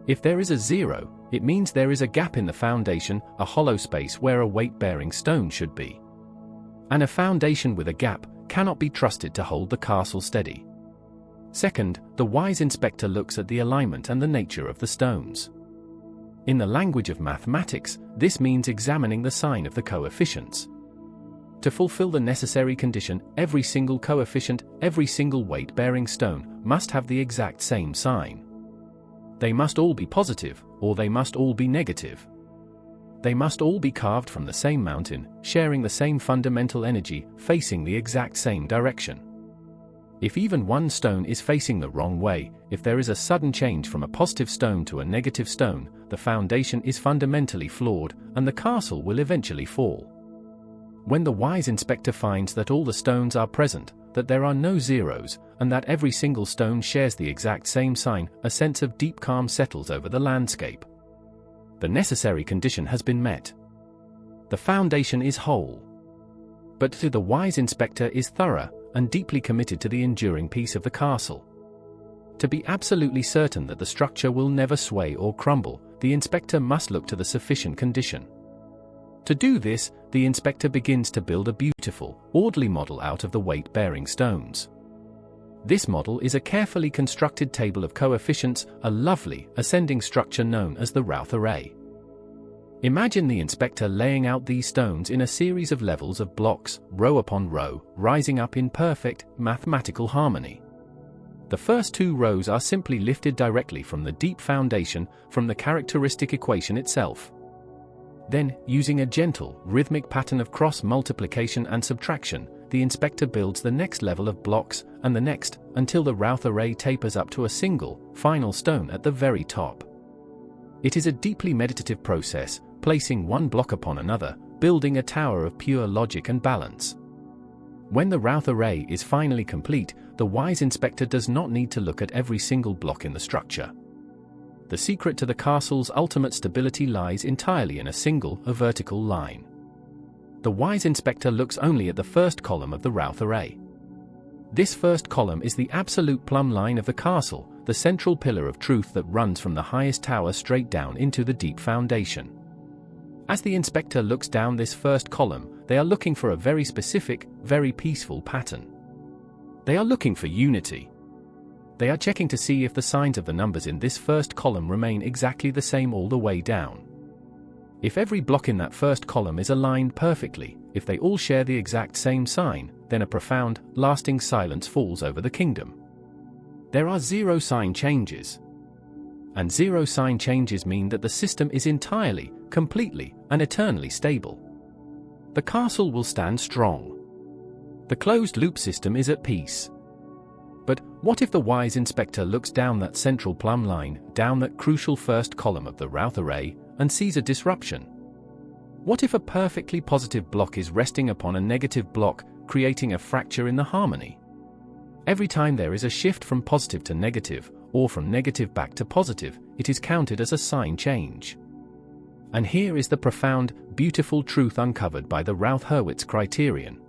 If there is a 0, it means there is a gap in the foundation, a hollow space where a weight-bearing stone should be. And a foundation with a gap cannot be trusted to hold the castle steady. Second, the wise inspector looks at the alignment and the nature of the stones. In the language of mathematics, this means examining the sign of the coefficients. To fulfill the necessary condition, every single coefficient, every single weight-bearing stone, must have the exact same sign. They must all be positive, or they must all be negative. they must all be carved from the same mountain, sharing the same fundamental energy, facing the exact same direction. If even one stone is facing the wrong way, if there is a sudden change from a positive stone to a negative stone, the foundation is fundamentally flawed, and the castle will eventually fall. When the wise inspector finds that all the stones are present, that there are no zeros, and that every single stone shares the exact same sign, a sense of deep calm settles over the landscape. The necessary condition has been met. The foundation is whole. But the wise inspector is thorough and deeply committed to the enduring peace of the castle. To be absolutely certain that the structure will never sway or crumble, the inspector must look to the sufficient condition. To do this, the inspector begins to build a beautiful, orderly model out of the weight-bearing stones. This model is a carefully constructed table of coefficients, a lovely, ascending structure known as the Routh array. Imagine the inspector laying out these stones in a series of levels of blocks, row upon row, rising up in perfect, mathematical harmony. The first two rows are simply lifted directly from the deep foundation, from the characteristic equation itself. Then, using a gentle, rhythmic pattern of cross-multiplication and subtraction, the inspector builds the next level of blocks, and the next, until the Routh array tapers up to a single, final stone at the very top. It is a deeply meditative process, placing one block upon another, building a tower of pure logic and balance. When the Routh array is finally complete, the wise inspector does not need to look at every single block in the structure. The secret to the castle's ultimate stability lies entirely in a single, vertical line. The wise inspector looks only at the first column of the Routh array. This first column is the absolute plumb line of the castle, the central pillar of truth that runs from the highest tower straight down into the deep foundation. As the inspector looks down this first column, they are looking for a very specific, very peaceful pattern. They are looking for unity. They are checking to see if the signs of the numbers in this first column remain exactly the same all the way down. If every block in that first column is aligned perfectly, if they all share the exact same sign, then a profound, lasting silence falls over the kingdom. There are zero sign changes. And zero sign changes mean that the system is entirely, completely, and eternally stable. The castle will stand strong. The closed-loop system is at peace. But what if the wise inspector looks down that central plumb line, down that crucial first column of the Routh array, and sees a disruption? What if a perfectly positive block is resting upon a negative block, creating a fracture in the harmony? Every time there is a shift from positive to negative, or from negative back to positive, it is counted as a sign change. And here is the profound, beautiful truth uncovered by the Routh-Hurwitz criterion.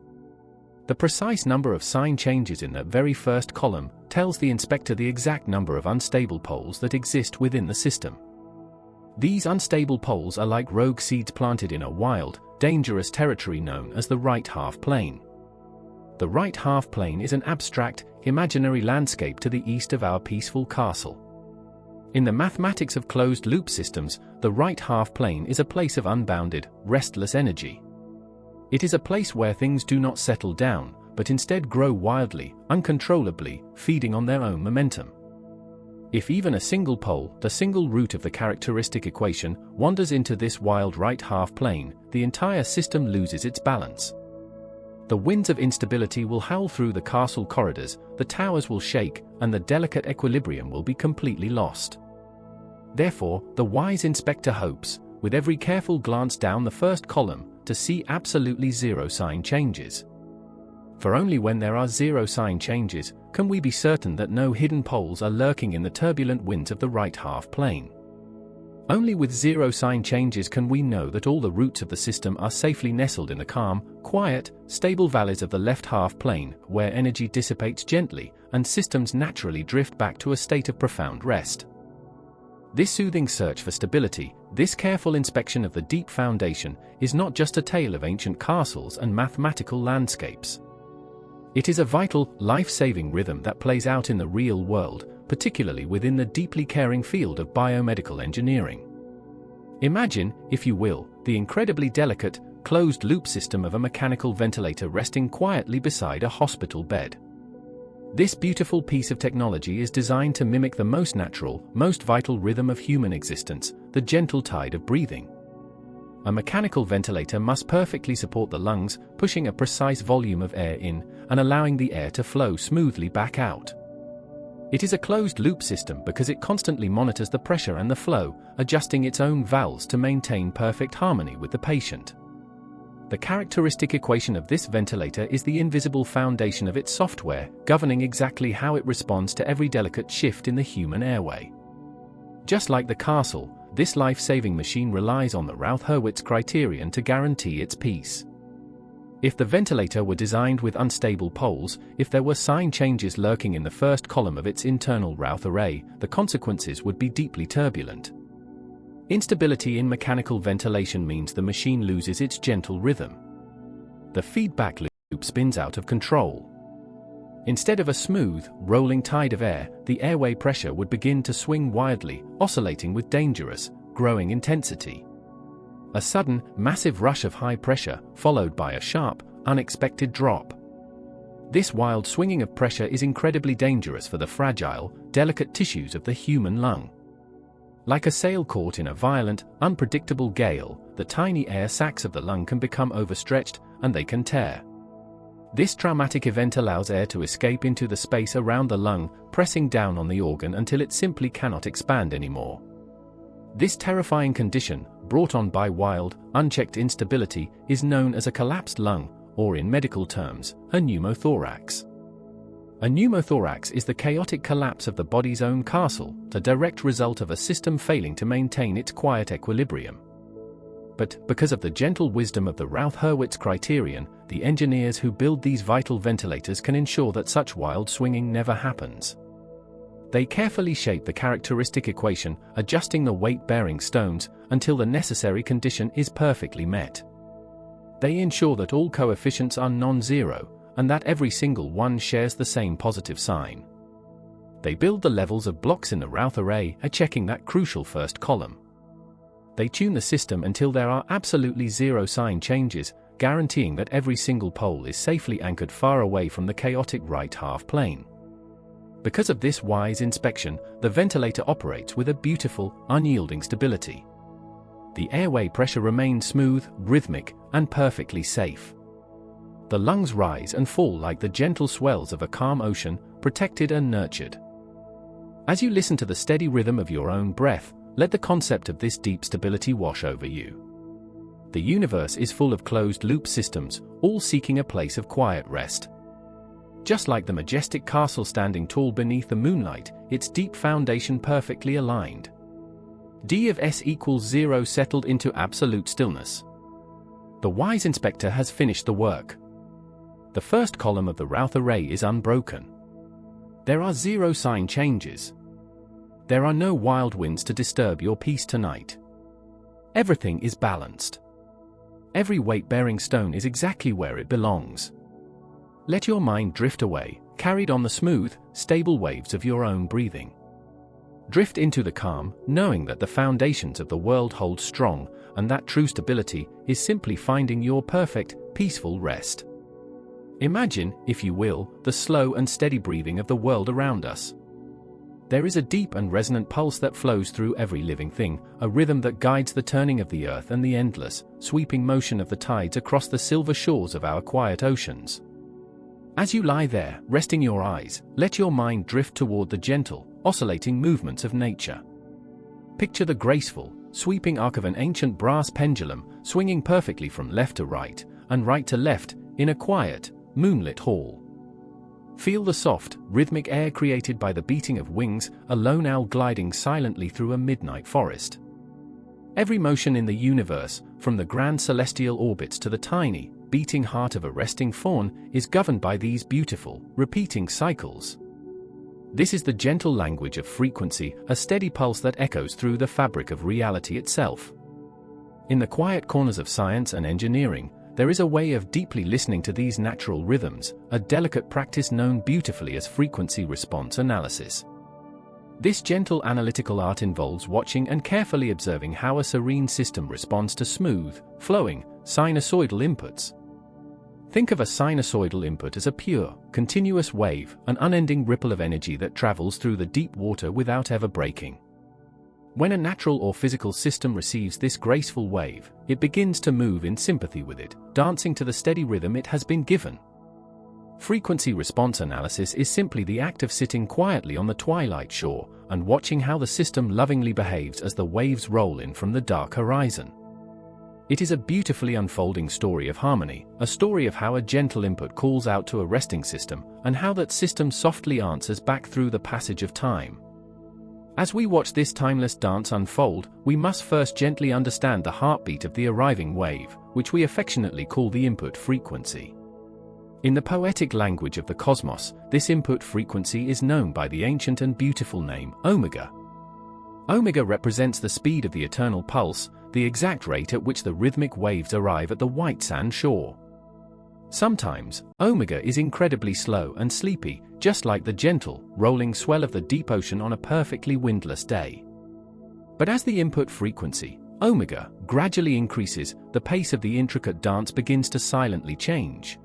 The precise number of sign changes in that very first column tells the inspector the exact number of unstable poles that exist within the system. These unstable poles are like rogue seeds planted in a wild, dangerous territory known as the right half plane. The right half plane is an abstract, imaginary landscape to the east of our peaceful castle. In the mathematics of closed-loop systems, the right half plane is a place of unbounded, restless energy. It is a place where things do not settle down, but instead grow wildly, uncontrollably, feeding on their own momentum. If even a single pole, the single root of the characteristic equation, wanders into this wild right half plane, the entire system loses its balance. The winds of instability will howl through the castle corridors, the towers will shake, and the delicate equilibrium will be completely lost. Therefore, the wise inspector hopes, with every careful glance down the first column, to see absolutely zero sign changes. For only when there are zero sign changes, can we be certain that no hidden poles are lurking in the turbulent winds of the right half plane. Only with zero sign changes can we know that all the roots of the system are safely nestled in the calm, quiet, stable valleys of the left half plane, where energy dissipates gently, and systems naturally drift back to a state of profound rest. This soothing search for stability, this careful inspection of the deep foundation, is not just a tale of ancient castles and mathematical landscapes. It is a vital, life-saving rhythm that plays out in the real world, particularly within the deeply caring field of biomedical engineering. Imagine, if you will, the incredibly delicate, closed-loop system of a mechanical ventilator resting quietly beside a hospital bed. This beautiful piece of technology is designed to mimic the most natural, most vital rhythm of human existence, the gentle tide of breathing. a mechanical ventilator must perfectly support the lungs, pushing a precise volume of air in and allowing the air to flow smoothly back out. It is a closed-loop system because it constantly monitors the pressure and the flow, adjusting its own valves to maintain perfect harmony with the patient. The characteristic equation of this ventilator is the invisible foundation of its software, governing exactly how it responds to every delicate shift in the human airway. Just like the castle, this life-saving machine relies on the Routh-Hurwitz criterion to guarantee its peace. If the ventilator were designed with unstable poles, if there were sign changes lurking in the first column of its internal Routh array, the consequences would be deeply turbulent. Instability in mechanical ventilation means the machine loses its gentle rhythm. The feedback loop spins out of control. Instead of a smooth, rolling tide of air, the airway pressure would begin to swing wildly, oscillating with dangerous, growing intensity. A sudden, massive rush of high pressure, followed by a sharp, unexpected drop. This wild swinging of pressure is incredibly dangerous for the fragile, delicate tissues of the human lung. Like a sail caught in a violent, unpredictable gale, the tiny air sacs of the lung can become overstretched, and they can tear. This traumatic event allows air to escape into the space around the lung, pressing down on the organ until it simply cannot expand anymore. This terrifying condition, brought on by wild, unchecked instability, is known as a collapsed lung, or in medical terms, a pneumothorax. A pneumothorax is the chaotic collapse of the body's own castle, the direct result of a system failing to maintain its quiet equilibrium. But, because of the gentle wisdom of the Routh-Hurwitz criterion, the engineers who build these vital ventilators can ensure that such wild swinging never happens. They carefully shape the characteristic equation, adjusting the weight-bearing stones, until the necessary condition is perfectly met. They ensure that all coefficients are non-zero, and that every single one shares the same positive sign. They build the levels of blocks in the Routh array, checking that crucial first column. They tune the system until there are absolutely zero sign changes, guaranteeing that every single pole is safely anchored far away from the chaotic right half plane. Because of this wise inspection, the ventilator operates with a beautiful, unyielding stability. The airway pressure remains smooth, rhythmic, and perfectly safe. The lungs rise and fall like the gentle swells of a calm ocean, protected and nurtured. As you listen to the steady rhythm of your own breath, let the concept of this deep stability wash over you. The universe is full of closed-loop systems, all seeking a place of quiet rest. Just like the majestic castle standing tall beneath the moonlight, its deep foundation perfectly aligned. D of S equals 0 settled into absolute stillness. The wise inspector has finished the work. The first column of the Routh array is unbroken. There are zero sign changes. There are no wild winds to disturb your peace tonight. Everything is balanced. Every weight-bearing stone is exactly where it belongs. Let your mind drift away, carried on the smooth, stable waves of your own breathing. Drift into the calm, knowing that the foundations of the world hold strong, and that true stability is simply finding your perfect, peaceful rest. Imagine, if you will, the slow and steady breathing of the world around us. There is a deep and resonant pulse that flows through every living thing, a rhythm that guides the turning of the earth and the endless, sweeping motion of the tides across the silver shores of our quiet oceans. As you lie there, resting your eyes, let your mind drift toward the gentle, oscillating movements of nature. Picture the graceful, sweeping arc of an ancient brass pendulum, swinging perfectly from left to right, and right to left, in a quiet, moonlit hall. Feel the soft, rhythmic air created by the beating of wings, a lone owl gliding silently through a midnight forest. Every motion in the universe, from the grand celestial orbits to the tiny, beating heart of a resting fawn, is governed by these beautiful, repeating cycles. This is the gentle language of frequency, a steady pulse that echoes through the fabric of reality itself. In the quiet corners of science and engineering, there is a way of deeply listening to these natural rhythms, a delicate practice known beautifully as frequency response analysis. This gentle analytical art involves watching and carefully observing how a serene system responds to smooth, flowing, sinusoidal inputs. Think of a sinusoidal input as a pure, continuous wave, an unending ripple of energy that travels through the deep water without ever breaking. When a natural or physical system receives this graceful wave, it begins to move in sympathy with it, dancing to the steady rhythm it has been given. Frequency response analysis is simply the act of sitting quietly on the twilight shore and watching how the system lovingly behaves as the waves roll in from the dark horizon. It is a beautifully unfolding story of harmony, a story of how a gentle input calls out to a resting system, and how that system softly answers back through the passage of time. As we watch this timeless dance unfold, we must first gently understand the heartbeat of the arriving wave, which we affectionately call the input frequency. In the poetic language of the cosmos, this input frequency is known by the ancient and beautiful name, omega. Omega represents the speed of the eternal pulse, the exact rate at which the rhythmic waves arrive at the white sand shore. Sometimes, omega is incredibly slow and sleepy, just like the gentle, rolling swell of the deep ocean on a perfectly windless day. But as the input frequency, omega, gradually increases, the pace of the intricate dance begins to silently change.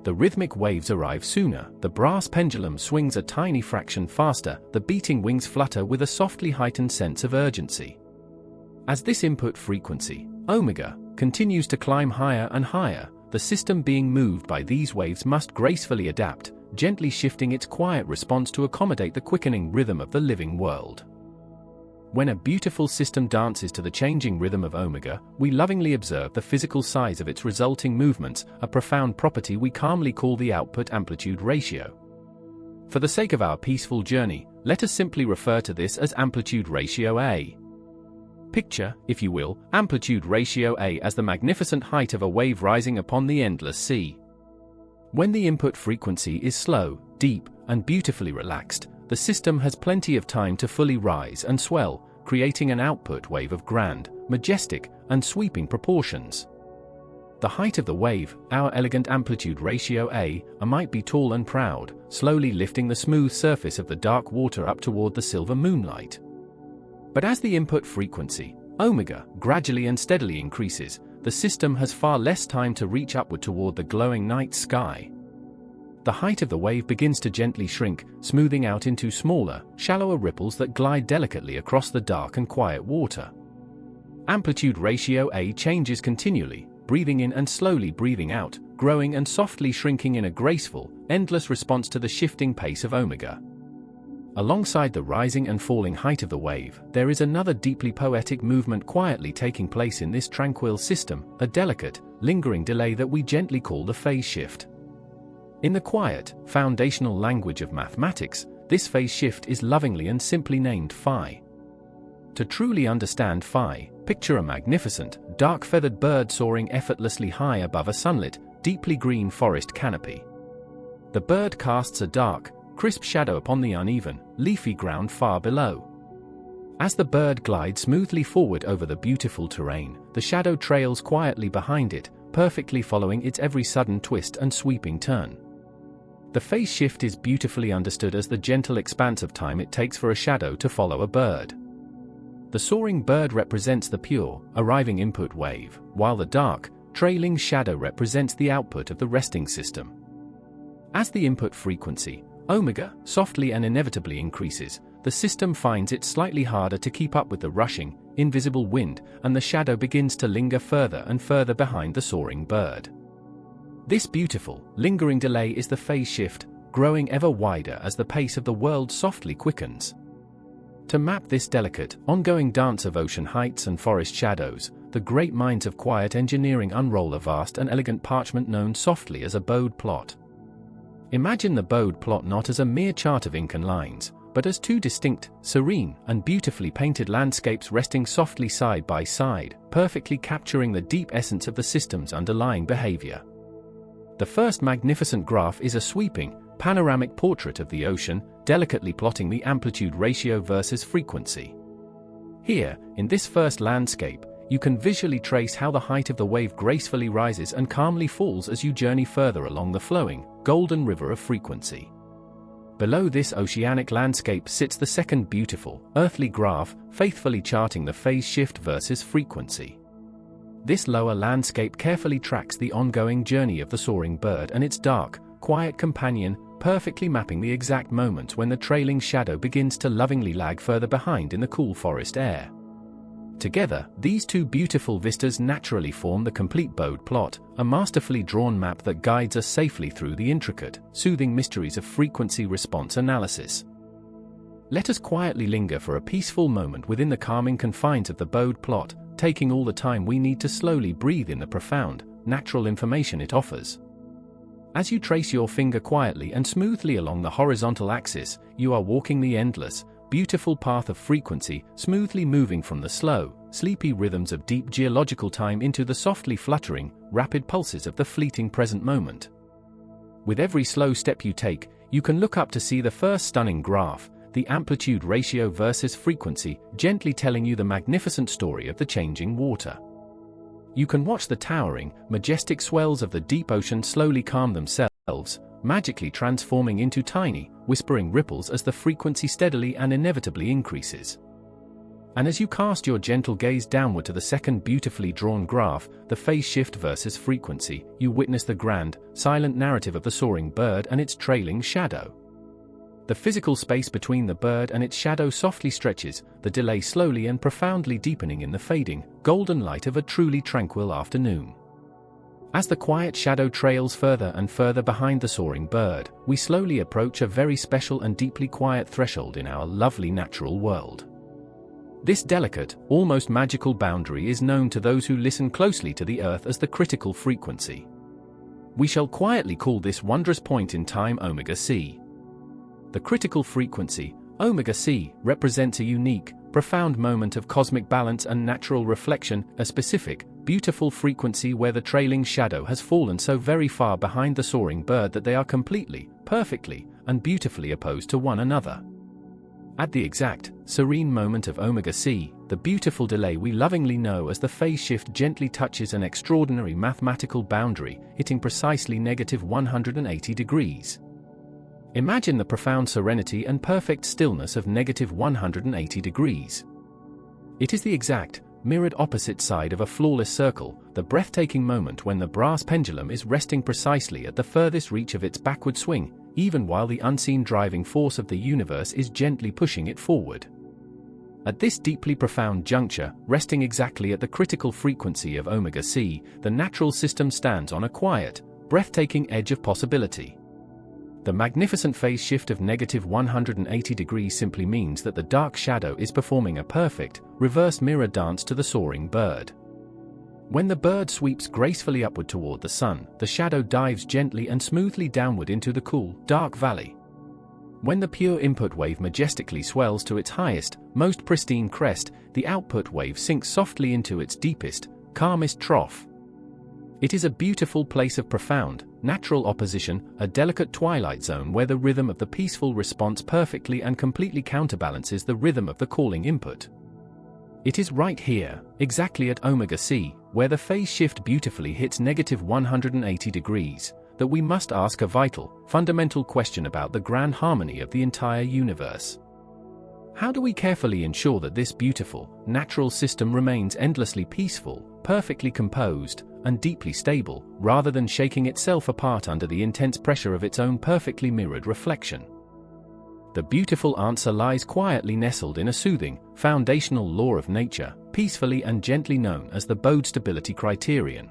The rhythmic waves arrive sooner, the brass pendulum swings a tiny fraction faster, the beating wings flutter with a softly heightened sense of urgency. As this input frequency, omega, continues to climb higher and higher, the system being moved by these waves must gracefully adapt, gently shifting its quiet response to accommodate the quickening rhythm of the living world. When a beautiful system dances to the changing rhythm of omega, we lovingly observe the physical size of its resulting movements, a profound property we calmly call the output-amplitude ratio. For the sake of our peaceful journey, let us simply refer to this as amplitude ratio A. Picture, if you will, amplitude ratio A as the magnificent height of a wave rising upon the endless sea. When the input frequency is slow, deep, and beautifully relaxed, the system has plenty of time to fully rise and swell, creating an output wave of grand, majestic, and sweeping proportions. The height of the wave, our elegant amplitude ratio A, might be tall and proud, slowly lifting the smooth surface of the dark water up toward the silver moonlight. But as the input frequency, omega, gradually and steadily increases, the system has far less time to reach upward toward the glowing night sky. The height of the wave begins to gently shrink, smoothing out into smaller, shallower ripples that glide delicately across the dark and quiet water. Amplitude ratio A changes continually, breathing in and slowly breathing out, growing and softly shrinking in a graceful, endless response to the shifting pace of omega. Alongside the rising and falling height of the wave, there is another deeply poetic movement quietly taking place in this tranquil system, a delicate, lingering delay that we gently call the phase shift. In the quiet, foundational language of mathematics, this phase shift is lovingly and simply named phi. To truly understand phi, picture a magnificent, dark-feathered bird soaring effortlessly high above a sunlit, deeply green forest canopy. The bird casts a dark, crisp shadow upon the uneven, leafy ground far below. As the bird glides smoothly forward over the beautiful terrain, the shadow trails quietly behind it, perfectly following its every sudden twist and sweeping turn. The phase shift is beautifully understood as the gentle expanse of time it takes for a shadow to follow a bird. The soaring bird represents the pure, arriving input wave, while the dark, trailing shadow represents the output of the resting system. As the input frequency, omega, softly and inevitably increases, the system finds it slightly harder to keep up with the rushing, invisible wind, and the shadow begins to linger further and further behind the soaring bird. This beautiful, lingering delay is the phase shift, growing ever wider as the pace of the world softly quickens. To map this delicate, ongoing dance of ocean heights and forest shadows, the great minds of quiet engineering unroll a vast and elegant parchment known softly as a bode plot. Imagine the bode plot not as a mere chart of ink and lines, but as two distinct, serene, and beautifully painted landscapes resting softly side by side, perfectly capturing the deep essence of the system's underlying behavior. The first magnificent graph is a sweeping, panoramic portrait of the ocean, delicately plotting the amplitude ratio versus frequency. Here, in this first landscape, you can visually trace how the height of the wave gracefully rises and calmly falls as you journey further along the flowing, golden river of frequency. Below this oceanic landscape sits the second beautiful, earthly graph, faithfully charting the phase shift versus frequency. This lower landscape carefully tracks the ongoing journey of the soaring bird and its dark, quiet companion, perfectly mapping the exact moment when the trailing shadow begins to lovingly lag further behind in the cool forest air. Together, these two beautiful vistas naturally form the complete Bode plot, a masterfully drawn map that guides us safely through the intricate, soothing mysteries of frequency response analysis. Let us quietly linger for a peaceful moment within the calming confines of the Bode plot, taking all the time we need to slowly breathe in the profound, natural information it offers. As you trace your finger quietly and smoothly along the horizontal axis, you are walking the endless, beautiful path of frequency, smoothly moving from the slow, sleepy rhythms of deep geological time into the softly fluttering, rapid pulses of the fleeting present moment. With every slow step you take, you can look up to see the first stunning graph, the amplitude ratio versus frequency, gently telling you the magnificent story of the changing water. You can watch the towering, majestic swells of the deep ocean slowly calm themselves, magically transforming into tiny, whispering ripples as the frequency steadily and inevitably increases. And as you cast your gentle gaze downward to the second beautifully drawn graph, the phase shift versus frequency, you witness the grand, silent narrative of the soaring bird and its trailing shadow. The physical space between the bird and its shadow softly stretches, the delay slowly and profoundly deepening in the fading, golden light of a truly tranquil afternoon. As the quiet shadow trails further and further behind the soaring bird, we slowly approach a very special and deeply quiet threshold in our lovely natural world. This delicate, almost magical boundary is known to those who listen closely to the Earth as the critical frequency. We shall quietly call this wondrous point in time omega C. The critical frequency, omega C, represents a unique, profound moment of cosmic balance and natural reflection, a specific, beautiful frequency where the trailing shadow has fallen so very far behind the soaring bird that they are completely, perfectly, and beautifully opposed to one another. At the exact, serene moment of omega C, the beautiful delay we lovingly know as the phase shift gently touches an extraordinary mathematical boundary, hitting precisely -180 degrees. Imagine the profound serenity and perfect stillness of -180 degrees. It is the exact, mirrored opposite side of a flawless circle, the breathtaking moment when the brass pendulum is resting precisely at the furthest reach of its backward swing, even while the unseen driving force of the universe is gently pushing it forward. At this deeply profound juncture, resting exactly at the critical frequency of omega C, the natural system stands on a quiet, breathtaking edge of possibility. The magnificent phase shift of -180 degrees simply means that the dark shadow is performing a perfect, reverse mirror dance to the soaring bird. When the bird sweeps gracefully upward toward the sun, the shadow dives gently and smoothly downward into the cool, dark valley. When the pure input wave majestically swells to its highest, most pristine crest, the output wave sinks softly into its deepest, calmest trough. It is a beautiful place of profound, natural opposition, a delicate twilight zone where the rhythm of the peaceful response perfectly and completely counterbalances the rhythm of the calling input. It is right here, exactly at omega C, where the phase shift beautifully hits -180 degrees, that we must ask a vital, fundamental question about the grand harmony of the entire universe. How do we carefully ensure that this beautiful, natural system remains endlessly peaceful, perfectly composed, and deeply stable, rather than shaking itself apart under the intense pressure of its own perfectly mirrored reflection? The beautiful answer lies quietly nestled in a soothing, foundational law of nature, peacefully and gently known as the Bode stability criterion.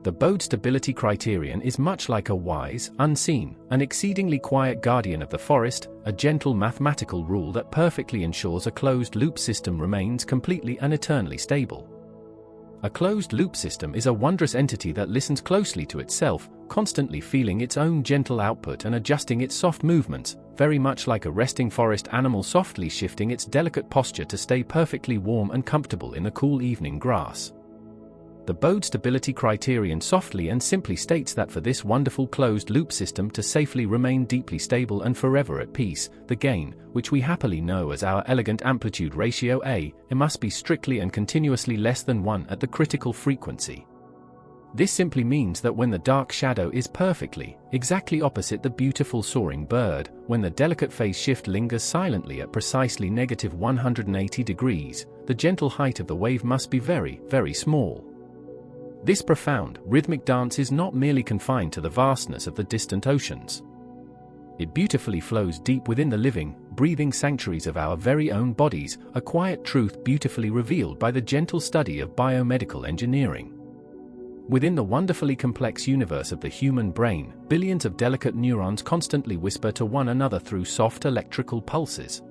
The Bode stability criterion is much like a wise, unseen, and exceedingly quiet guardian of the forest, a gentle mathematical rule that perfectly ensures a closed-loop system remains completely and eternally stable. A closed-loop system is a wondrous entity that listens closely to itself, constantly feeling its own gentle output and adjusting its soft movements, very much like a resting forest animal softly shifting its delicate posture to stay perfectly warm and comfortable in the cool evening grass. The Bode stability criterion softly and simply states that for this wonderful closed-loop system to safely remain deeply stable and forever at peace, the gain, which we happily know as our elegant amplitude ratio A, it must be strictly and continuously less than 1 at the critical frequency. This simply means that when the dark shadow is perfectly, exactly opposite the beautiful soaring bird, when the delicate phase shift lingers silently at precisely -180 degrees, the gentle height of the wave must be very, very small. This profound, rhythmic dance is not merely confined to the vastness of the distant oceans. It beautifully flows deep within the living, breathing sanctuaries of our very own bodies, a quiet truth beautifully revealed by the gentle study of biomedical engineering. Within the wonderfully complex universe of the human brain, billions of delicate neurons constantly whisper to one another through soft electrical pulses.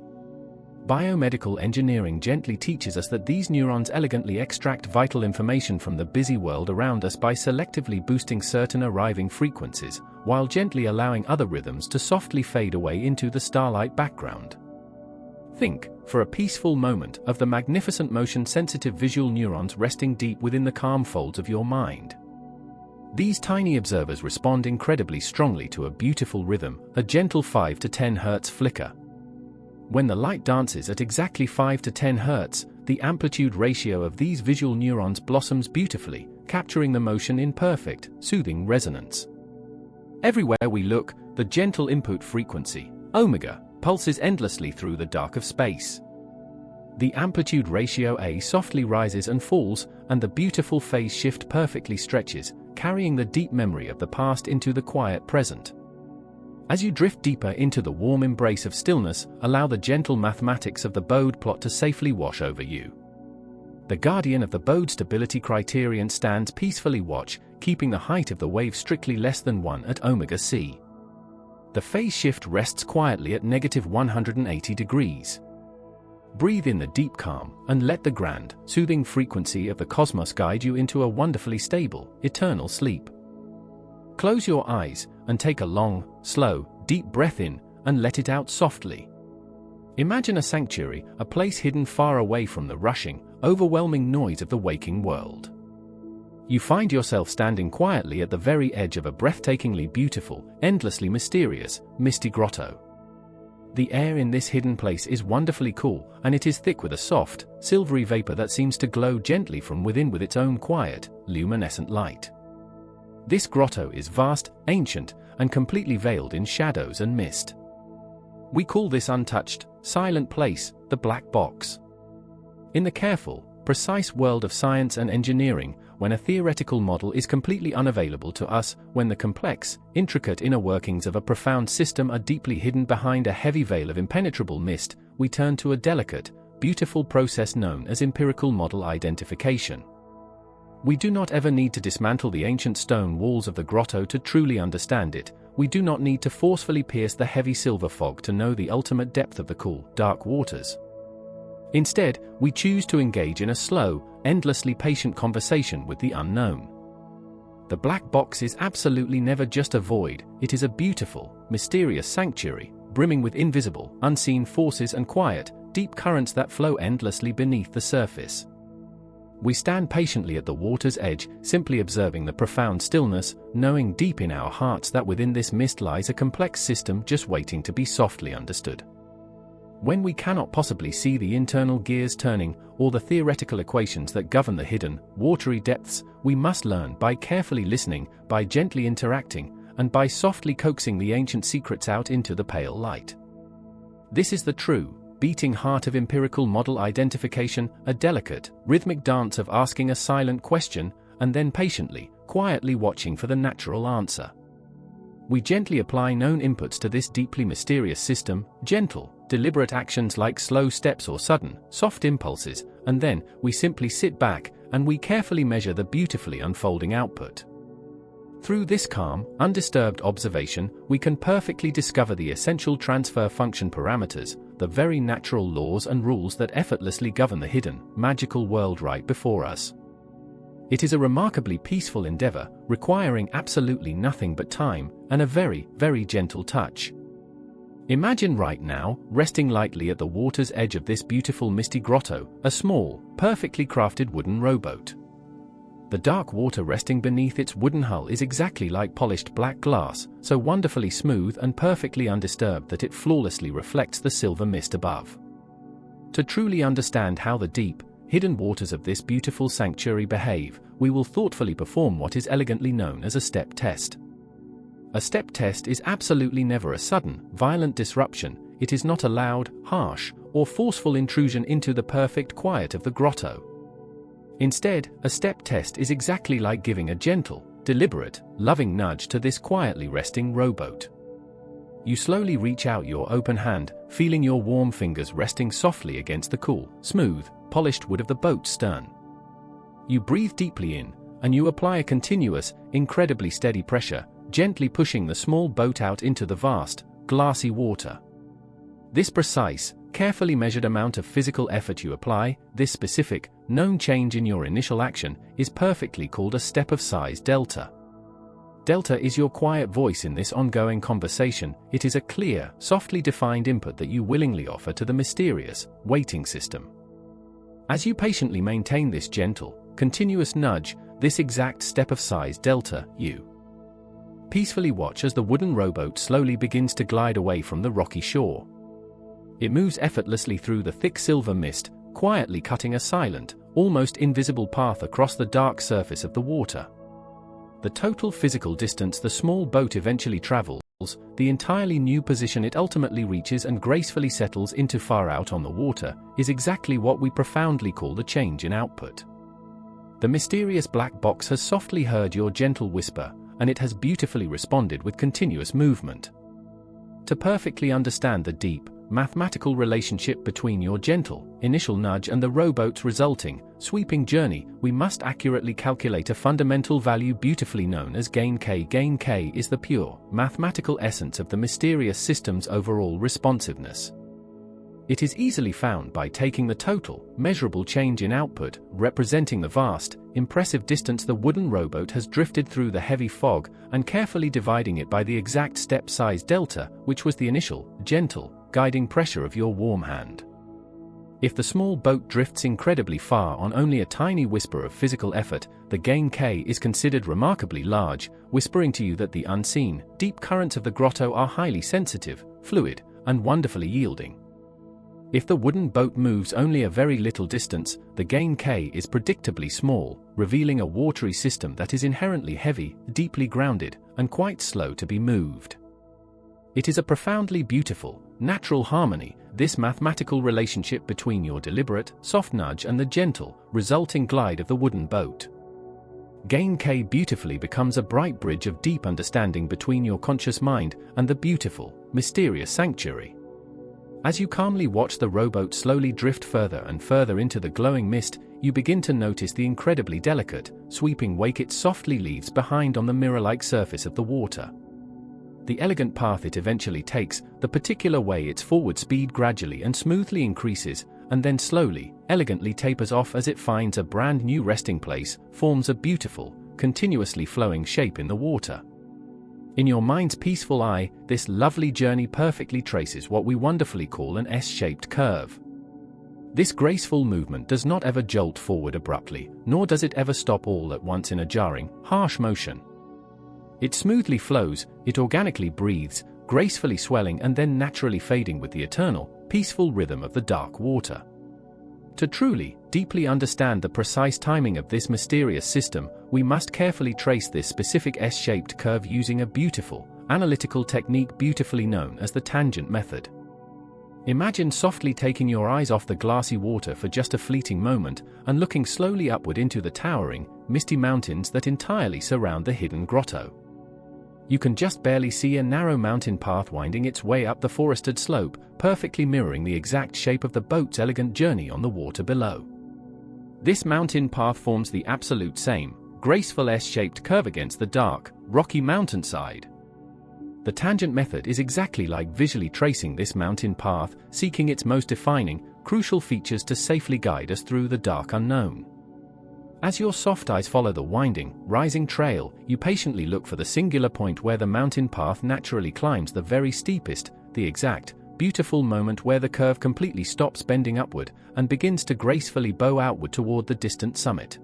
Biomedical engineering gently teaches us that these neurons elegantly extract vital information from the busy world around us by selectively boosting certain arriving frequencies, while gently allowing other rhythms to softly fade away into the starlight background. Think, for a peaceful moment, of the magnificent motion-sensitive visual neurons resting deep within the calm folds of your mind. These tiny observers respond incredibly strongly to a beautiful rhythm, a gentle 5 to 10 Hz flicker. When the light dances at exactly 5 to 10 Hz, the amplitude ratio of these visual neurons blossoms beautifully, capturing the motion in perfect, soothing resonance. Everywhere we look, the gentle input frequency, omega, pulses endlessly through the dark of space. The amplitude ratio A softly rises and falls, and the beautiful phase shift perfectly stretches, carrying the deep memory of the past into the quiet present. As you drift deeper into the warm embrace of stillness, allow the gentle mathematics of the Bode plot to safely wash over you. The guardian of the Bode stability criterion stands peacefully watch, keeping the height of the wave strictly less than 1 at omega c. The phase shift rests quietly at -180 degrees. Breathe in the deep calm, and let the grand, soothing frequency of the cosmos guide you into a wonderfully stable, eternal sleep. Close your eyes, and take a long, slow, deep breath in, and let it out softly. Imagine a sanctuary, a place hidden far away from the rushing, overwhelming noise of the waking world. You find yourself standing quietly at the very edge of a breathtakingly beautiful, endlessly mysterious, misty grotto. The air in this hidden place is wonderfully cool, and it is thick with a soft, silvery vapor that seems to glow gently from within with its own quiet, luminescent light. This grotto is vast, ancient, and completely veiled in shadows and mist. We call this untouched, silent place, the black box. In the careful, precise world of science and engineering, when a theoretical model is completely unavailable to us, when the complex, intricate inner workings of a profound system are deeply hidden behind a heavy veil of impenetrable mist, we turn to a delicate, beautiful process known as empirical model identification. We do not ever need to dismantle the ancient stone walls of the grotto to truly understand it. We do not need to forcefully pierce the heavy silver fog to know the ultimate depth of the cool, dark waters. Instead, we choose to engage in a slow, endlessly patient conversation with the unknown. The black box is absolutely never just a void, it is a beautiful, mysterious sanctuary, brimming with invisible, unseen forces and quiet, deep currents that flow endlessly beneath the surface. We stand patiently at the water's edge, simply observing the profound stillness, knowing deep in our hearts that within this mist lies a complex system just waiting to be softly understood. When we cannot possibly see the internal gears turning, or the theoretical equations that govern the hidden, watery depths, we must learn by carefully listening, by gently interacting, and by softly coaxing the ancient secrets out into the pale light. This is the true, beating heart of empirical model identification, a delicate, rhythmic dance of asking a silent question, and then patiently, quietly watching for the natural answer. We gently apply known inputs to this deeply mysterious system, gentle, deliberate actions like slow steps or sudden, soft impulses, and then, we simply sit back, and we carefully measure the beautifully unfolding output. Through this calm, undisturbed observation, we can perfectly discover the essential transfer function parameters, the very natural laws and rules that effortlessly govern the hidden, magical world right before us. It is a remarkably peaceful endeavor, requiring absolutely nothing but time, and a very, very gentle touch. Imagine right now, resting lightly at the water's edge of this beautiful misty grotto, a small, perfectly crafted wooden rowboat. The dark water resting beneath its wooden hull is exactly like polished black glass, so wonderfully smooth and perfectly undisturbed that it flawlessly reflects the silver mist above. To truly understand how the deep, hidden waters of this beautiful sanctuary behave, we will thoughtfully perform what is elegantly known as a step test. A step test is absolutely never a sudden, violent disruption. It is not a loud, harsh, or forceful intrusion into the perfect quiet of the grotto. Instead, a step test is exactly like giving a gentle, deliberate, loving nudge to this quietly resting rowboat. you slowly reach out your open hand, feeling your warm fingers resting softly against the cool, smooth, polished wood of the boat's stern. You breathe deeply in, and you apply a continuous, incredibly steady pressure, gently pushing the small boat out into the vast, glassy water. This precise, carefully measured amount of physical effort you apply, this specific, known change in your initial action, is perfectly called a step of size delta. Delta is your quiet voice in this ongoing conversation. It is a clear, softly defined input that you willingly offer to the mysterious, waiting system. As you patiently maintain this gentle, continuous nudge, this exact step of size delta, you peacefully watch as the wooden rowboat slowly begins to glide away from the rocky shore. It moves effortlessly through the thick silver mist, quietly cutting a silent, almost invisible path across the dark surface of the water. The total physical distance the small boat eventually travels, the entirely new position it ultimately reaches and gracefully settles into far out on the water, is exactly what we profoundly call the change in output. The mysterious black box has softly heard your gentle whisper, and it has beautifully responded with continuous movement. To perfectly understand the deep, mathematical relationship between your gentle, initial nudge and the rowboat's resulting, sweeping journey, we must accurately calculate a fundamental value beautifully known as gain K. Gain K is the pure, mathematical essence of the mysterious system's overall responsiveness. It is easily found by taking the total, measurable change in output, representing the vast, impressive distance the wooden rowboat has drifted through the heavy fog, and carefully dividing it by the exact step size delta, which was the initial, gentle, guiding pressure of your warm hand. If the small boat drifts incredibly far on only a tiny whisper of physical effort, the gain K is considered remarkably large, whispering to you that the unseen, deep currents of the grotto are highly sensitive, fluid, and wonderfully yielding. If the wooden boat moves only a very little distance, the gain K is predictably small, revealing a watery system that is inherently heavy, deeply grounded, and quite slow to be moved. It is a profoundly beautiful, natural harmony, this mathematical relationship between your deliberate, soft nudge and the gentle, resulting glide of the wooden boat. Gain K beautifully becomes a bright bridge of deep understanding between your conscious mind and the beautiful, mysterious sanctuary. As you calmly watch the rowboat slowly drift further and further into the glowing mist, you begin to notice the incredibly delicate, sweeping wake it softly leaves behind on the mirror-like surface of the water. The elegant path it eventually takes, the particular way its forward speed gradually and smoothly increases, and then slowly, elegantly tapers off as it finds a brand new resting place, forms a beautiful, continuously flowing shape in the water. In your mind's peaceful eye, this lovely journey perfectly traces what we wonderfully call an S-shaped curve. This graceful movement does not ever jolt forward abruptly, nor does it ever stop all at once in a jarring, harsh motion. It smoothly flows, it organically breathes, gracefully swelling and then naturally fading with the eternal, peaceful rhythm of the dark water. To truly, deeply understand the precise timing of this mysterious system, we must carefully trace this specific S-shaped curve using a beautiful, analytical technique beautifully known as the tangent method. Imagine softly taking your eyes off the glassy water for just a fleeting moment and looking slowly upward into the towering, misty mountains that entirely surround the hidden grotto. You can just barely see a narrow mountain path winding its way up the forested slope, perfectly mirroring the exact shape of the boat's elegant journey on the water below. This mountain path forms the absolute same, graceful S-shaped curve against the dark, rocky mountainside. The tangent method is exactly like visually tracing this mountain path, seeking its most defining, crucial features to safely guide us through the dark unknown. As your soft eyes follow the winding, rising trail, you patiently look for the singular point where the mountain path naturally climbs the very steepest, the exact, beautiful moment where the curve completely stops bending upward and begins to gracefully bow outward toward the distant summit.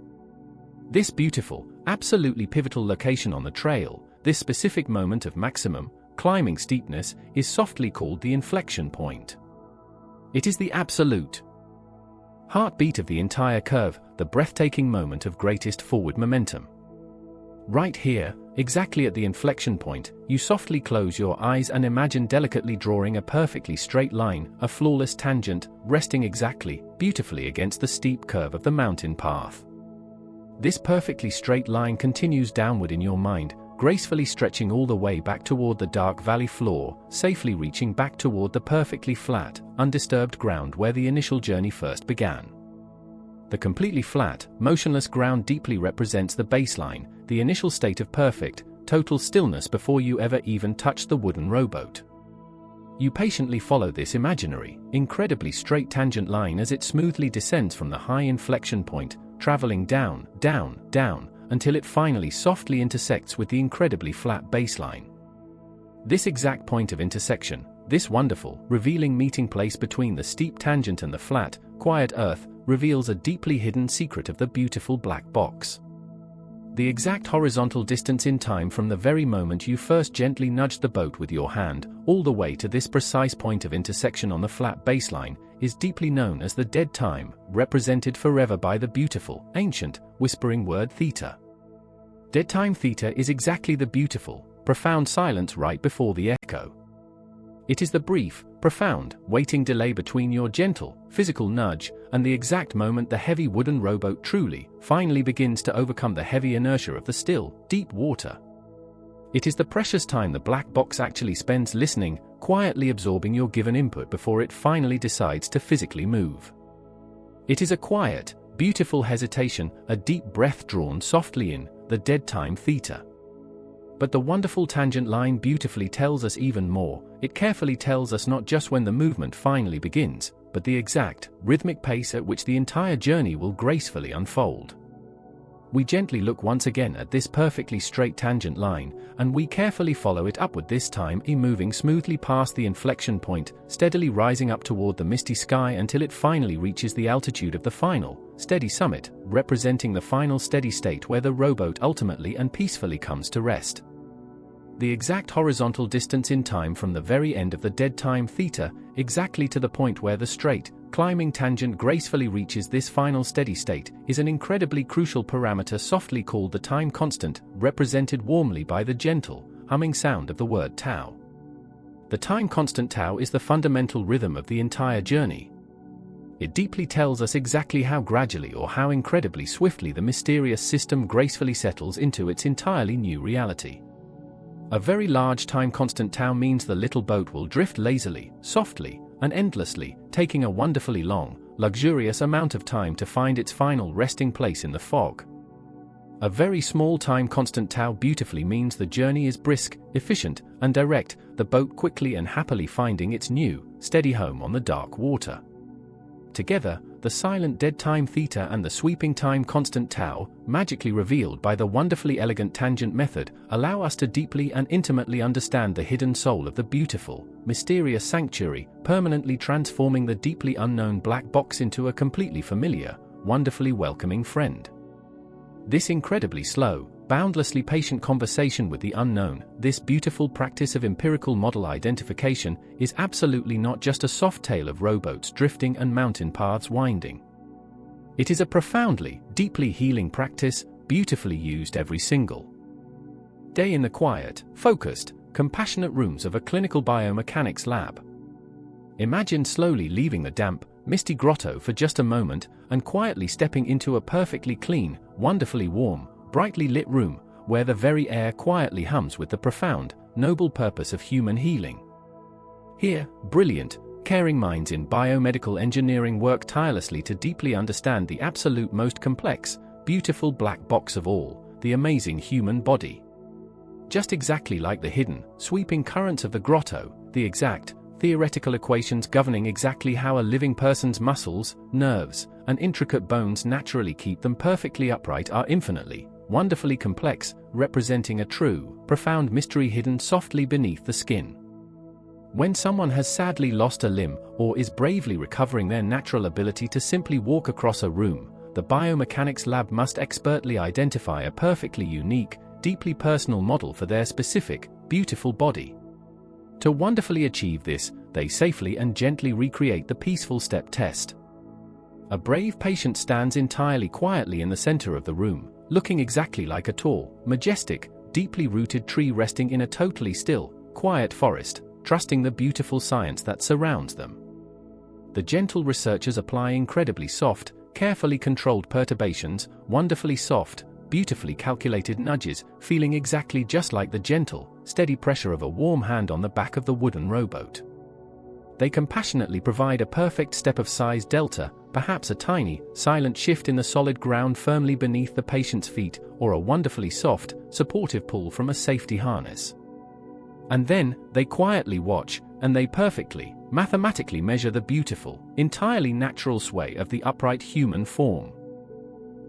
This beautiful, absolutely pivotal location on the trail, this specific moment of maximum, climbing steepness, is softly called the inflection point. It is the absolute heartbeat of the entire curve, the breathtaking moment of greatest forward momentum. Right here, exactly at the inflection point, you softly close your eyes and imagine delicately drawing a perfectly straight line, a flawless tangent, resting exactly, beautifully against the steep curve of the mountain path. This perfectly straight line continues downward in your mind, gracefully stretching all the way back toward the dark valley floor, safely reaching back toward the perfectly flat, undisturbed ground where the initial journey first began. The completely flat, motionless ground deeply represents the baseline, the initial state of perfect, total stillness before you ever even touch the wooden rowboat. You patiently follow this imaginary, incredibly straight tangent line as it smoothly descends from the high inflection point, traveling down, down, down, until it finally softly intersects with the incredibly flat baseline. This exact point of intersection, this wonderful, revealing meeting place between the steep tangent and the flat, quiet earth, reveals a deeply hidden secret of the beautiful black box. The exact horizontal distance in time from the very moment you first gently nudged the boat with your hand, all the way to this precise point of intersection on the flat baseline, is deeply known as the dead time, represented forever by the beautiful, ancient, whispering word theta. Dead time theta is exactly the beautiful, profound silence right before the echo. It is the brief, profound, waiting delay between your gentle, physical nudge and the exact moment the heavy wooden rowboat truly, finally begins to overcome the heavy inertia of the still, deep water. It is the precious time the black box actually spends listening, quietly absorbing your given input before it finally decides to physically move. It is a quiet, beautiful hesitation, a deep breath drawn softly in, the dead time theta. But the wonderful tangent line beautifully tells us even more. It carefully tells us not just when the movement finally begins, but the exact, rhythmic pace at which the entire journey will gracefully unfold. We gently look once again at this perfectly straight tangent line, and we carefully follow it upward, this time moving smoothly past the inflection point, steadily rising up toward the misty sky until it finally reaches the altitude of the final, steady summit, representing the final steady state where the rowboat ultimately and peacefully comes to rest. The exact horizontal distance in time from the very end of the dead time theta, exactly to the point where the straight, climbing tangent gracefully reaches this final steady state, is an incredibly crucial parameter softly called the time constant, represented warmly by the gentle, humming sound of the word tau. The time constant tau is the fundamental rhythm of the entire journey. It deeply tells us exactly how gradually or how incredibly swiftly the mysterious system gracefully settles into its entirely new reality. A very large time constant tau means the little boat will drift lazily, softly, and endlessly, taking a wonderfully long, luxurious amount of time to find its final resting place in the fog. A very small time constant tau beautifully means the journey is brisk, efficient, and direct, the boat quickly and happily finding its new, steady home on the dark water. Together, the silent dead time theta and the sweeping time constant tau, magically revealed by the wonderfully elegant tangent method, allow us to deeply and intimately understand the hidden soul of the beautiful, mysterious sanctuary, permanently transforming the deeply unknown black box into a completely familiar, wonderfully welcoming friend. This incredibly slow, boundlessly patient conversation with the unknown, this beautiful practice of empirical model identification, is absolutely not just a soft tale of rowboats drifting and mountain paths winding. It is a profoundly, deeply healing practice, beautifully used every single day in the quiet, focused, compassionate rooms of a clinical biomechanics lab. Imagine slowly leaving the damp, misty grotto for just a moment and quietly stepping into a perfectly clean, wonderfully warm, brightly lit room, where the very air quietly hums with the profound, noble purpose of human healing. Here, brilliant, caring minds in biomedical engineering work tirelessly to deeply understand the absolute most complex, beautiful black box of all, the amazing human body. Just exactly like the hidden, sweeping currents of the grotto, the exact, theoretical equations governing exactly how a living person's muscles, nerves, and intricate bones naturally keep them perfectly upright are infinitely, wonderfully complex, representing a true, profound mystery hidden softly beneath the skin. When someone has sadly lost a limb or is bravely recovering their natural ability to simply walk across a room, the biomechanics lab must expertly identify a perfectly unique, deeply personal model for their specific, beautiful body. To wonderfully achieve this, they safely and gently recreate the peaceful step test. A brave patient stands entirely quietly in the center of the room, looking exactly like a tall, majestic, deeply rooted tree resting in a totally still, quiet forest, trusting the beautiful science that surrounds them. The gentle researchers apply incredibly soft, carefully controlled perturbations, wonderfully soft, beautifully calculated nudges, feeling exactly just like the gentle, steady pressure of a warm hand on the back of the wooden rowboat. They compassionately provide a perfect step of size delta, perhaps a tiny, silent shift in the solid ground firmly beneath the patient's feet, or a wonderfully soft, supportive pull from a safety harness. And then, they quietly watch, and they perfectly, mathematically measure the beautiful, entirely natural sway of the upright human form.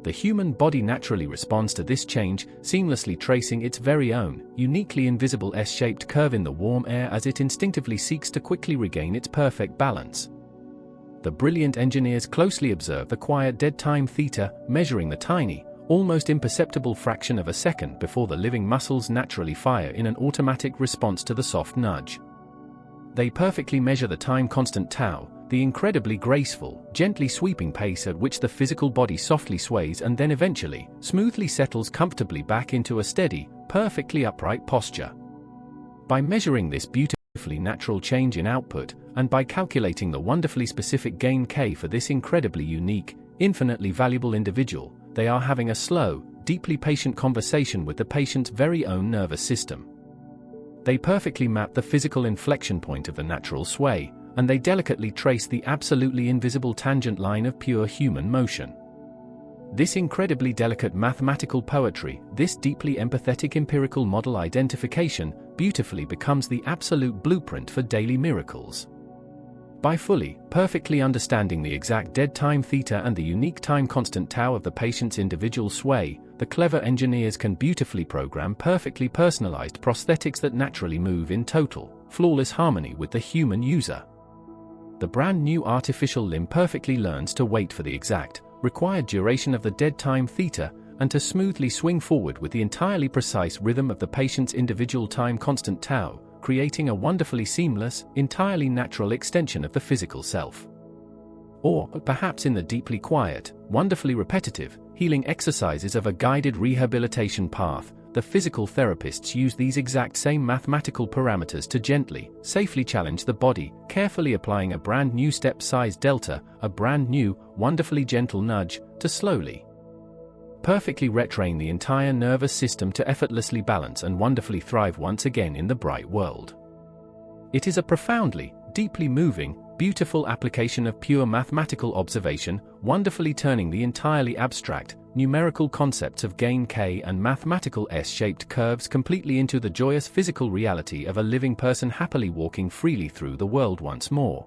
The human body naturally responds to this change, seamlessly tracing its very own, uniquely invisible S-shaped curve in the warm air as it instinctively seeks to quickly regain its perfect balance. The brilliant engineers closely observe the quiet dead time theta, measuring the tiny, almost imperceptible fraction of a second before the living muscles naturally fire in an automatic response to the soft nudge. They perfectly measure the time constant tau, the incredibly graceful, gently sweeping pace at which the physical body softly sways and then eventually, smoothly settles comfortably back into a steady, perfectly upright posture. By measuring this beautifully natural change in output, and by calculating the wonderfully specific gain K for this incredibly unique, infinitely valuable individual, they are having a slow, deeply patient conversation with the patient's very own nervous system. They perfectly map the physical inflection point of the natural sway, and they delicately trace the absolutely invisible tangent line of pure human motion. This incredibly delicate mathematical poetry, this deeply empathetic empirical model identification, beautifully becomes the absolute blueprint for daily miracles. By fully, perfectly understanding the exact dead time theta and the unique time constant tau of the patient's individual sway, the clever engineers can beautifully program perfectly personalized prosthetics that naturally move in total, flawless harmony with the human user. The brand new artificial limb perfectly learns to wait for the exact, required duration of the dead time theta, and to smoothly swing forward with the entirely precise rhythm of the patient's individual time constant tau, creating a wonderfully seamless, entirely natural extension of the physical self. Or, perhaps in the deeply quiet, wonderfully repetitive, healing exercises of a guided rehabilitation path, the physical therapists use these exact same mathematical parameters to gently, safely challenge the body, carefully applying a brand new step size delta, a brand new, wonderfully gentle nudge, to slowly, perfectly retrain the entire nervous system to effortlessly balance and wonderfully thrive once again in the bright world. It is a profoundly, deeply moving, beautiful application of pure mathematical observation, wonderfully turning the entirely abstract, numerical concepts of gain K and mathematical S-shaped curves completely into the joyous physical reality of a living person happily walking freely through the world once more.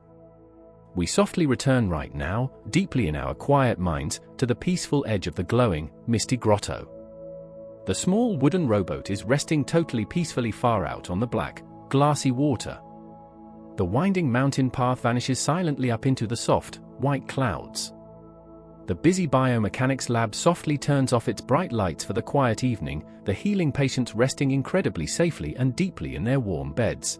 We softly return right now, deeply in our quiet minds, to the peaceful edge of the glowing, misty grotto. The small wooden rowboat is resting totally peacefully far out on the black, glassy water. The winding mountain path vanishes silently up into the soft, white clouds. The busy biomechanics lab softly turns off its bright lights for the quiet evening, the healing patients resting incredibly safely and deeply in their warm beds.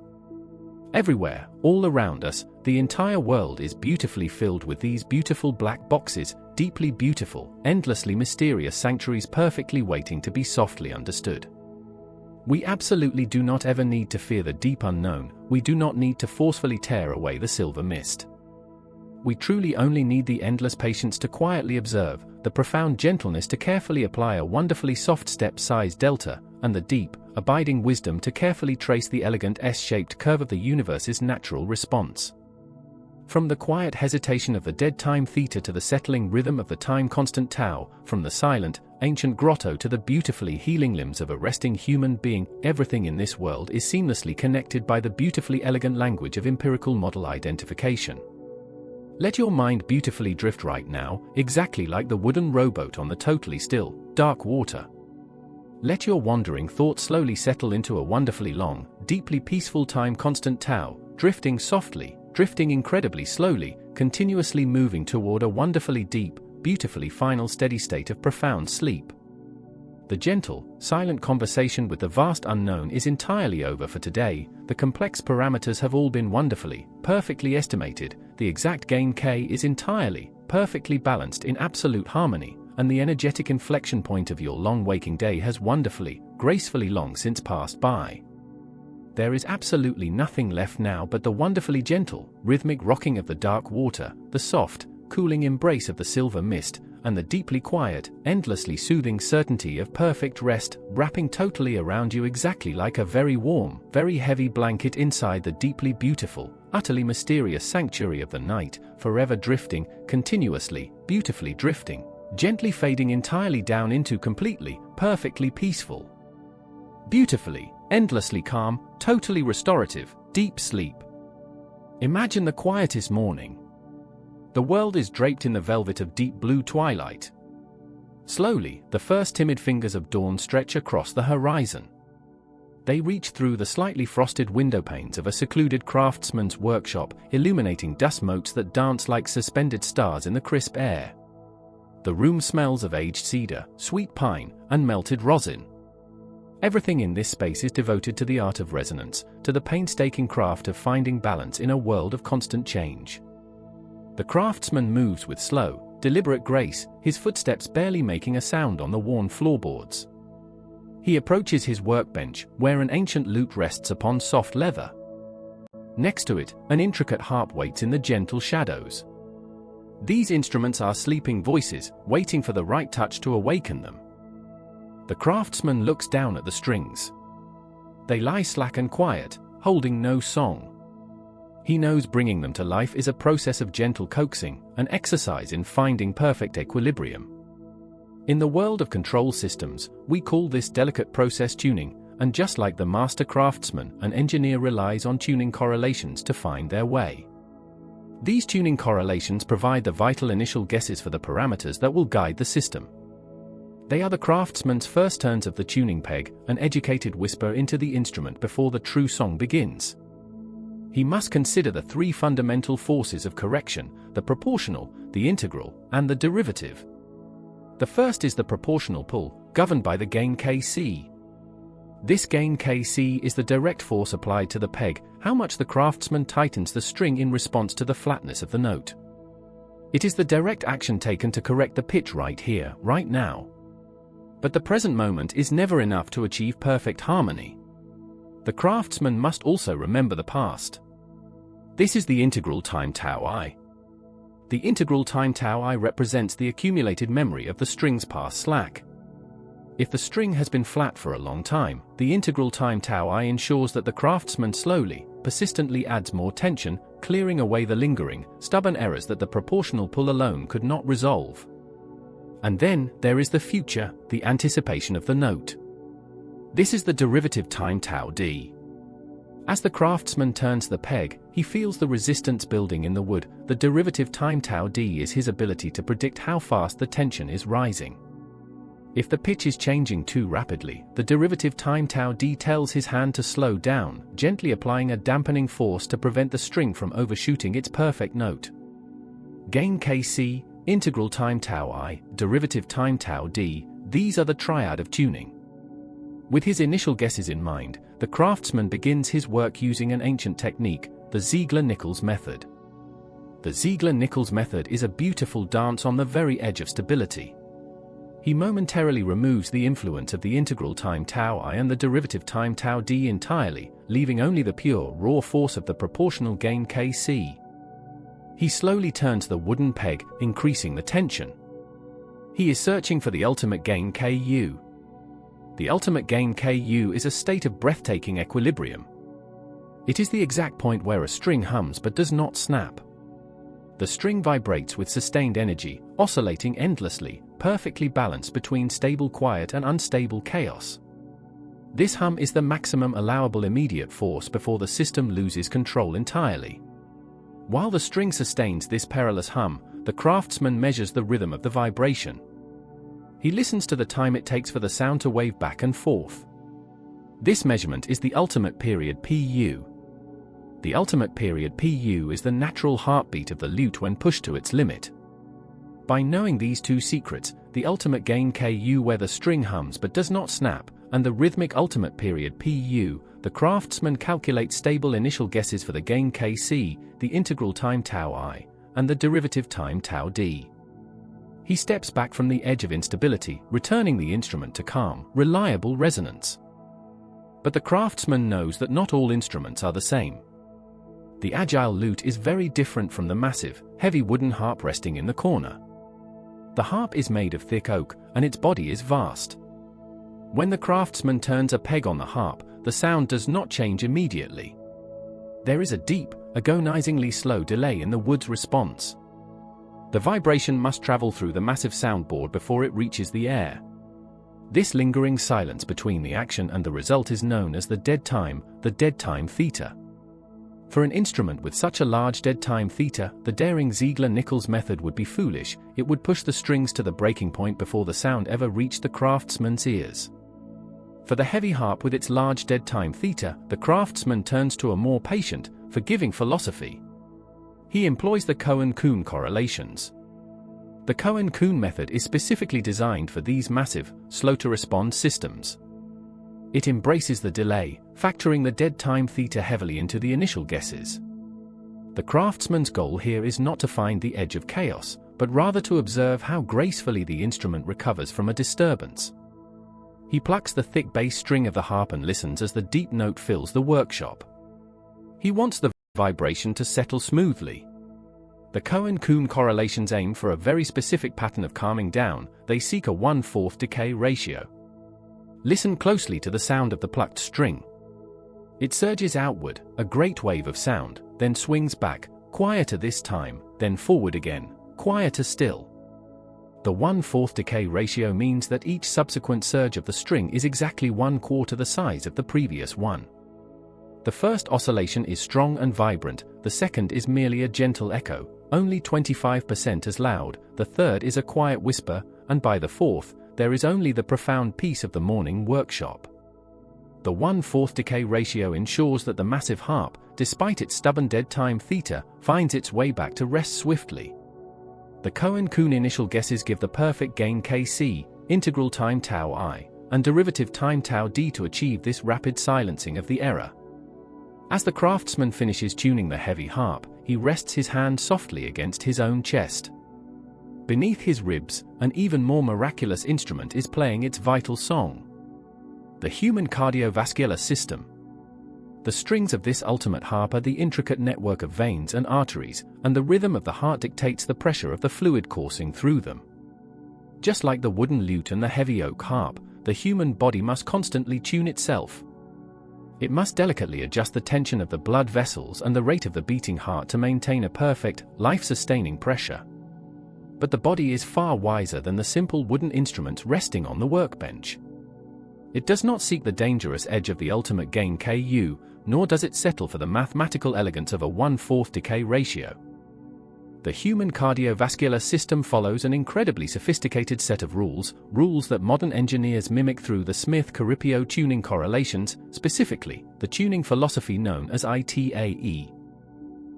Everywhere, all around us, the entire world is beautifully filled with these beautiful black boxes, deeply beautiful, endlessly mysterious sanctuaries perfectly waiting to be softly understood. We absolutely do not ever need to fear the deep unknown, we do not need to forcefully tear away the silver mist. We truly only need the endless patience to quietly observe, the profound gentleness to carefully apply a wonderfully soft step-size delta, and the deep, abiding wisdom to carefully trace the elegant S-shaped curve of the universe's natural response. From the quiet hesitation of the dead time theta to the settling rhythm of the time constant tau, from the silent, ancient grotto to the beautifully healing limbs of a resting human being, everything in this world is seamlessly connected by the beautifully elegant language of empirical model identification. Let your mind beautifully drift right now, exactly like the wooden rowboat on the totally still, dark water. Let your wandering thoughts slowly settle into a wonderfully long, deeply peaceful time constant tau, drifting softly, drifting incredibly slowly, continuously moving toward a wonderfully deep, beautifully final steady state of profound sleep. The gentle, silent conversation with the vast unknown is entirely over for today, the complex parameters have all been wonderfully, perfectly estimated, the exact gain K is entirely, perfectly balanced in absolute harmony, and the energetic inflection point of your long waking day has wonderfully, gracefully long since passed by. There is absolutely nothing left now but the wonderfully gentle, rhythmic rocking of the dark water, the soft, cooling embrace of the silver mist, and the deeply quiet, endlessly soothing certainty of perfect rest, wrapping totally around you exactly like a very warm, very heavy blanket inside the deeply beautiful, utterly mysterious sanctuary of the night, forever drifting, continuously, beautifully drifting, gently fading entirely down into completely, perfectly peaceful, beautifully, endlessly calm, totally restorative, deep sleep. Imagine the quietest morning. The world is draped in the velvet of deep blue twilight. Slowly, the first timid fingers of dawn stretch across the horizon. They reach through the slightly frosted window panes of a secluded craftsman's workshop, illuminating dust motes that dance like suspended stars in the crisp air. The room smells of aged cedar, sweet pine, and melted rosin. Everything in this space is devoted to the art of resonance, to the painstaking craft of finding balance in a world of constant change. The craftsman moves with slow, deliberate grace, his footsteps barely making a sound on the worn floorboards. He approaches his workbench, where an ancient lute rests upon soft leather. Next to it, an intricate harp waits in the gentle shadows. These instruments are sleeping voices, waiting for the right touch to awaken them. The craftsman looks down at the strings. They lie slack and quiet, holding no song. He knows bringing them to life is a process of gentle coaxing, an exercise in finding perfect equilibrium. In the world of control systems, we call this delicate process tuning, and just like the master craftsman, an engineer relies on tuning correlations to find their way. These tuning correlations provide the vital initial guesses for the parameters that will guide the system. They are the craftsman's first turns of the tuning peg, an educated whisper into the instrument before the true song begins. He must consider the three fundamental forces of correction: the proportional, the integral, and the derivative. The first is the proportional pull, governed by the gain Kc. This gain Kc is the direct force applied to the peg, how much the craftsman tightens the string in response to the flatness of the note. It is the direct action taken to correct the pitch right here, right now. But the present moment is never enough to achieve perfect harmony. The craftsman must also remember the past. This is the integral time tau I. The integral time tau I represents the accumulated memory of the string's past slack. If the string has been flat for a long time, the integral time tau I ensures that the craftsman slowly, persistently adds more tension, clearing away the lingering, stubborn errors that the proportional pull alone could not resolve. And then, there is the future, the anticipation of the note. This is the derivative time tau D. As the craftsman turns the peg, he feels the resistance building in the wood. The derivative time tau D is his ability to predict how fast the tension is rising. If the pitch is changing too rapidly, the derivative time tau D tells his hand to slow down, gently applying a dampening force to prevent the string from overshooting its perfect note. Gain Kc, integral time tau I, derivative time tau D, these are the triad of tuning. With his initial guesses in mind, the craftsman begins his work using an ancient technique, the Ziegler-Nichols method. The Ziegler-Nichols method is a beautiful dance on the very edge of stability. He momentarily removes the influence of the integral time tau I and the derivative time tau D entirely, leaving only the pure, raw force of the proportional gain Kc. He slowly turns the wooden peg, increasing the tension. He is searching for the ultimate gain Ku. The ultimate gain Ku is a state of breathtaking equilibrium. It is the exact point where a string hums but does not snap. The string vibrates with sustained energy, oscillating endlessly, perfectly balanced between stable quiet and unstable chaos. This hum is the maximum allowable immediate force before the system loses control entirely. While the string sustains this perilous hum, the craftsman measures the rhythm of the vibration. He listens to the time it takes for the sound to wave back and forth. This measurement is the ultimate period Pu. The ultimate period Pu is the natural heartbeat of the lute when pushed to its limit. By knowing these two secrets, the ultimate gain Ku where the string hums but does not snap, and the rhythmic ultimate period Pu, the craftsman calculates stable initial guesses for the gain Kc, the integral time tau I, and the derivative time tau D. He steps back from the edge of instability, returning the instrument to calm, reliable resonance. But the craftsman knows that not all instruments are the same. The agile lute is very different from the massive, heavy wooden harp resting in the corner. The harp is made of thick oak, and its body is vast. When the craftsman turns a peg on the harp, the sound does not change immediately. There is a deep, agonizingly slow delay in the wood's response. The vibration must travel through the massive soundboard before it reaches the air. This lingering silence between the action and the result is known as the dead time theta. For an instrument with such a large dead time theta, the daring Ziegler-Nichols method would be foolish. It would push the strings to the breaking point before the sound ever reached the craftsman's ears. For the heavy harp with its large dead time theta, the craftsman turns to a more patient, forgiving philosophy. He employs the Cohen-Kuhn correlations. The Cohen-Kuhn method is specifically designed for these massive, slow-to-respond systems. It embraces the delay, factoring the dead time theta heavily into the initial guesses. The craftsman's goal here is not to find the edge of chaos, but rather to observe how gracefully the instrument recovers from a disturbance. He plucks the thick bass string of the harp and listens as the deep note fills the workshop. He wants the vibration to settle smoothly. The Cohen-Kuhn correlations aim for a very specific pattern of calming down. They seek a 1/4 decay ratio. Listen closely to the sound of the plucked string. It surges outward, a great wave of sound, then swings back, quieter this time, then forward again, quieter still. The 1/4 decay ratio means that each subsequent surge of the string is exactly 1/4 the size of the previous one. The first oscillation is strong and vibrant, the second is merely a gentle echo, only 25% as loud, the third is a quiet whisper, and by the fourth, there is only the profound peace of the morning workshop. The 1/4 decay ratio ensures that the massive harp, despite its stubborn dead time theta, finds its way back to rest swiftly. The Cohen-Kuhn initial guesses give the perfect gain Kc, integral time tau I, and derivative time tau d to achieve this rapid silencing of the error. As the craftsman finishes tuning the heavy harp, he rests his hand softly against his own chest. Beneath his ribs, an even more miraculous instrument is playing its vital song. The human cardiovascular system. The strings of this ultimate harp are the intricate network of veins and arteries, and the rhythm of the heart dictates the pressure of the fluid coursing through them. Just like the wooden lute and the heavy oak harp, the human body must constantly tune itself. It must delicately adjust the tension of the blood vessels and the rate of the beating heart to maintain a perfect, life-sustaining pressure. But the body is far wiser than the simple wooden instruments resting on the workbench. It does not seek the dangerous edge of the ultimate gain Ku, nor does it settle for the mathematical elegance of a 1/4 decay ratio. The human cardiovascular system follows an incredibly sophisticated set of rules that modern engineers mimic through the Smith-Caripio tuning correlations, specifically, the tuning philosophy known as ITAE.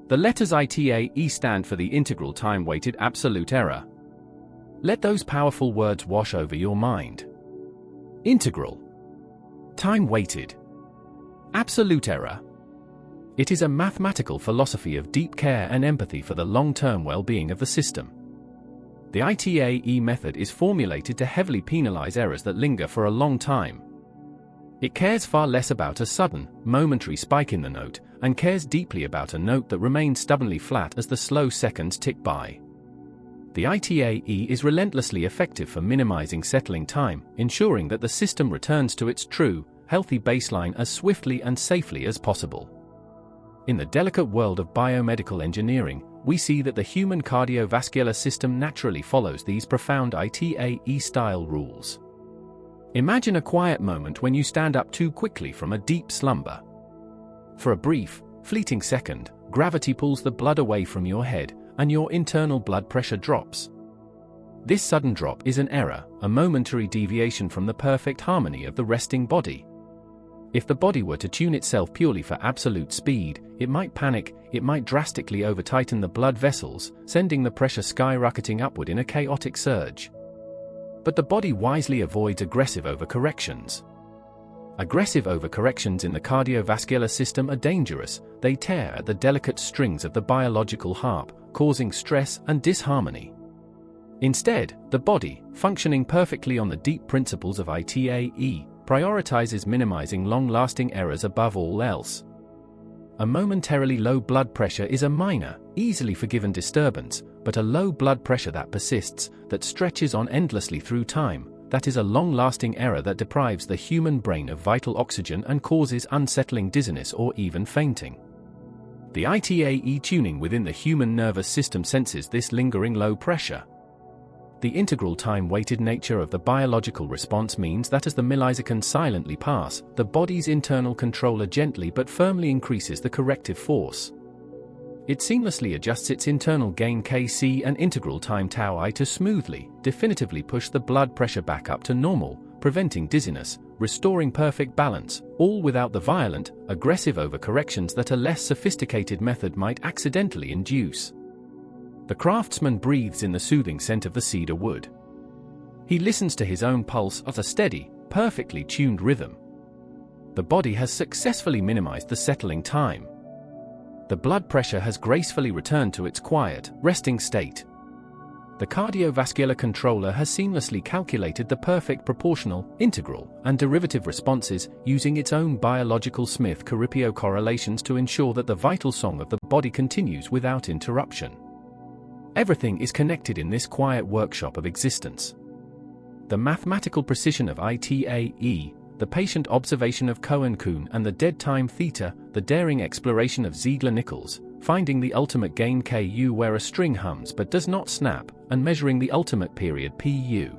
The letters ITAE stand for the integral time-weighted absolute error. Let those powerful words wash over your mind. Integral. Time-weighted. Absolute error. It is a mathematical philosophy of deep care and empathy for the long-term well-being of the system. The ITAE method is formulated to heavily penalize errors that linger for a long time. It cares far less about a sudden, momentary spike in the note, and cares deeply about a note that remains stubbornly flat as the slow seconds tick by. The ITAE is relentlessly effective for minimizing settling time, ensuring that the system returns to its true, healthy baseline as swiftly and safely as possible. In the delicate world of biomedical engineering, we see that the human cardiovascular system naturally follows these profound ITAE-style rules. Imagine a quiet moment when you stand up too quickly from a deep slumber. For a brief, fleeting second, gravity pulls the blood away from your head, and your internal blood pressure drops. This sudden drop is an error, a momentary deviation from the perfect harmony of the resting body. If the body were to tune itself purely for absolute speed, it might panic, it might drastically over-tighten the blood vessels, sending the pressure skyrocketing upward in a chaotic surge. But the body wisely avoids aggressive overcorrections. Aggressive overcorrections in the cardiovascular system are dangerous. They tear at the delicate strings of the biological harp, causing stress and disharmony. Instead, the body, functioning perfectly on the deep principles of ITAE, prioritizes minimizing long-lasting errors above all else. A momentarily low blood pressure is a minor, easily forgiven disturbance, but a low blood pressure that persists, that stretches on endlessly through time, that is a long-lasting error that deprives the human brain of vital oxygen and causes unsettling dizziness or even fainting. The ITAE tuning within the human nervous system senses this lingering low pressure. The integral time-weighted nature of the biological response means that as the milliseconds silently pass, the body's internal controller gently but firmly increases the corrective force. It seamlessly adjusts its internal gain Kc and integral time tau I to smoothly, definitively push the blood pressure back up to normal, preventing dizziness, restoring perfect balance, all without the violent, aggressive overcorrections that a less sophisticated method might accidentally induce. The craftsman breathes in the soothing scent of the cedar wood. He listens to his own pulse at a steady, perfectly tuned rhythm. The body has successfully minimized the settling time. The blood pressure has gracefully returned to its quiet, resting state. The cardiovascular controller has seamlessly calculated the perfect proportional, integral, and derivative responses using its own biological Smith-Caripio correlations to ensure that the vital song of the body continues without interruption. Everything is connected in this quiet workshop of existence. The mathematical precision of ITAE, the patient observation of Cohen-Kuhn and the dead time theta, the daring exploration of Ziegler-Nichols, finding the ultimate gain Ku where a string hums but does not snap, and measuring the ultimate period Pu.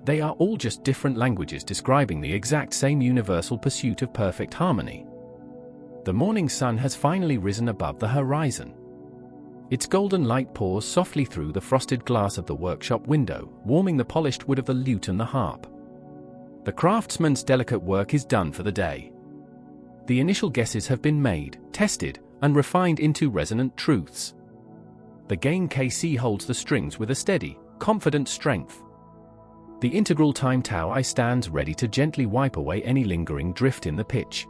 They are all just different languages describing the exact same universal pursuit of perfect harmony. The morning sun has finally risen above the horizon. Its golden light pours softly through the frosted glass of the workshop window, warming the polished wood of the lute and the harp. The craftsman's delicate work is done for the day. The initial guesses have been made, tested, and refined into resonant truths. The gain Kc holds the strings with a steady, confident strength. The integral time tau I stands ready to gently wipe away any lingering drift in the pitch.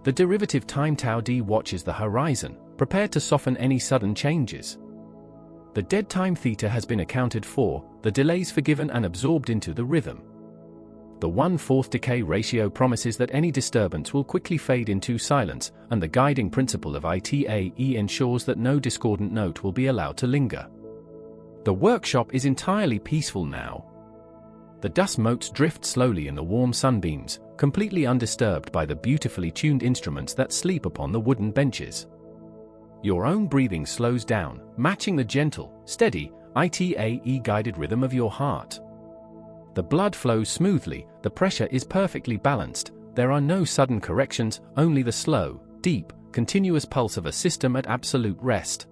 The derivative time tau d watches the horizon, prepared to soften any sudden changes. The dead time theta has been accounted for, the delays forgiven and absorbed into the rhythm. The 1/4 decay ratio promises that any disturbance will quickly fade into silence, and the guiding principle of ITAE ensures that no discordant note will be allowed to linger. The workshop is entirely peaceful now. The dust motes drift slowly in the warm sunbeams, completely undisturbed by the beautifully tuned instruments that sleep upon the wooden benches. Your own breathing slows down, matching the gentle, steady, ITAE-guided rhythm of your heart. The blood flows smoothly, the pressure is perfectly balanced, there are no sudden corrections, only the slow, deep, continuous pulse of a system at absolute rest.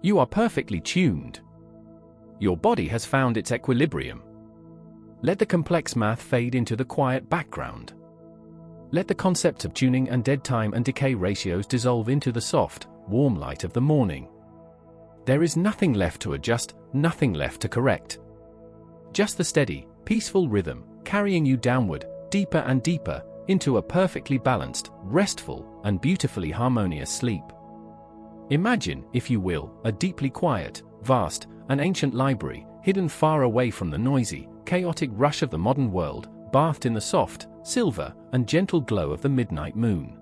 You are perfectly tuned. Your body has found its equilibrium. Let the complex math fade into the quiet background. Let the concepts of tuning and dead time and decay ratios dissolve into the soft, warm light of the morning. There is nothing left to adjust, nothing left to correct. Just the steady, peaceful rhythm, carrying you downward, deeper and deeper, into a perfectly balanced, restful, and beautifully harmonious sleep. Imagine, if you will, a deeply quiet, vast, and ancient library, hidden far away from the noisy, chaotic rush of the modern world, bathed in the soft, silver, and gentle glow of the midnight moon.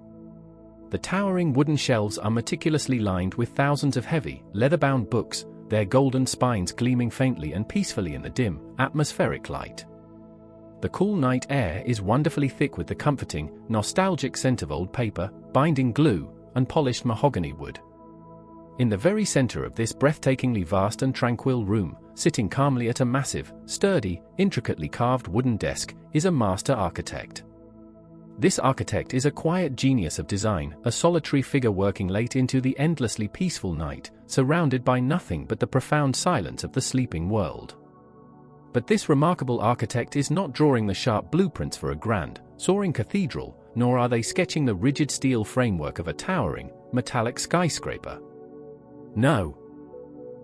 The towering wooden shelves are meticulously lined with thousands of heavy, leather-bound books, their golden spines gleaming faintly and peacefully in the dim, atmospheric light. The cool night air is wonderfully thick with the comforting, nostalgic scent of old paper, binding glue, and polished mahogany wood. In the very center of this breathtakingly vast and tranquil room, sitting calmly at a massive, sturdy, intricately carved wooden desk, is a master architect. This architect is a quiet genius of design, a solitary figure working late into the endlessly peaceful night, surrounded by nothing but the profound silence of the sleeping world. But this remarkable architect is not drawing the sharp blueprints for a grand, soaring cathedral, nor are they sketching the rigid steel framework of a towering, metallic skyscraper. No.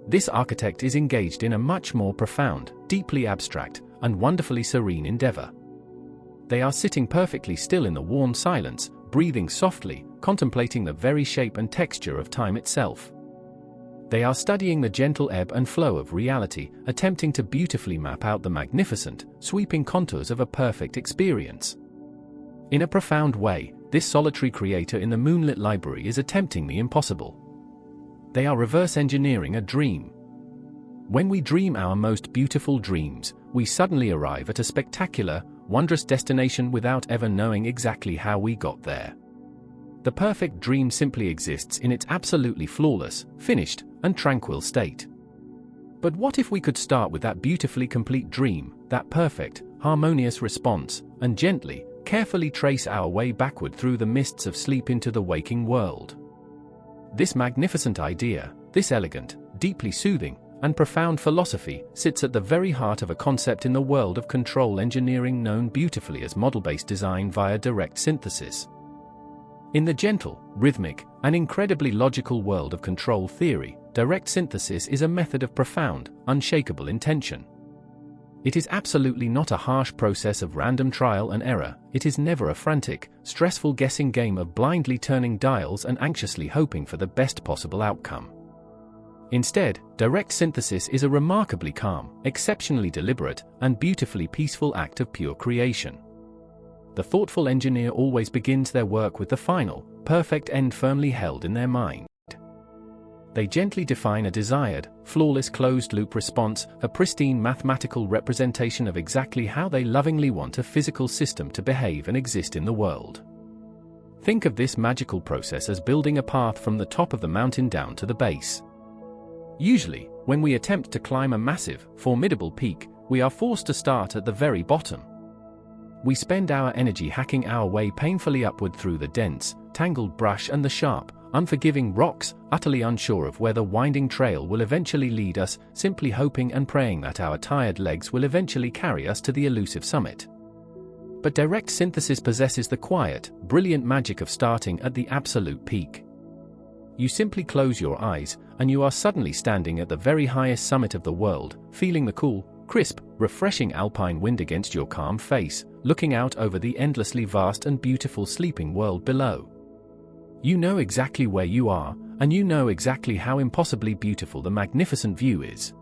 This architect is engaged in a much more profound, deeply abstract, and wonderfully serene endeavor. They are sitting perfectly still in the warm silence, breathing softly, contemplating the very shape and texture of time itself. They are studying the gentle ebb and flow of reality, attempting to beautifully map out the magnificent, sweeping contours of a perfect experience. In a profound way, this solitary creator in the moonlit library is attempting the impossible. They are reverse engineering a dream. When we dream our most beautiful dreams, we suddenly arrive at a spectacular, wondrous destination without ever knowing exactly how we got there. The perfect dream simply exists in its absolutely flawless, finished, and tranquil state. But what if we could start with that beautifully complete dream, that perfect, harmonious response, and gently, carefully trace our way backward through the mists of sleep into the waking world? This magnificent idea, this elegant, deeply soothing, and profound philosophy sits at the very heart of a concept in the world of control engineering known beautifully as model-based design via direct synthesis. In the gentle, rhythmic, and incredibly logical world of control theory, direct synthesis is a method of profound, unshakable intention. It is absolutely not a harsh process of random trial and error. It is never a frantic, stressful guessing game of blindly turning dials and anxiously hoping for the best possible outcome. Instead, direct synthesis is a remarkably calm, exceptionally deliberate, and beautifully peaceful act of pure creation. The thoughtful engineer always begins their work with the final, perfect end firmly held in their mind. They gently define a desired, flawless closed-loop response, a pristine mathematical representation of exactly how they lovingly want a physical system to behave and exist in the world. Think of this magical process as building a path from the top of the mountain down to the base. Usually, when we attempt to climb a massive, formidable peak, we are forced to start at the very bottom. We spend our energy hacking our way painfully upward through the dense, tangled brush and the sharp, unforgiving rocks, utterly unsure of where the winding trail will eventually lead us, simply hoping and praying that our tired legs will eventually carry us to the elusive summit. But direct synthesis possesses the quiet, brilliant magic of starting at the absolute peak. You simply close your eyes, and you are suddenly standing at the very highest summit of the world, feeling the cool, crisp, refreshing alpine wind against your calm face, looking out over the endlessly vast and beautiful sleeping world below. You know exactly where you are, and you know exactly how impossibly beautiful the magnificent view is.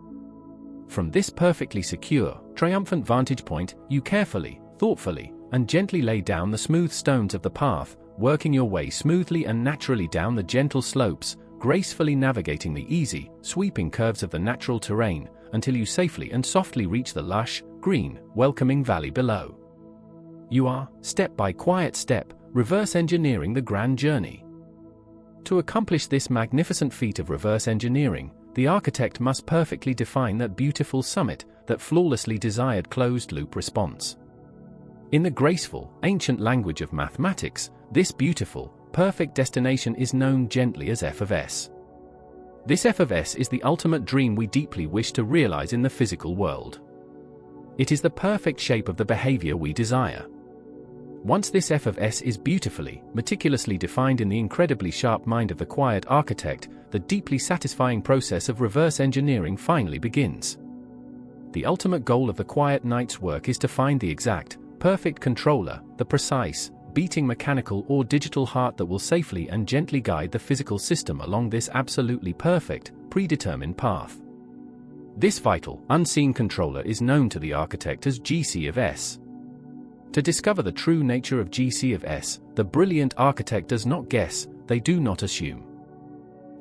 From this perfectly secure, triumphant vantage point, you carefully, thoughtfully, and gently lay down the smooth stones of the path, working your way smoothly and naturally down the gentle slopes, gracefully navigating the easy, sweeping curves of the natural terrain, until you safely and softly reach the lush, green, welcoming valley below. You are, step by quiet step, reverse engineering the grand journey. To accomplish this magnificent feat of reverse engineering, the architect must perfectly define that beautiful summit, that flawlessly desired closed-loop response. In the graceful, ancient language of mathematics, this beautiful, perfect destination is known gently as f of s. This f of s is the ultimate dream we deeply wish to realize in the physical world. It is the perfect shape of the behavior we desire. Once this f of s is beautifully, meticulously defined in the incredibly sharp mind of the quiet architect, the deeply satisfying process of reverse engineering finally begins. The ultimate goal of the quiet night's work is to find the exact, perfect controller, the precise, beating mechanical or digital heart that will safely and gently guide the physical system along this absolutely perfect, predetermined path. This vital, unseen controller is known to the architect as GC of S. To discover the true nature of GC of S, the brilliant architect does not guess, they do not assume.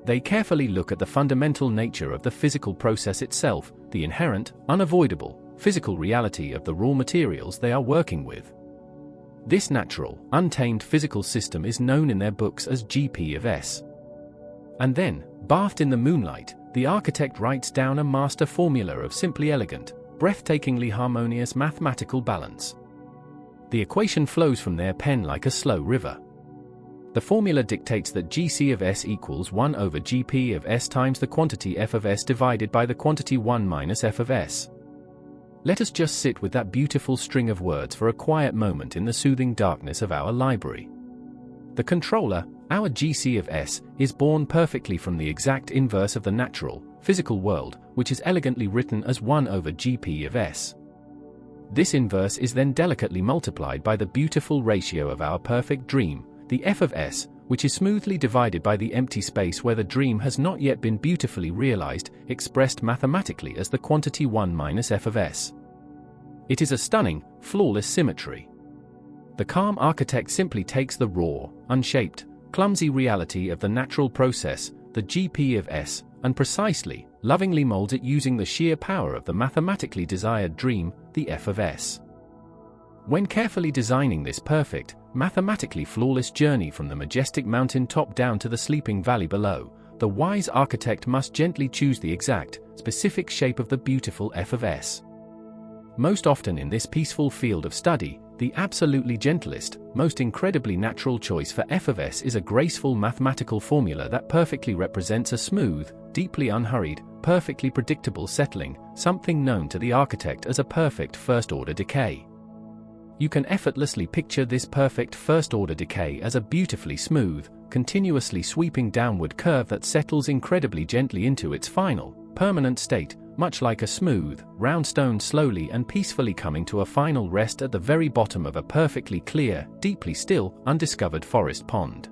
They carefully look at the fundamental nature of the physical process itself, the inherent, unavoidable, physical reality of the raw materials they are working with. This natural, untamed physical system is known in their books as GP of S. And then, bathed in the moonlight, the architect writes down a master formula of simply elegant, breathtakingly harmonious mathematical balance. The equation flows from their pen like a slow river. The formula dictates that GC of S equals 1 over GP of S times the quantity f of S divided by the quantity 1 minus f of S. Let us just sit with that beautiful string of words for a quiet moment in the soothing darkness of our library. The controller, our GC of S, is born perfectly from the exact inverse of the natural, physical world, which is elegantly written as 1 over GP of S. This inverse is then delicately multiplied by the beautiful ratio of our perfect dream, the f of S, which is smoothly divided by the empty space where the dream has not yet been beautifully realized, expressed mathematically as the quantity 1 minus f of S. It is a stunning, flawless symmetry. The calm architect simply takes the raw, unshaped, clumsy reality of the natural process, the GP of S, and precisely, lovingly molds it using the sheer power of the mathematically desired dream, the F of S. When carefully designing this perfect, mathematically flawless journey from the majestic mountain top down to the sleeping valley below, the wise architect must gently choose the exact, specific shape of the beautiful F of S. Most often in this peaceful field of study, the absolutely gentlest, most incredibly natural choice for F of S is a graceful mathematical formula that perfectly represents a smooth, deeply unhurried, perfectly predictable settling, something known to the architect as a perfect first-order decay. You can effortlessly picture this perfect first-order decay as a beautifully smooth, continuously sweeping downward curve that settles incredibly gently into its final, permanent state, much like a smooth, round stone slowly and peacefully coming to a final rest at the very bottom of a perfectly clear, deeply still, undiscovered forest pond.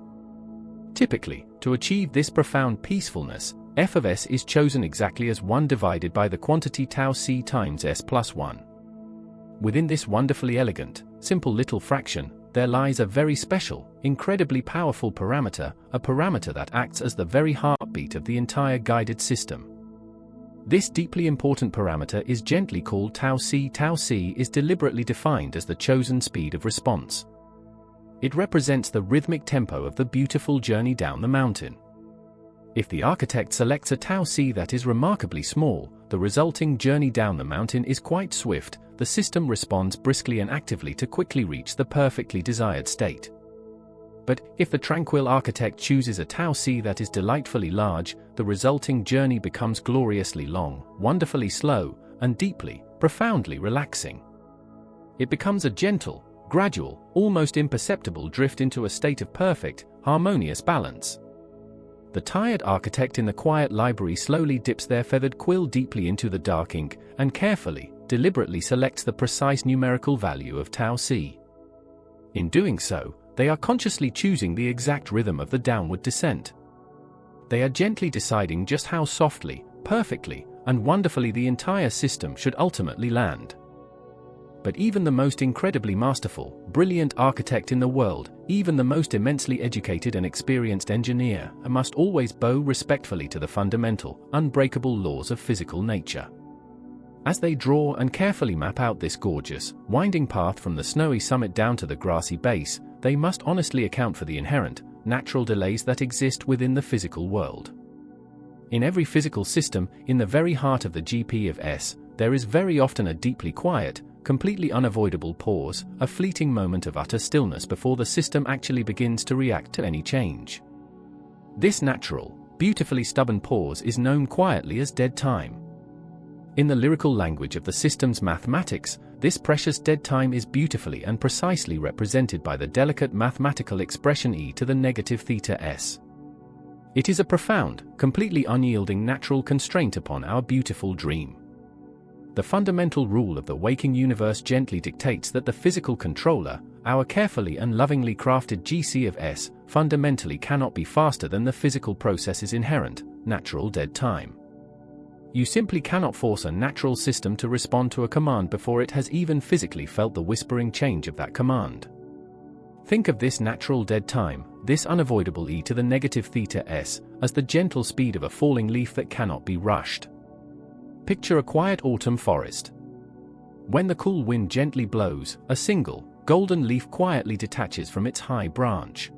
Typically, to achieve this profound peacefulness, F of S is chosen exactly as 1 divided by the quantity tau c times S plus 1. Within this wonderfully elegant, simple little fraction, there lies a very special, incredibly powerful parameter, a parameter that acts as the very heartbeat of the entire guided system. This deeply important parameter is gently called tau c. Tau c is deliberately defined as the chosen speed of response. It represents the rhythmic tempo of the beautiful journey down the mountain. If the architect selects a tau c that is remarkably small, the resulting journey down the mountain is quite swift. The system responds briskly and actively to quickly reach the perfectly desired state. But if the tranquil architect chooses a tau c that is delightfully large, the resulting journey becomes gloriously long, wonderfully slow, and deeply, profoundly relaxing. It becomes a gentle, gradual, almost imperceptible drift into a state of perfect, harmonious balance. The tired architect in the quiet library slowly dips their feathered quill deeply into the dark ink, and carefully, deliberately selects the precise numerical value of tau c. In doing so, they are consciously choosing the exact rhythm of the downward descent. They are gently deciding just how softly, perfectly, and wonderfully the entire system should ultimately land. But even the most incredibly masterful, brilliant architect in the world, even the most immensely educated and experienced engineer, must always bow respectfully to the fundamental, unbreakable laws of physical nature. As they draw and carefully map out this gorgeous, winding path from the snowy summit down to the grassy base, they must honestly account for the inherent, natural delays that exist within the physical world. In every physical system, in the very heart of the GP of S, there is very often a deeply quiet, completely unavoidable pause, a fleeting moment of utter stillness before the system actually begins to react to any change. This natural, beautifully stubborn pause is known quietly as dead time. In the lyrical language of the system's mathematics, this precious dead time is beautifully and precisely represented by the delicate mathematical expression e to the negative theta s. It is a profound, completely unyielding natural constraint upon our beautiful dream. The fundamental rule of the waking universe gently dictates that the physical controller, our carefully and lovingly crafted GC of S, fundamentally cannot be faster than the physical process's inherent, natural dead time. You simply cannot force a natural system to respond to a command before it has even physically felt the whispering change of that command. Think of this natural dead time, this unavoidable e to the negative theta s, as the gentle speed of a falling leaf that cannot be rushed. Picture a quiet autumn forest. When the cool wind gently blows, a single, golden leaf quietly detaches from its high branch.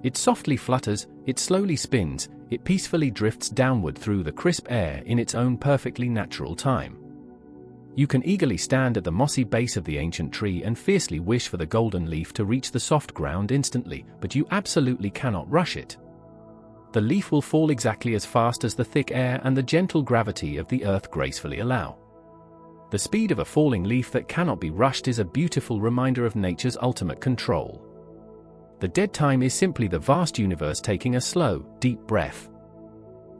It softly flutters, it slowly spins, it peacefully drifts downward through the crisp air in its own perfectly natural time. You can eagerly stand at the mossy base of the ancient tree and fiercely wish for the golden leaf to reach the soft ground instantly, but you absolutely cannot rush it. The leaf will fall exactly as fast as the thick air and the gentle gravity of the earth gracefully allow. The speed of a falling leaf that cannot be rushed is a beautiful reminder of nature's ultimate control. The dead time is simply the vast universe taking a slow, deep breath.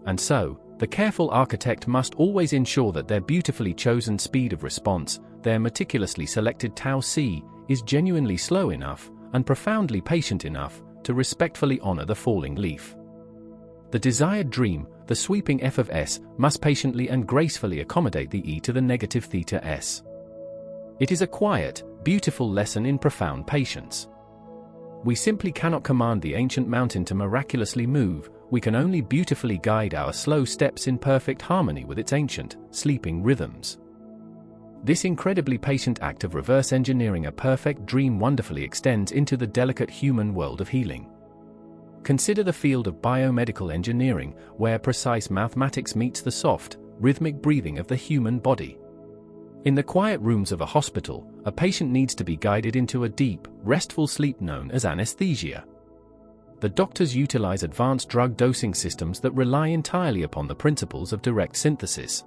And so, the careful architect must always ensure that their beautifully chosen speed of response, their meticulously selected tau c, is genuinely slow enough, and profoundly patient enough, to respectfully honor the falling leaf. The desired dream, the sweeping F of S, must patiently and gracefully accommodate the e to the negative theta s. It is a quiet, beautiful lesson in profound patience. We simply cannot command the ancient mountain to miraculously move, we can only beautifully guide our slow steps in perfect harmony with its ancient, sleeping rhythms. This incredibly patient act of reverse engineering a perfect dream wonderfully extends into the delicate human world of healing. Consider the field of biomedical engineering, where precise mathematics meets the soft, rhythmic breathing of the human body. In the quiet rooms of a hospital, a patient needs to be guided into a deep, restful sleep known as anesthesia. The doctors utilize advanced drug dosing systems that rely entirely upon the principles of direct synthesis.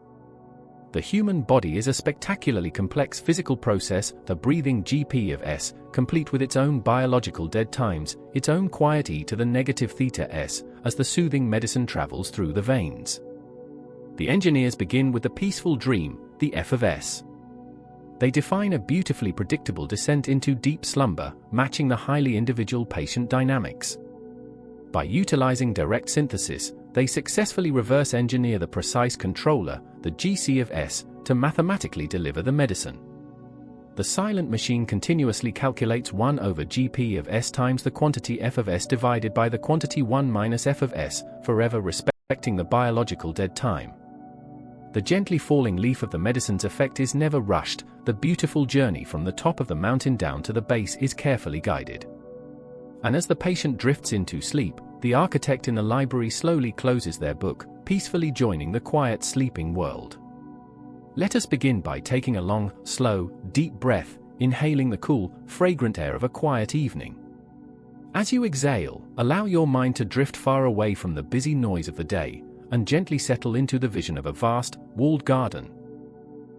The human body is a spectacularly complex physical process, the breathing GP of S, complete with its own biological dead times, its own quiet E to the negative theta S, as the soothing medicine travels through the veins. The engineers begin with the peaceful dream, the F of S. They define a beautifully predictable descent into deep slumber, matching the highly individual patient dynamics. By utilizing direct synthesis, they successfully reverse engineer the precise controller, the GC of S, to mathematically deliver the medicine. The silent machine continuously calculates 1 over GP of S times the quantity F of S divided by the quantity 1 minus F of S, forever respecting the biological dead time. The gently falling leaf of the medicine's effect is never rushed, the beautiful journey from the top of the mountain down to the base is carefully guided. And as the patient drifts into sleep, the architect in the library slowly closes their book, peacefully joining the quiet sleeping world. Let us begin by taking a long, slow, deep breath, inhaling the cool, fragrant air of a quiet evening. As you exhale, allow your mind to drift far away from the busy noise of the day, and gently settle into the vision of a vast, walled garden.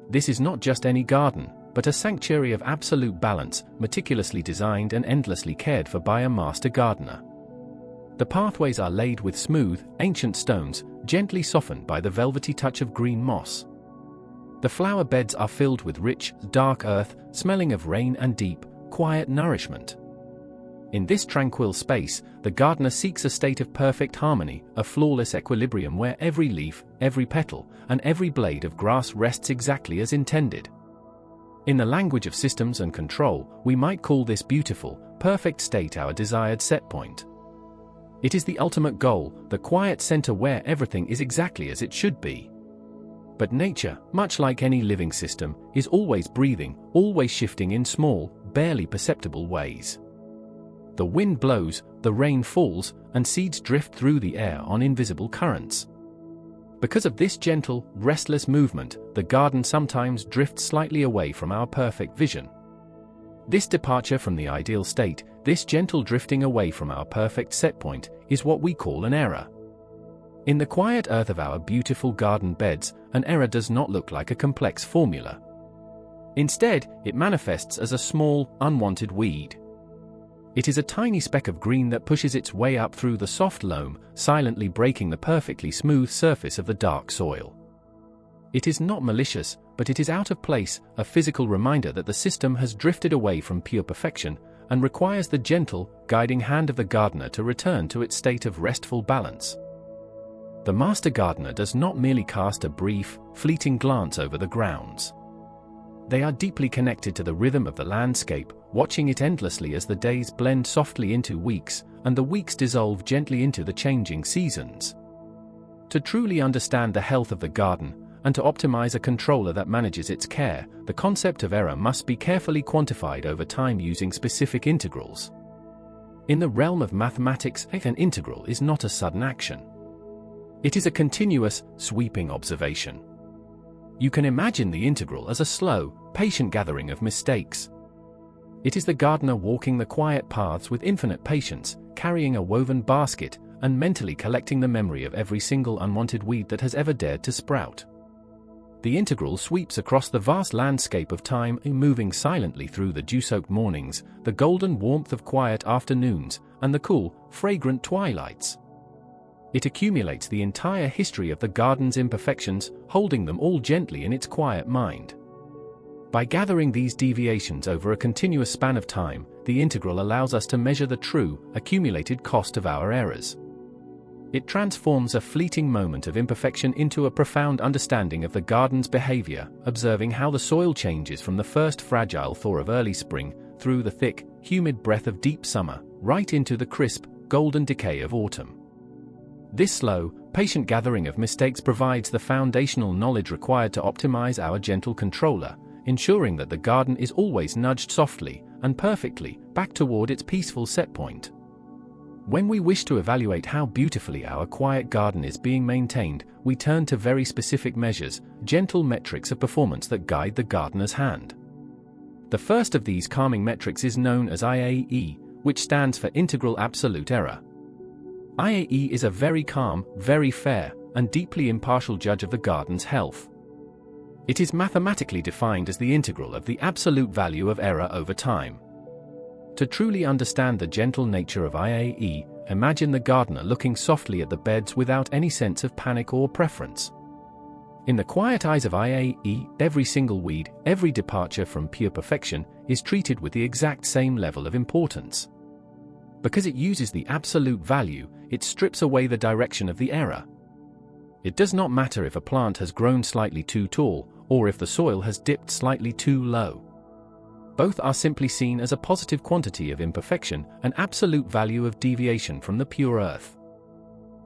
This is not just any garden, but a sanctuary of absolute balance, meticulously designed and endlessly cared for by a master gardener. The pathways are laid with smooth, ancient stones, gently softened by the velvety touch of green moss. The flower beds are filled with rich, dark earth, smelling of rain and deep, quiet nourishment. In this tranquil space, the gardener seeks a state of perfect harmony, a flawless equilibrium where every leaf, every petal, and every blade of grass rests exactly as intended. In the language of systems and control, we might call this beautiful, perfect state our desired set point. It is the ultimate goal, the quiet center where everything is exactly as it should be. But nature, much like any living system, is always breathing, always shifting in small, barely perceptible ways. The wind blows, the rain falls, and seeds drift through the air on invisible currents. Because of this gentle, restless movement, the garden sometimes drifts slightly away from our perfect vision. This departure from the ideal state, this gentle drifting away from our perfect set point, is what we call an error. In the quiet earth of our beautiful garden beds, an error does not look like a complex formula. Instead, it manifests as a small, unwanted weed. It is a tiny speck of green that pushes its way up through the soft loam, silently breaking the perfectly smooth surface of the dark soil. It is not malicious, but it is out of place, a physical reminder that the system has drifted away from pure perfection, and requires the gentle, guiding hand of the gardener to return to its state of restful balance. The master gardener does not merely cast a brief, fleeting glance over the grounds. They are deeply connected to the rhythm of the landscape, watching it endlessly as the days blend softly into weeks, and the weeks dissolve gently into the changing seasons. To truly understand the health of the garden, and to optimize a controller that manages its care, the concept of error must be carefully quantified over time using specific integrals. In the realm of mathematics, an integral is not a sudden action. It is a continuous, sweeping observation. You can imagine the integral as a slow, patient gathering of mistakes. It is the gardener walking the quiet paths with infinite patience, carrying a woven basket, and mentally collecting the memory of every single unwanted weed that has ever dared to sprout. The integral sweeps across the vast landscape of time, moving silently through the dew-soaked mornings, the golden warmth of quiet afternoons, and the cool, fragrant twilights. It accumulates the entire history of the garden's imperfections, holding them all gently in its quiet mind. By gathering these deviations over a continuous span of time, the integral allows us to measure the true, accumulated cost of our errors. It transforms a fleeting moment of imperfection into a profound understanding of the garden's behavior, observing how the soil changes from the first fragile thaw of early spring, through the thick, humid breath of deep summer, right into the crisp, golden decay of autumn. This slow, patient gathering of mistakes provides the foundational knowledge required to optimize our gentle controller, ensuring that the garden is always nudged softly and perfectly back toward its peaceful set point. When we wish to evaluate how beautifully our quiet garden is being maintained, we turn to very specific measures, gentle metrics of performance that guide the gardener's hand. The first of these calming metrics is known as IAE, which stands for Integral Absolute Error. IAE is a very calm, very fair, and deeply impartial judge of the garden's health. It is mathematically defined as the integral of the absolute value of error over time. To truly understand the gentle nature of IAE, imagine the gardener looking softly at the beds without any sense of panic or preference. In the quiet eyes of IAE, every single weed, every departure from pure perfection, is treated with the exact same level of importance. Because it uses the absolute value, it strips away the direction of the error. It does not matter if a plant has grown slightly too tall, or if the soil has dipped slightly too low. Both are simply seen as a positive quantity of imperfection, an absolute value of deviation from the pure earth.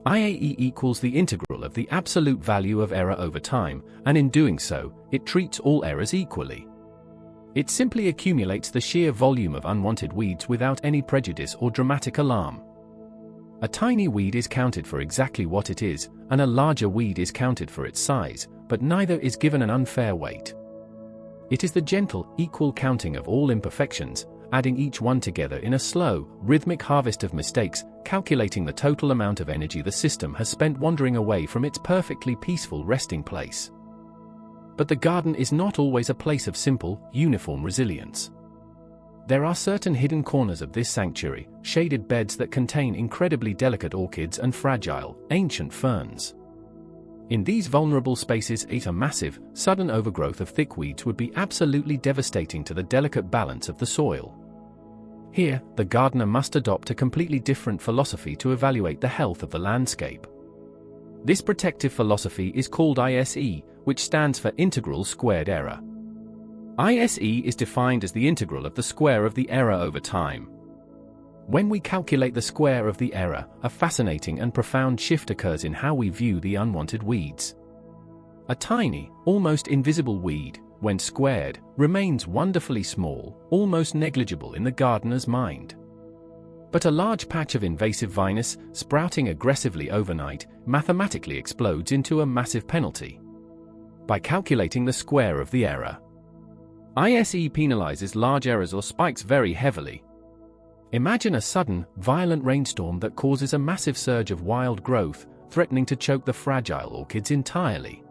IAE equals the integral of the absolute value of error over time, and in doing so, it treats all errors equally. It simply accumulates the sheer volume of unwanted weeds without any prejudice or dramatic alarm. A tiny weed is counted for exactly what it is, and a larger weed is counted for its size, but neither is given an unfair weight. It is the gentle, equal counting of all imperfections, adding each one together in a slow, rhythmic harvest of mistakes, calculating the total amount of energy the system has spent wandering away from its perfectly peaceful resting place. But the garden is not always a place of simple, uniform resilience. There are certain hidden corners of this sanctuary, shaded beds that contain incredibly delicate orchids and fragile, ancient ferns. In these vulnerable spaces, a massive, sudden overgrowth of thick weeds would be absolutely devastating to the delicate balance of the soil. Here, the gardener must adopt a completely different philosophy to evaluate the health of the landscape. This protective philosophy is called ISE, which stands for Integral Squared Error. ISE is defined as the integral of the square of the error over time. When we calculate the square of the error, a fascinating and profound shift occurs in how we view the unwanted weeds. A tiny, almost invisible weed, when squared, remains wonderfully small, almost negligible in the gardener's mind. But a large patch of invasive vinous, sprouting aggressively overnight, mathematically explodes into a massive penalty. By calculating the square of the error, ISE penalizes large errors or spikes very heavily. Imagine a sudden, violent rainstorm that causes a massive surge of wild growth, threatening to choke the fragile orchids entirely.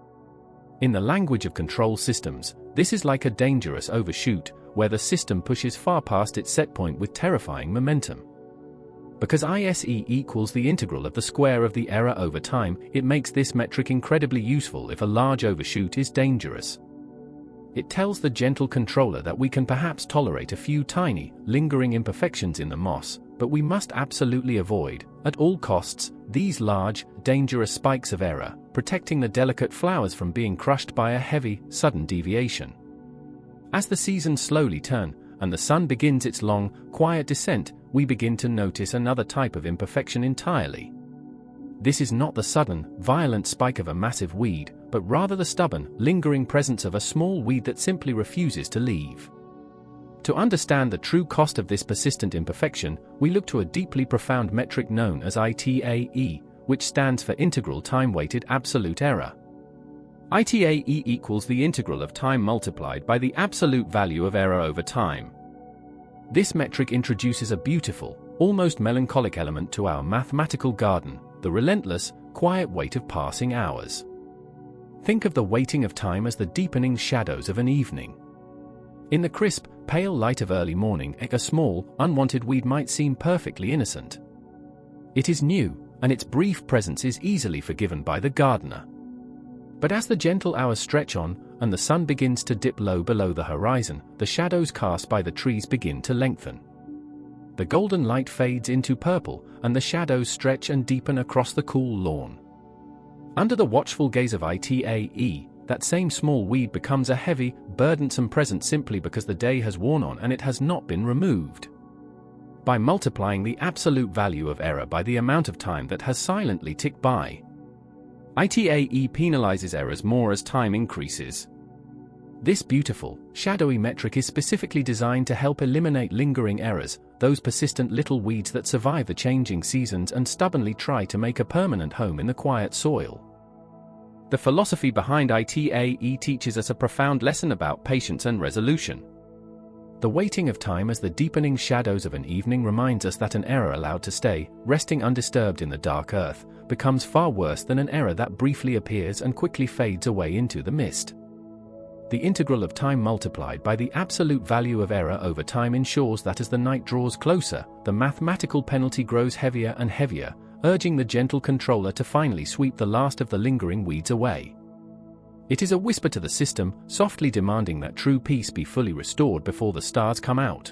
In the language of control systems, this is like a dangerous overshoot, where the system pushes far past its set point with terrifying momentum. Because ISE equals the integral of the square of the error over time, it makes this metric incredibly useful if a large overshoot is dangerous. It tells the gentle controller that we can perhaps tolerate a few tiny, lingering imperfections in the moss, but we must absolutely avoid, at all costs, these large, dangerous spikes of error, protecting the delicate flowers from being crushed by a heavy, sudden deviation. As the seasons slowly turn, and the sun begins its long, quiet descent, we begin to notice another type of imperfection entirely. This is not the sudden, violent spike of a massive weed, but rather the stubborn, lingering presence of a small weed that simply refuses to leave. To understand the true cost of this persistent imperfection, we look to a deeply profound metric known as ITAE, which stands for Integral Time-Weighted Absolute Error. ITAE equals the integral of time multiplied by the absolute value of error over time. This metric introduces a beautiful, almost melancholic element to our mathematical garden, the relentless, quiet wait of passing hours. Think of the waiting of time as the deepening shadows of an evening. In the crisp, pale light of early morning, a small, unwanted weed might seem perfectly innocent. It is new, and its brief presence is easily forgiven by the gardener. But as the gentle hours stretch on, and the sun begins to dip low below the horizon, the shadows cast by the trees begin to lengthen. The golden light fades into purple, and the shadows stretch and deepen across the cool lawn. Under the watchful gaze of ITAE, that same small weed becomes a heavy, burdensome presence simply because the day has worn on and it has not been removed. By multiplying the absolute value of error by the amount of time that has silently ticked by, ITAE penalizes errors more as time increases. This beautiful, shadowy metric is specifically designed to help eliminate lingering errors, those persistent little weeds that survive the changing seasons and stubbornly try to make a permanent home in the quiet soil. The philosophy behind ITAE teaches us a profound lesson about patience and resolution. The waiting of time as the deepening shadows of an evening reminds us that an error allowed to stay, resting undisturbed in the dark earth, becomes far worse than an error that briefly appears and quickly fades away into the mist. The integral of time multiplied by the absolute value of error over time ensures that as the night draws closer, the mathematical penalty grows heavier and heavier, urging the gentle controller to finally sweep the last of the lingering weeds away. It is a whisper to the system, softly demanding that true peace be fully restored before the stars come out.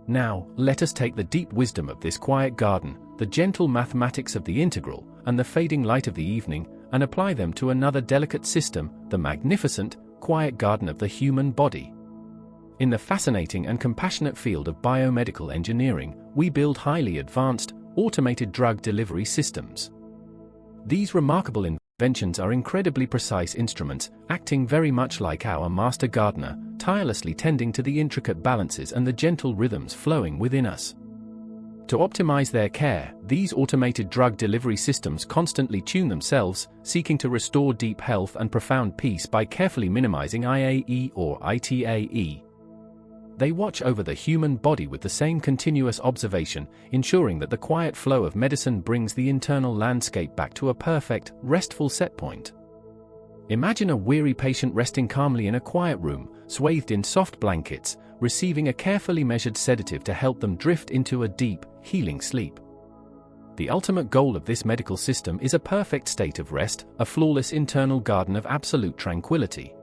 Now, let us take the deep wisdom of this quiet garden, the gentle mathematics of the integral, and the fading light of the evening, and apply them to another delicate system, the magnificent, quiet garden of the human body. In the fascinating and compassionate field of biomedical engineering, we build highly advanced, automated drug delivery systems. These remarkable inventions are incredibly precise instruments, acting very much like our master gardener, tirelessly tending to the intricate balances and the gentle rhythms flowing within us. To optimize their care, these automated drug delivery systems constantly tune themselves, seeking to restore deep health and profound peace by carefully minimizing IAE or ITAE. They watch over the human body with the same continuous observation, ensuring that the quiet flow of medicine brings the internal landscape back to a perfect, restful set point. Imagine a weary patient resting calmly in a quiet room, swathed in soft blankets, receiving a carefully measured sedative to help them drift into a deep, healing sleep. The ultimate goal of this medical system is a perfect state of rest, a flawless internal garden of absolute tranquility.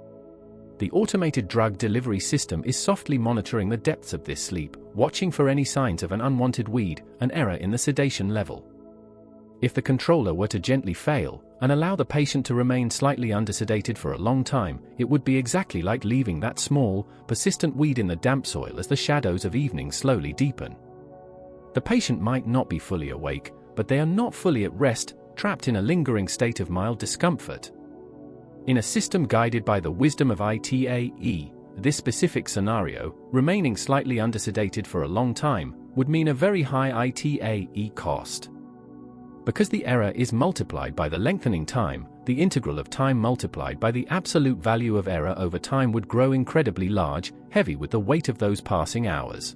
The automated drug delivery system is softly monitoring the depths of this sleep, watching for any signs of an unwanted weed, an error in the sedation level. If the controller were to gently fail, and allow the patient to remain slightly undersedated for a long time, it would be exactly like leaving that small, persistent weed in the damp soil as the shadows of evening slowly deepen. The patient might not be fully awake, but they are not fully at rest, trapped in a lingering state of mild discomfort. In a system guided by the wisdom of ITAE, this specific scenario, remaining slightly undersedated for a long time, would mean a very high ITAE cost. Because the error is multiplied by the lengthening time, the integral of time multiplied by the absolute value of error over time would grow incredibly large, heavy with the weight of those passing hours.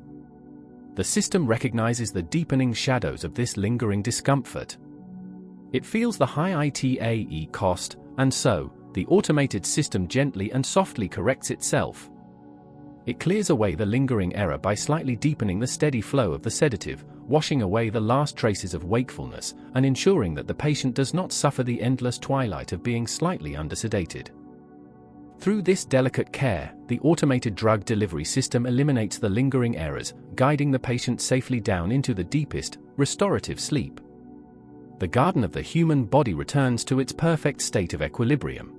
The system recognizes the deepening shadows of this lingering discomfort. It feels the high ITAE cost, and so, the automated system gently and softly corrects itself. It clears away the lingering error by slightly deepening the steady flow of the sedative, washing away the last traces of wakefulness, and ensuring that the patient does not suffer the endless twilight of being slightly undersedated. Through this delicate care, the automated drug delivery system eliminates the lingering errors, guiding the patient safely down into the deepest, restorative sleep. The garden of the human body returns to its perfect state of equilibrium.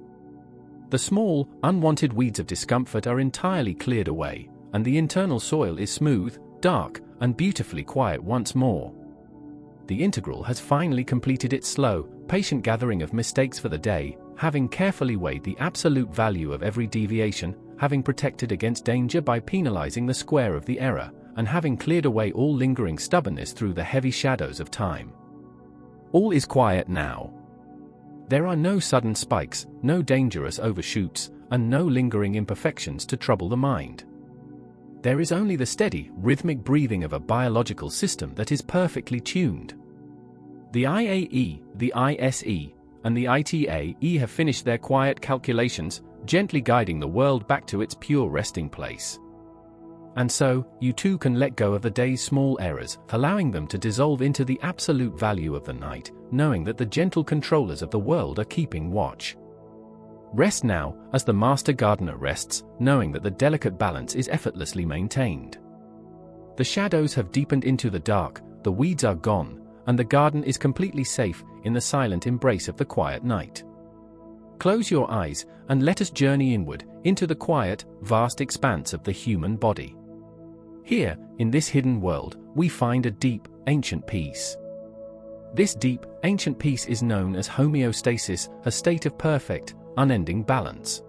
The small, unwanted weeds of discomfort are entirely cleared away, and the internal soil is smooth, dark, and beautifully quiet once more. The integral has finally completed its slow, patient gathering of mistakes for the day, having carefully weighed the absolute value of every deviation, having protected against danger by penalizing the square of the error, and having cleared away all lingering stubbornness through the heavy shadows of time. All is quiet now. There are no sudden spikes, no dangerous overshoots, and no lingering imperfections to trouble the mind. There is only the steady, rhythmic breathing of a biological system that is perfectly tuned. The IAE, the ISE, and the ITAE have finished their quiet calculations, gently guiding the world back to its pure resting place. And so, you too can let go of the day's small errors, allowing them to dissolve into the absolute value of the night, knowing that the gentle controllers of the world are keeping watch. Rest now, as the master gardener rests, knowing that the delicate balance is effortlessly maintained. The shadows have deepened into the dark, the weeds are gone, and the garden is completely safe in the silent embrace of the quiet night. Close your eyes and let us journey inward into the quiet, vast expanse of the human body. Here, in this hidden world, we find a deep, ancient peace. This deep, ancient peace is known as homeostasis, a state of perfect, unending balance.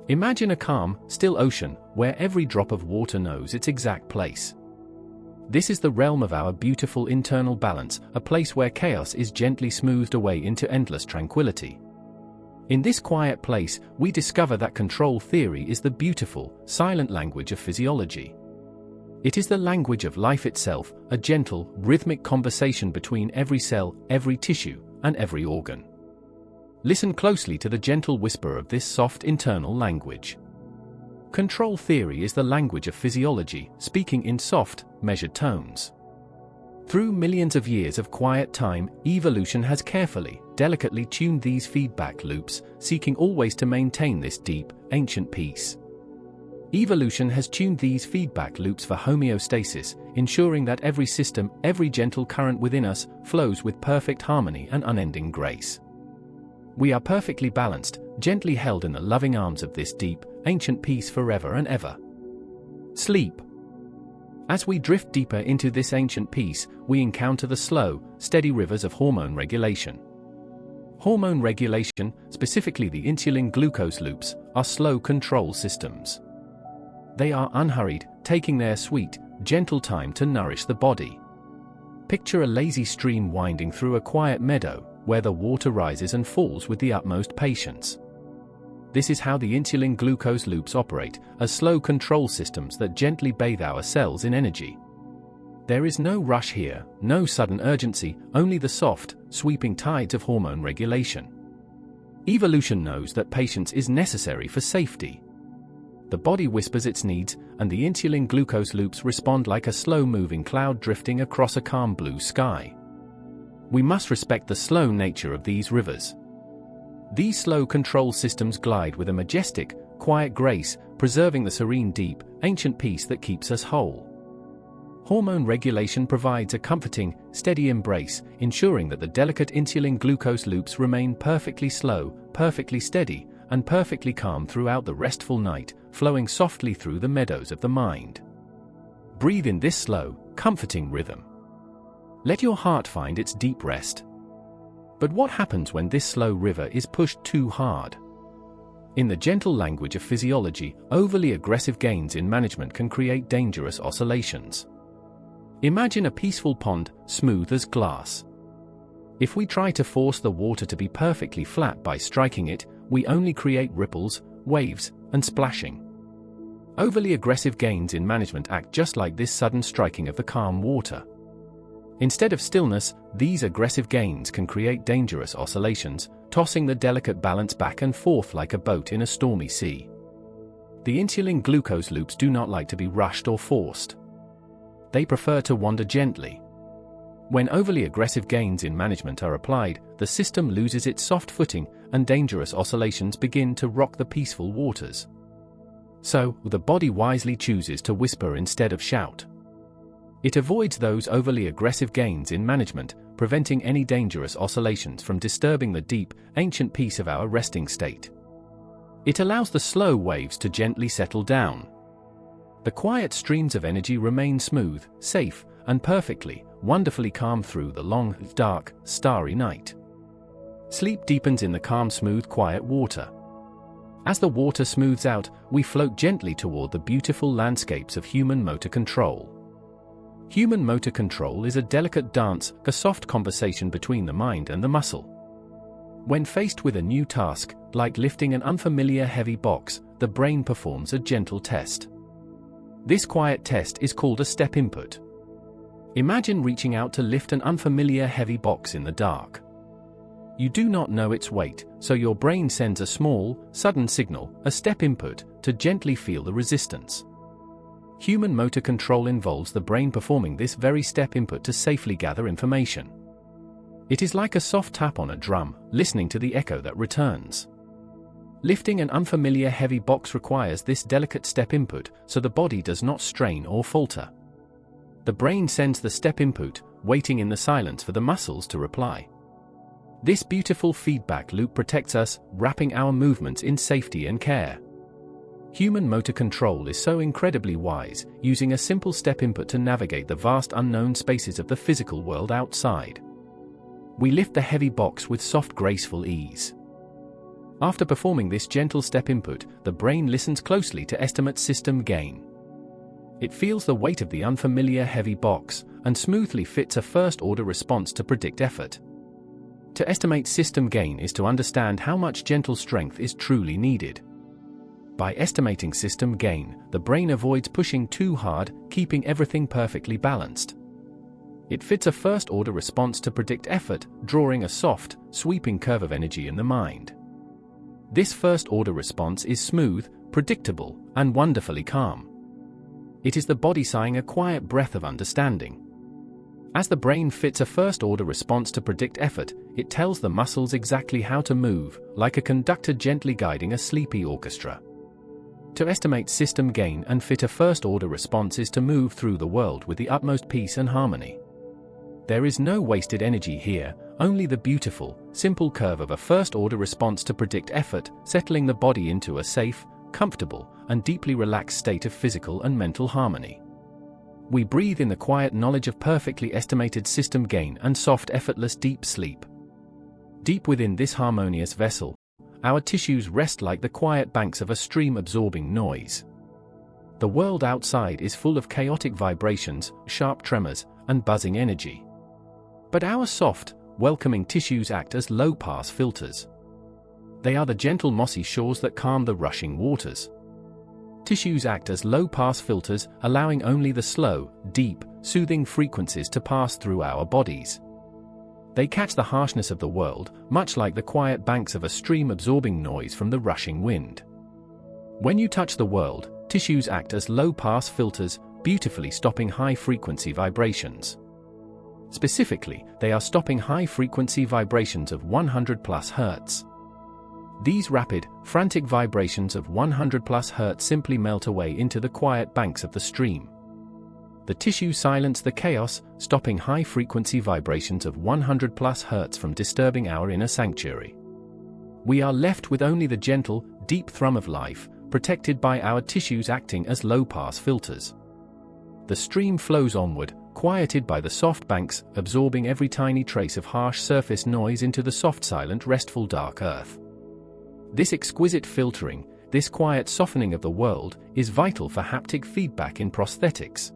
Imagine a calm, still ocean, where every drop of water knows its exact place. This is the realm of our beautiful internal balance, a place where chaos is gently smoothed away into endless tranquility. In this quiet place, we discover that control theory is the beautiful, silent language of physiology. It is the language of life itself, a gentle, rhythmic conversation between every cell, every tissue, and every organ. Listen closely to the gentle whisper of this soft internal language. Control theory is the language of physiology, speaking in soft, measured tones. Through millions of years of quiet time, evolution has carefully, delicately tuned these feedback loops, seeking always to maintain this deep, ancient peace. Evolution has tuned these feedback loops for homeostasis, ensuring that every system, every gentle current within us, flows with perfect harmony and unending grace. We are perfectly balanced, gently held in the loving arms of this deep, ancient peace forever and ever. Sleep. As we drift deeper into this ancient peace, we encounter the slow, steady rivers of hormone regulation. Hormone regulation, specifically the insulin-glucose loops, are slow control systems. They are unhurried, taking their sweet, gentle time to nourish the body. Picture a lazy stream winding through a quiet meadow, where the water rises and falls with the utmost patience. This is how the insulin-glucose loops operate, as slow control systems that gently bathe our cells in energy. There is no rush here, no sudden urgency, only the soft, sweeping tides of hormone regulation. Evolution knows that patience is necessary for safety. The body whispers its needs, and the insulin-glucose loops respond like a slow-moving cloud drifting across a calm blue sky. We must respect the slow nature of these rivers. These slow control systems glide with a majestic, quiet grace, preserving the serene deep, ancient peace that keeps us whole. Hormone regulation provides a comforting, steady embrace, ensuring that the delicate insulin-glucose loops remain perfectly slow, perfectly steady, and perfectly calm throughout the restful night, flowing softly through the meadows of the mind. Breathe in this slow, comforting rhythm. Let your heart find its deep rest. But what happens when this slow river is pushed too hard? In the gentle language of physiology, overly aggressive gains in management can create dangerous oscillations. Imagine a peaceful pond, smooth as glass. If we try to force the water to be perfectly flat by striking it, we only create ripples, waves, and splashing. Overly aggressive gains in management act just like this sudden striking of the calm water. Instead of stillness, these aggressive gains can create dangerous oscillations, tossing the delicate balance back and forth like a boat in a stormy sea. The insulin-glucose loops do not like to be rushed or forced. They prefer to wander gently. When overly aggressive gains in management are applied, the system loses its soft footing, and dangerous oscillations begin to rock the peaceful waters. So, the body wisely chooses to whisper instead of shout. It avoids those overly aggressive gains in management, preventing any dangerous oscillations from disturbing the deep, ancient peace of our resting state. It allows the slow waves to gently settle down. The quiet streams of energy remain smooth, safe, and perfectly, wonderfully calm through the long, dark, starry night. Sleep deepens in the calm, smooth, quiet water. As the water smooths out, we float gently toward the beautiful landscapes of human motor control. Human motor control is a delicate dance, a soft conversation between the mind and the muscle. When faced with a new task, like lifting an unfamiliar heavy box, the brain performs a gentle test. This quiet test is called a step input. Imagine reaching out to lift an unfamiliar heavy box in the dark. You do not know its weight, so your brain sends a small, sudden signal, a step input, to gently feel the resistance. Human motor control involves the brain performing this very step input to safely gather information. It is like a soft tap on a drum, listening to the echo that returns. Lifting an unfamiliar heavy box requires this delicate step input, so the body does not strain or falter. The brain sends the step input, waiting in the silence for the muscles to reply. This beautiful feedback loop protects us, wrapping our movements in safety and care. Human motor control is so incredibly wise, using a simple step input to navigate the vast unknown spaces of the physical world outside. We lift the heavy box with soft, graceful ease. After performing this gentle step input, the brain listens closely to estimate system gain. It feels the weight of the unfamiliar heavy box, and smoothly fits a first-order response to predict effort. To estimate system gain is to understand how much gentle strength is truly needed. By estimating system gain, the brain avoids pushing too hard, keeping everything perfectly balanced. It fits a first-order response to predict effort, drawing a soft, sweeping curve of energy in the mind. This first-order response is smooth, predictable, and wonderfully calm. It is the body sighing a quiet breath of understanding. As the brain fits a first-order response to predict effort, it tells the muscles exactly how to move, like a conductor gently guiding a sleepy orchestra. To estimate system gain and fit a first-order response is to move through the world with the utmost peace and harmony. There is no wasted energy here, only the beautiful, simple curve of a first-order response to predict effort, settling the body into a safe, comfortable, and deeply relaxed state of physical and mental harmony. We breathe in the quiet knowledge of perfectly estimated system gain and soft, effortless deep sleep. Deep within this harmonious vessel, our tissues rest like the quiet banks of a stream absorbing noise. The world outside is full of chaotic vibrations, sharp tremors, and buzzing energy. But our soft, welcoming tissues act as low-pass filters. They are the gentle mossy shores that calm the rushing waters. Tissues act as low-pass filters, allowing only the slow, deep, soothing frequencies to pass through our bodies. They catch the harshness of the world, much like the quiet banks of a stream absorbing noise from the rushing wind. When you touch the world, tissues act as low-pass filters, beautifully stopping high-frequency vibrations. Specifically, they are stopping high-frequency vibrations of 100+ Hz. These rapid, frantic vibrations of 100+ Hz simply melt away into the quiet banks of the stream. The tissue silence the chaos, stopping high-frequency vibrations of 100+ Hz from disturbing our inner sanctuary. We are left with only the gentle, deep thrum of life, protected by our tissues acting as low-pass filters. The stream flows onward, quieted by the soft banks, absorbing every tiny trace of harsh surface noise into the soft, silent, restful dark earth. This exquisite filtering, this quiet softening of the world, is vital for haptic feedback in prosthetics.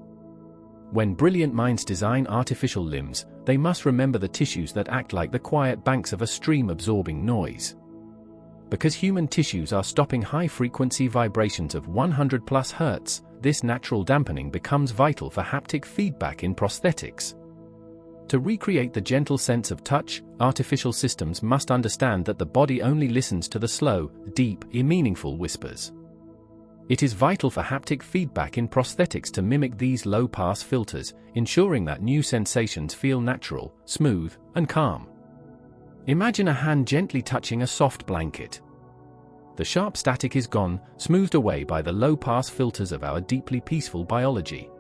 When brilliant minds design artificial limbs, they must remember the tissues that act like the quiet banks of a stream absorbing noise. Because human tissues are stopping high-frequency vibrations of 100+ Hz, this natural dampening becomes vital for haptic feedback in prosthetics. To recreate the gentle sense of touch, artificial systems must understand that the body only listens to the slow, deep, meaningful whispers. It is vital for haptic feedback in prosthetics to mimic these low-pass filters, ensuring that new sensations feel natural, smooth, and calm. Imagine a hand gently touching a soft blanket. The sharp static is gone, smoothed away by the low-pass filters of our deeply peaceful biology.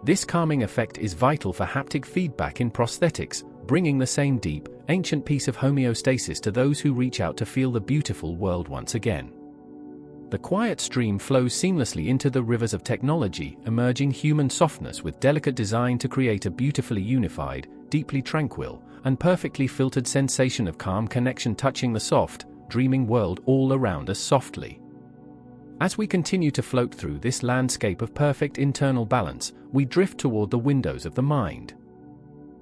This calming effect is vital for haptic feedback in prosthetics, bringing the same deep, ancient peace of homeostasis to those who reach out to feel the beautiful world once again. The quiet stream flows seamlessly into the rivers of technology, emerging human softness with delicate design to create a beautifully unified, deeply tranquil, and perfectly filtered sensation of calm connection touching the soft, dreaming world all around us softly. As we continue to float through this landscape of perfect internal balance, we drift toward the windows of the mind.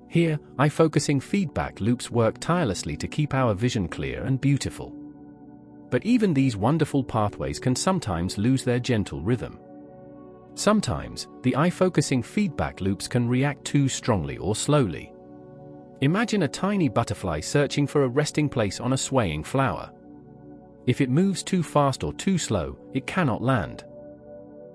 Here, eye-focusing feedback loops work tirelessly to keep our vision clear and beautiful. But even these wonderful pathways can sometimes lose their gentle rhythm. Sometimes, the eye-focusing feedback loops can react too strongly or slowly. Imagine a tiny butterfly searching for a resting place on a swaying flower. If it moves too fast or too slow, it cannot land.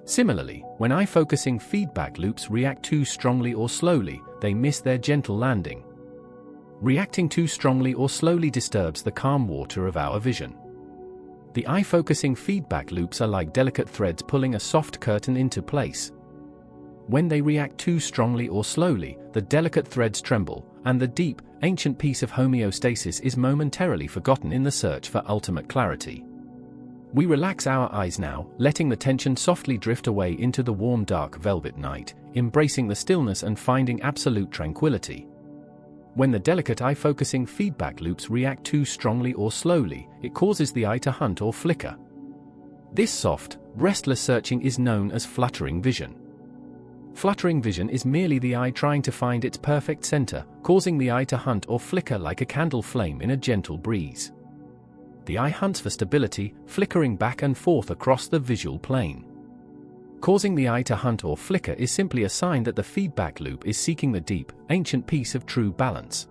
Similarly, when eye-focusing feedback loops react too strongly or slowly, they miss their gentle landing. Reacting too strongly or slowly disturbs the calm water of our vision. The eye-focusing feedback loops are like delicate threads pulling a soft curtain into place. When they react too strongly or slowly, the delicate threads tremble, and the deep, ancient peace of homeostasis is momentarily forgotten in the search for ultimate clarity. We relax our eyes now, letting the tension softly drift away into the warm dark velvet night, embracing the stillness and finding absolute tranquility. When the delicate eye-focusing feedback loops react too strongly or slowly, it causes the eye to hunt or flicker. This soft, restless searching is known as fluttering vision. Fluttering vision is merely the eye trying to find its perfect center, causing the eye to hunt or flicker like a candle flame in a gentle breeze. The eye hunts for stability, flickering back and forth across the visual plane. Causing the eye to hunt or flicker is simply a sign that the feedback loop is seeking the deep, ancient peace of true balance.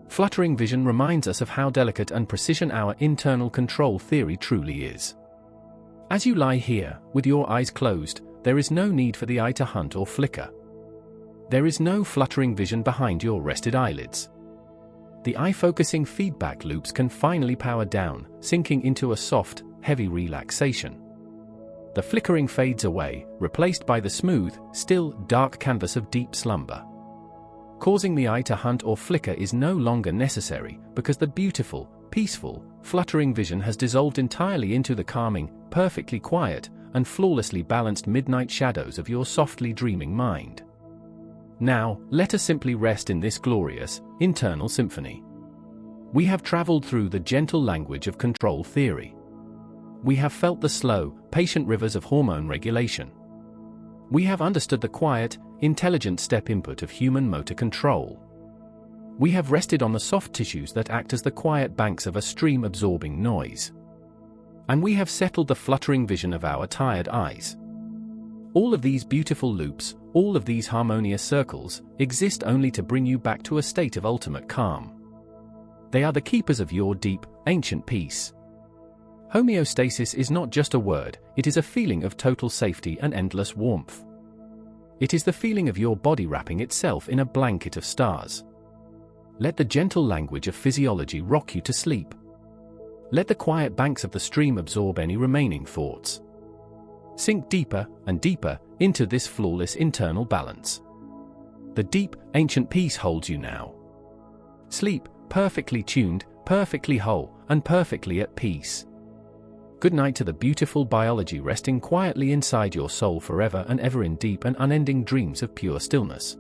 Fluttering vision reminds us of how delicate and precision our internal control theory truly is. As you lie here, with your eyes closed, there is no need for the eye to hunt or flicker. There is no fluttering vision behind your rested eyelids. The eye-focusing feedback loops can finally power down, sinking into a soft, heavy relaxation. The flickering fades away, replaced by the smooth, still, dark canvas of deep slumber. Causing the eye to hunt or flicker is no longer necessary, because the beautiful, peaceful, fluttering vision has dissolved entirely into the calming, perfectly quiet, and flawlessly balanced midnight shadows of your softly dreaming mind. Now, let us simply rest in this glorious, internal symphony. We have traveled through the gentle language of control theory. We have felt the slow, patient rivers of hormone regulation. We have understood the quiet, intelligent step input of human motor control. We have rested on the soft tissues that act as the quiet banks of a stream absorbing noise. And we have settled the fluttering vision of our tired eyes. All of these beautiful loops, all of these harmonious circles, exist only to bring you back to a state of ultimate calm. They are the keepers of your deep, ancient peace. Homeostasis is not just a word, it is a feeling of total safety and endless warmth. It is the feeling of your body wrapping itself in a blanket of stars. Let the gentle language of physiology rock you to sleep. Let the quiet banks of the stream absorb any remaining thoughts. Sink deeper and deeper into this flawless internal balance. The deep, ancient peace holds you now. Sleep, perfectly tuned, perfectly whole, and perfectly at peace. Good night to the beautiful biology resting quietly inside your soul forever and ever in deep and unending dreams of pure stillness.